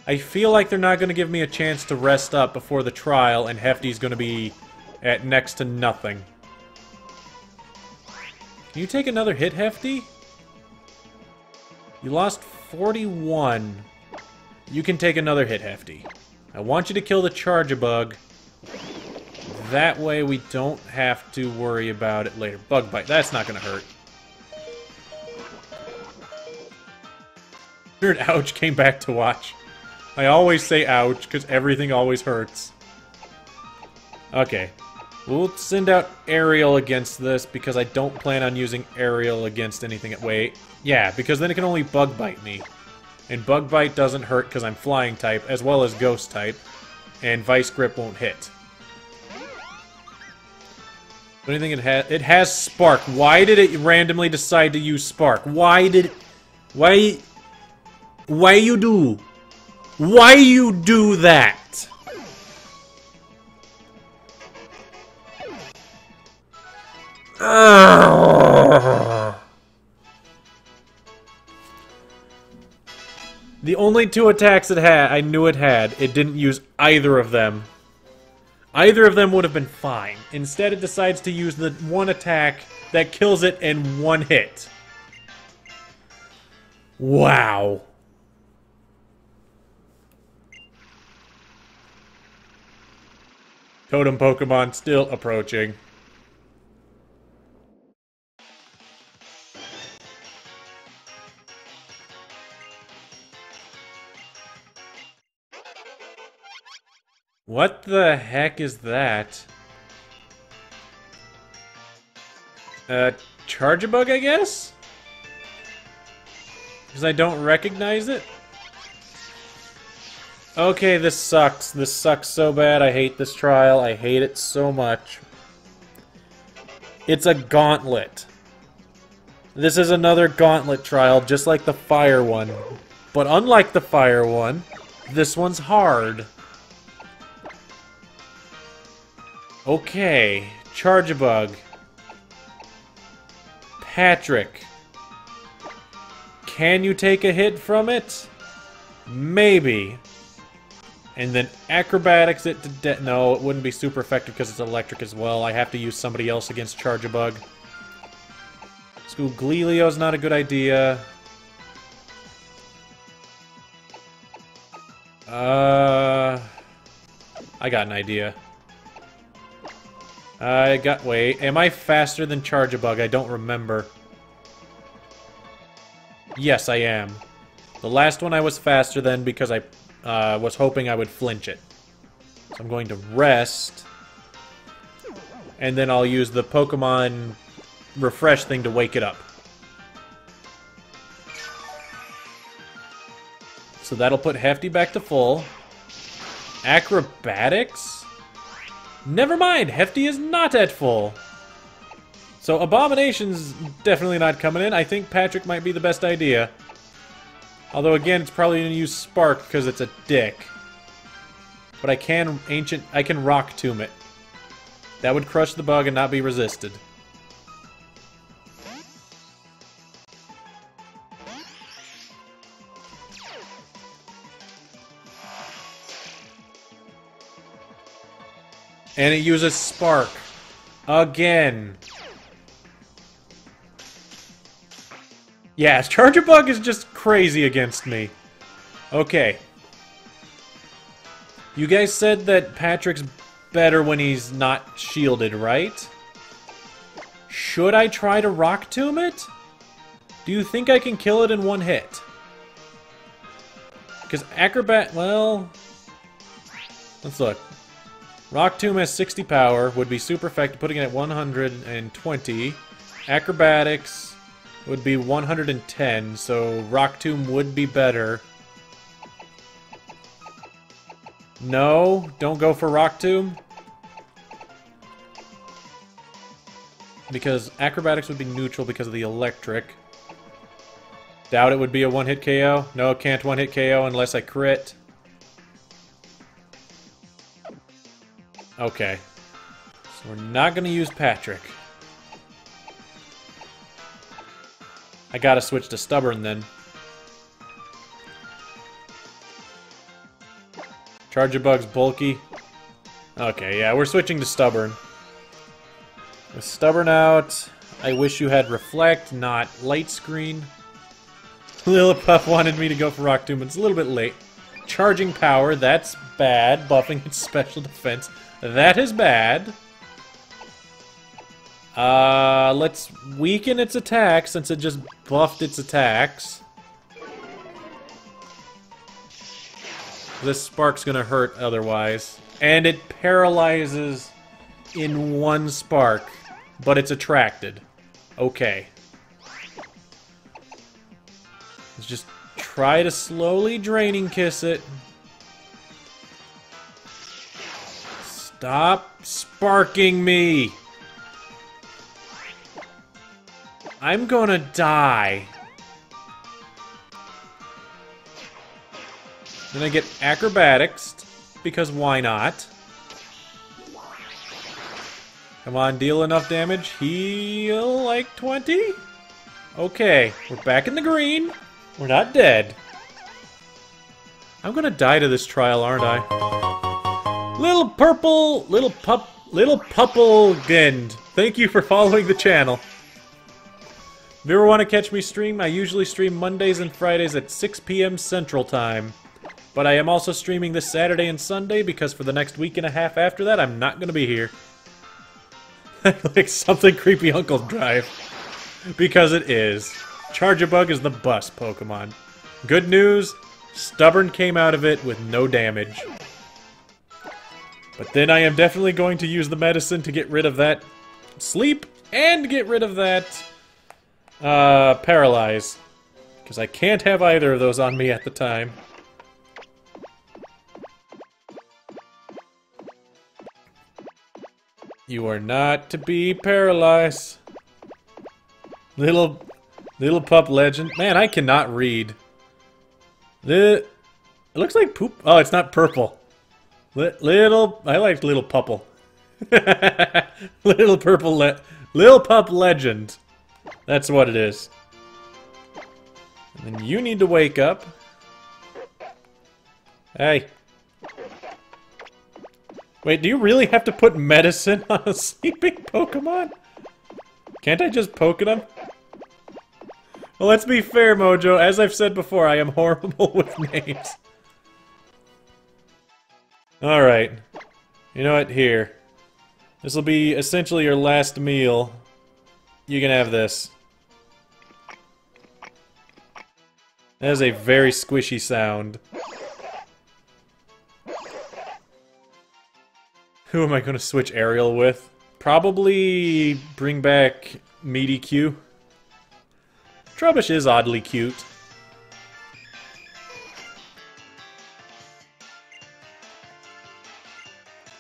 I feel like they're not going to give me a chance to rest up before the trial, and Hefty's going to be at next to nothing. Can you take another hit, Hefty? You lost 41. You can take another hit, Hefty. I want you to kill the Charge-a-Bug. That way we don't have to worry about it later. Bug Bite, that's not going to hurt. Weird ouch came back to watch. I always say ouch, because everything always hurts. Okay. We'll send out Aerial against this, because I don't plan on using Aerial against anything. Wait. Yeah, because then it can only Bug Bite me. And Bug Bite doesn't hurt because I'm Flying type, as well as Ghost type. And Vice Grip won't hit. But anything it has Spark. Why did it randomly decide to use Spark? Why you do? Why you do that? The only 2 attacks it had, I knew it had. It didn't use either of them. Either of them would have been fine. Instead, it decides to use the 1 attack that kills it in 1 hit. Wow. Totem Pokemon still approaching. What the heck is that? Charge-a-bug, I guess? Because I don't recognize it? Okay, this sucks. This sucks so bad. I hate this trial. I hate it so much. It's a gauntlet. This is another gauntlet trial, just like the fire one. But unlike the fire one, this one's hard. Okay, Charge-a-bug. Patrick. Can you take a hit from it? Maybe. And then acrobatics it to death. No, it wouldn't be super effective because it's electric as well. I have to use somebody else against Charge-a-bug. Scuglilio's not a good idea. I got an idea. Wait, am I faster than Charge-a-bug? I don't remember. Yes, I am. The last one I was faster than because I was hoping I would flinch it. So I'm going to rest. And then I'll use the Pokemon refresh thing to wake it up. So that'll put Hefty back to full. Acrobatics? Never mind, Hefty is not at full. So Abomination's definitely not coming in. I think Patrick might be the best idea. Although again, it's probably going to use Spark because it's a dick. But I can Rock Tomb it. That would crush the bug and not be resisted. And it uses Spark. Again. Yeah, Charge-a-bug is just crazy against me. Okay. You guys said that Patrick's better when he's not shielded, right? Should I try to Rock Tomb it? Do you think I can kill it in one hit? Because well... Let's look. Rock Tomb has 60 power, would be super effective, putting it at 120. Acrobatics would be 110, so Rock Tomb would be better. No, don't go for Rock Tomb. Because Acrobatics would be neutral because of the electric. Doubt it would be a one-hit KO. No, can't one-hit KO unless I crit. Okay. So we're not going to use Patrick. I gotta switch to Stubborn then. Charge-a-bug's bulky. Okay, yeah, we're switching to Stubborn. With Stubborn out, I wish you had Reflect, not Light Screen. Lillipuff wanted me to go for Rock Tomb, but it's a little bit late. Charging Power, that's bad. Buffing its special defense, that is bad. Let's weaken its attack since it just buffed its attacks. This Spark's gonna hurt otherwise. And it paralyzes in one Spark, but it's attracted. Okay. Let's just try to slowly Draining Kiss it. Stop sparking me! I'm gonna die. Then I get Acrobatics, because why not? Come on, deal enough damage. Heal like 20? Okay, we're back in the green. We're not dead. I'm gonna die to this trial, aren't I? Little Puppelgend. Thank you for following the channel. If you ever want to catch me stream, I usually stream Mondays and Fridays at 6 p.m. Central Time. But I am also streaming this Saturday and Sunday because for the next week and a half after that, I'm not going to be here. Like something creepy Uncle Drive. Because it is. Charge-a-bug is the bus Pokemon. Good news, Stubborn came out of it with no damage. But then I am definitely going to use the medicine to get rid of that sleep and get rid of that paralyze. Because I can't have either of those on me at the time. You are not to be paralyzed. Little pup legend. Man, I cannot read. It looks like poop. Oh, it's not purple. I like little pupple. Little pup legend. That's what it is. And then you need to wake up. Hey. Wait, do you really have to put medicine on a sleeping Pokemon? Can't I just poke at him? Well, let's be fair, Mojo. As I've said before, I am horrible with names. Alright. You know what? Here. This will be essentially your last meal. You can have this. That is a very squishy sound. Who am I going to switch Ariel with? Probably bring back Meaty Q. Trubbish is oddly cute.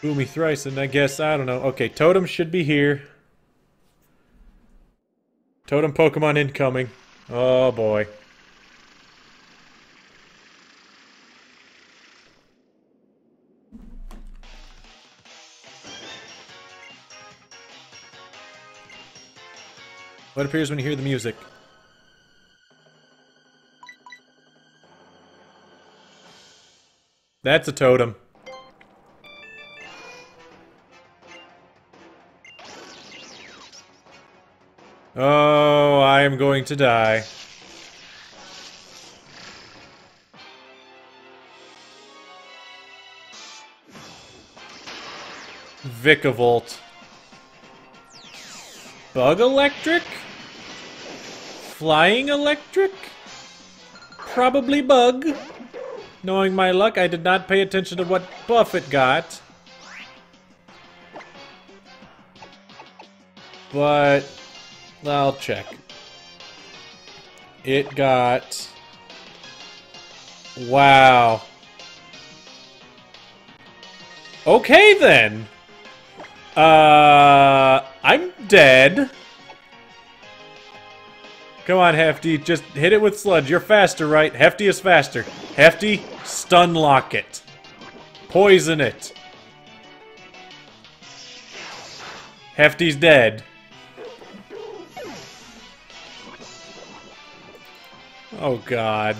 Boomy thrice, and I guess, I don't know. Okay, Totem should be here. Totem Pokemon incoming. Oh boy. What appears when you hear the music? That's a totem. Oh, I am going to die. Vikavolt. Bug electric? Flying electric? Probably bug. Knowing my luck, I did not pay attention to what buff it got. But I'll check. It got... Wow. Okay then. I'm dead. Come on, Hefty. Just hit it with Sludge. You're faster, right? Hefty is faster. Hefty, stun lock it. Poison it. Hefty's dead. Oh, God.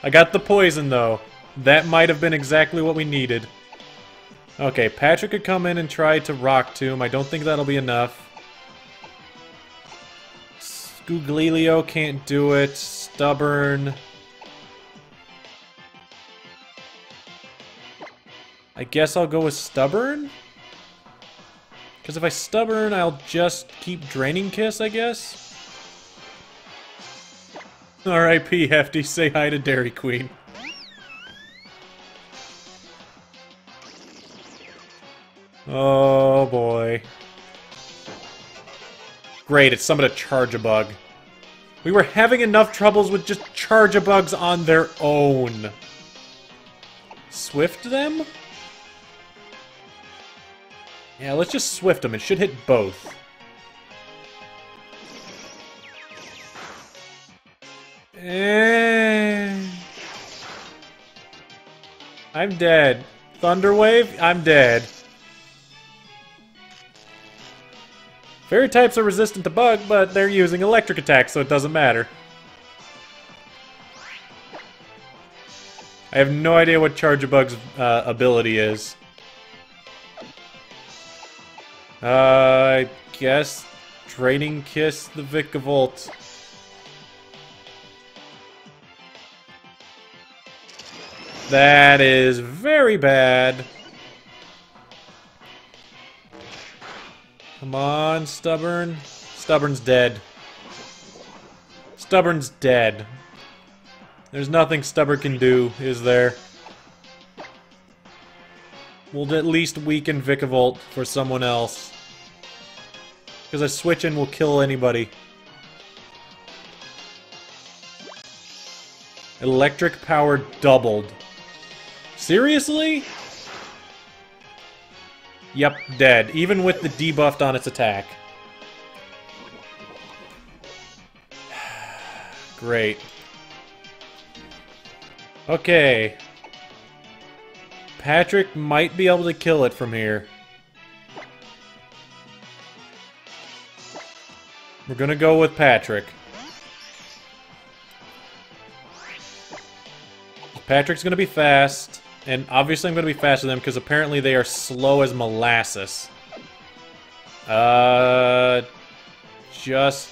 I got the poison, though. That might have been exactly what we needed. Okay, Patrick could come in and try to Rock Tomb. I don't think that'll be enough. Scuglilio can't do it. Stubborn. I guess I'll go with Stubborn? Because if I Stubborn, I'll just keep Draining Kiss, I guess? R.I.P. Hefty, say hi to Dairy Queen. Oh boy. Great, it's summoned a Charge-a-Bug. We were having enough troubles with just Charge-a-Bugs on their own. Swift them? Yeah, let's just Swift them. It should hit both. I'm dead. Thunderwave? I'm dead. Fairy types are resistant to bug, but they're using electric attacks, so it doesn't matter. I have no idea what Charge-a-Bug's ability is. I guess Draining Kiss the Vikavolt. That is very bad. Come on, Stubborn. Stubborn's dead. Stubborn's dead. There's nothing Stubborn can do, is there? We'll at least weaken Vikavolt for someone else. Because a switch-in will kill anybody. Electric power doubled. Seriously? Yep, dead. Even with the debuffed on its attack. Great. Okay. Patrick might be able to kill it from here. We're gonna go with Patrick. Patrick's gonna be fast, and obviously I'm gonna be faster than them because apparently they are slow as molasses. Just...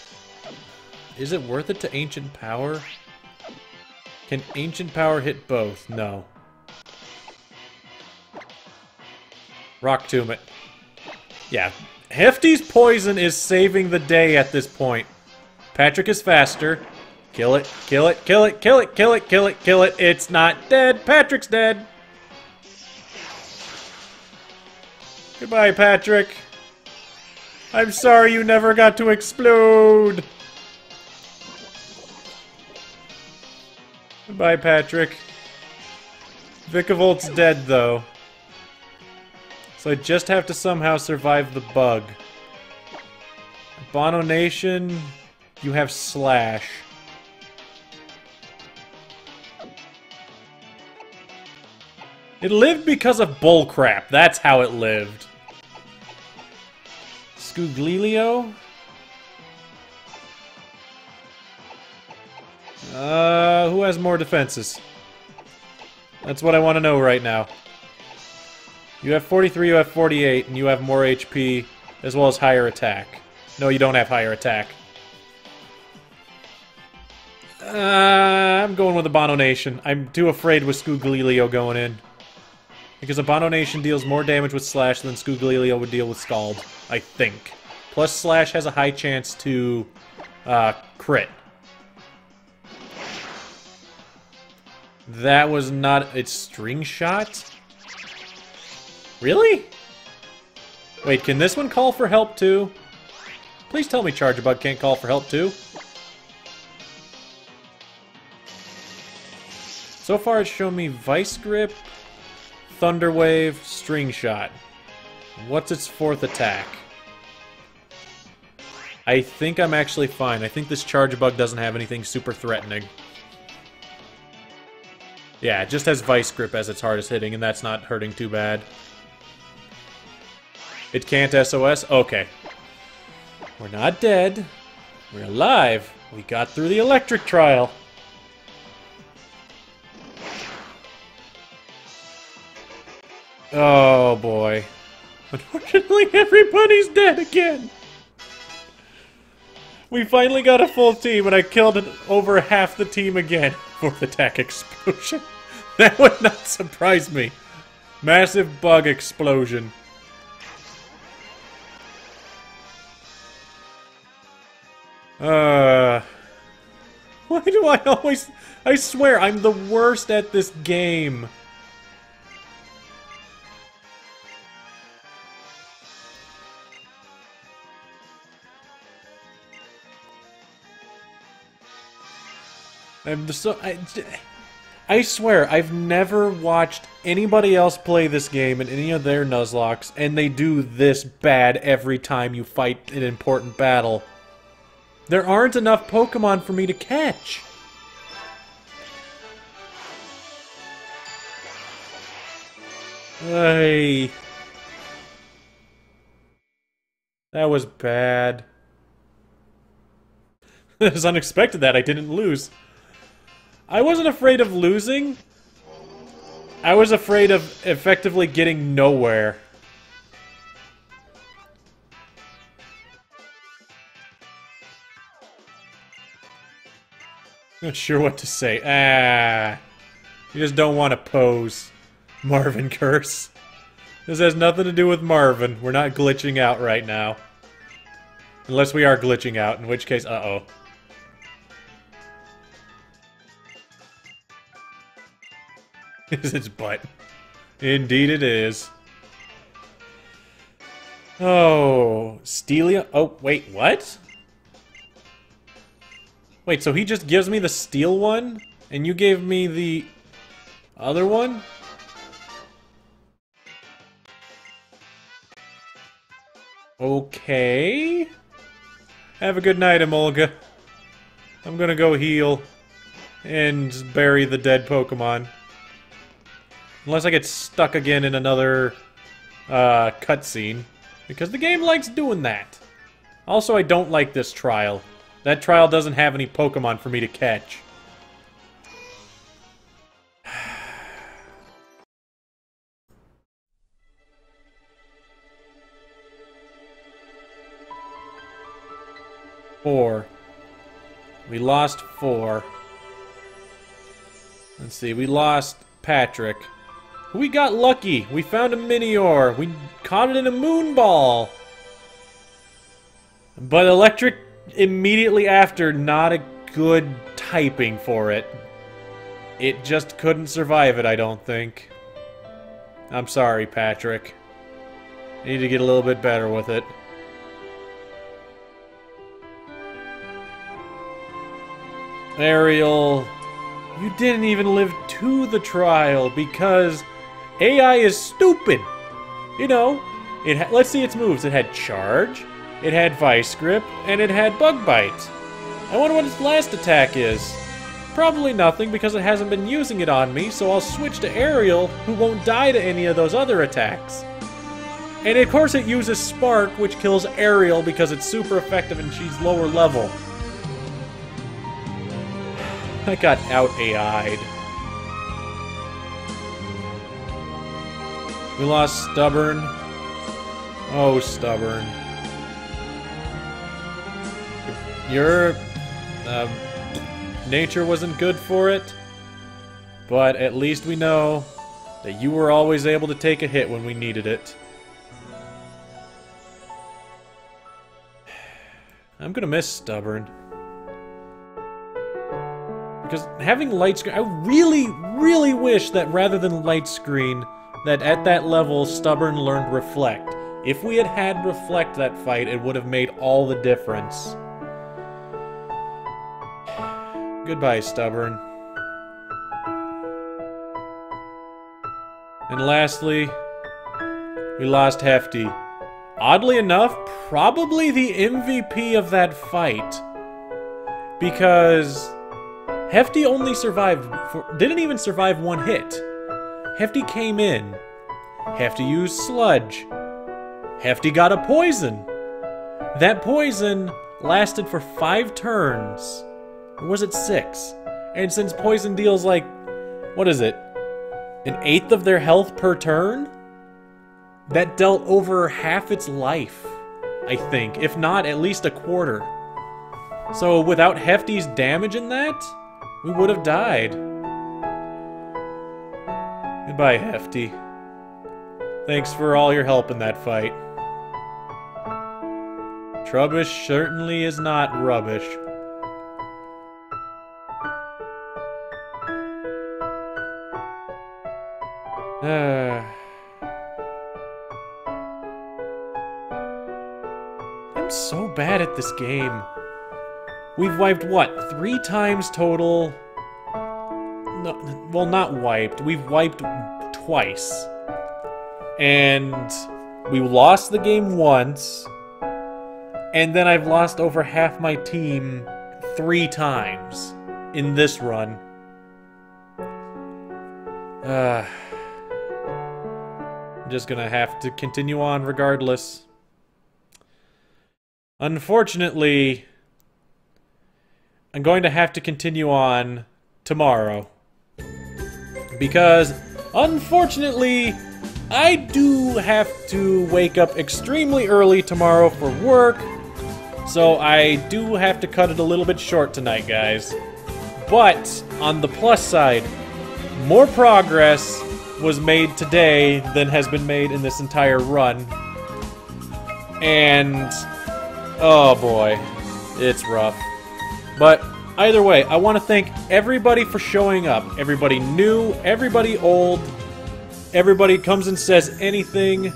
Is it worth it to Ancient Power? Can Ancient Power hit both? No. Rock Tomb it. Yeah. Hefty's poison is saving the day at this point. Patrick is faster. Kill it, kill it, kill it, kill it, kill it, kill it, kill it. It's not dead. Patrick's dead. Goodbye, Patrick. I'm sorry you never got to explode. Goodbye, Patrick. Vikavolt's dead, though. So I just have to somehow survive the bug. Bono Nation, you have Slash. It lived because of bullcrap. That's how it lived. Scuglilio? Who has more defenses? That's what I want to know right now. You have 43, you have 48, and you have more HP, as well as higher attack. No, you don't have higher attack. I'm going with Abomination. I'm too afraid with Scuglilio going in. Because Abomination deals more damage with Slash than Scuglilio would deal with Scald, I think. Plus Slash has a high chance to crit. That was not... It's String Shot? Really? Wait, can this one call for help too? Please tell me Charge Bug can't call for help too. So far it's shown me Vice Grip, Thunder Wave, String Shot. What's its fourth attack? I think I'm actually fine. I think this Charge Bug doesn't have anything super threatening. Yeah, it just has Vice Grip as its hardest hitting, and that's not hurting too bad. It can't SOS? Okay. We're not dead. We're alive. We got through the electric trial. Oh boy. Unfortunately, everybody's dead again. We finally got a full team, and I killed over half the team again. Fourth attack explosion. That would not surprise me. Massive bug explosion. Why do I always... I swear, I'm the worst at this game. I swear, I've never watched anybody else play this game in any of their Nuzlocks, and they do this bad every time you fight an important battle. There aren't enough Pokemon for me to catch. Hey. That was bad. It was unexpected that I didn't lose. I wasn't afraid of losing. I was afraid of effectively getting nowhere. Not sure what to say. You just don't want to pose. Marvin curse. This has nothing to do with Marvin. We're not glitching out right now. Unless we are glitching out, in which case, uh-oh. Is its butt. Indeed it is. Oh, Stelia. Oh, wait, what? Wait, so he just gives me the steel one? And you gave me the other one? Okay. Have a good night, Emolga. I'm gonna go heal and bury the dead Pokemon. Unless I get stuck again in another cutscene. Because the game likes doing that. Also, I don't like this trial. That trial doesn't have any Pokemon for me to catch. Four. We lost 4. Let's see, we lost Patrick. We got lucky. We found a Minior. We caught it in a moon ball. But Electric immediately after, not a good typing for it. It just couldn't survive it, I don't think. I'm sorry, Patrick. I need to get a little bit better with it. Ariel, you didn't even live to the trial because AI is stupid. You know, let's see its moves. It had Charge, it had Vice Grip, and it had Bug Bite. I wonder what its last attack is. Probably nothing because it hasn't been using it on me, so I'll switch to Ariel, who won't die to any of those other attacks. And of course it uses Spark, which kills Ariel because it's super effective and she's lower level. I got out-AI'd. We lost Stubborn. Oh, Stubborn. Your nature wasn't good for it, but at least we know that you were always able to take a hit when we needed it. I'm gonna miss Stubborn. Because having light screen, I really wish that rather than light screen, that at that level, Stubborn learned Reflect. If we had had Reflect that fight, it would have made all the difference. Goodbye, Stubborn. And lastly, we lost Hefty. Oddly enough, probably the MVP of that fight. Because Hefty only survived, didn't even survive 1 hit. Hefty came in. Hefty used Sludge. Hefty got a poison. That poison lasted for 5 turns. Or was it 6? And since poison deals like, what is it? 1/8 of their health per turn? That dealt over half its life, I think. If not, at least a quarter. So without Hefty's damage in that, we would have died. Goodbye, Hefty. Thanks for all your help in that fight. Trubbish certainly is not rubbish. I'm so bad at this game. We've wiped, what, 3 times total? No, well, not wiped. We've wiped twice. And we lost the game once. And then I've lost over half my team 3 times in this run. I'm just gonna have to continue on regardless. Unfortunately, I'm going to have to continue on tomorrow. Because, unfortunately, I do have to wake up extremely early tomorrow for work. So I do have to cut it a little bit short tonight, guys. But, on the plus side, more progress was made today than has been made in this entire run. And, oh boy, it's rough. But either way, I want to thank everybody for showing up. Everybody new, everybody old, everybody comes and says anything.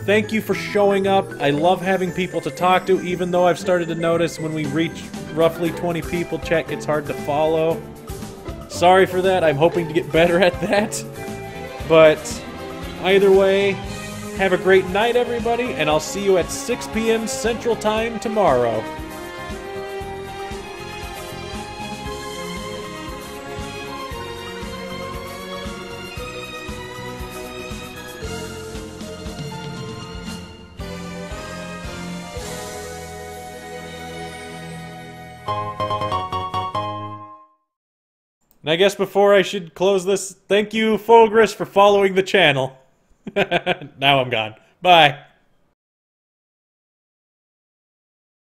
Thank you for showing up. I love having people to talk to, even though I've started to notice when we reach roughly 20 people, chat gets hard to follow. Sorry for that. I'm hoping to get better at that. But either way, have a great night, everybody, and I'll see you at 6 p.m. Central Time tomorrow. And I guess before I should close this, thank you, Fogris, for following the channel. Now I'm gone. Bye.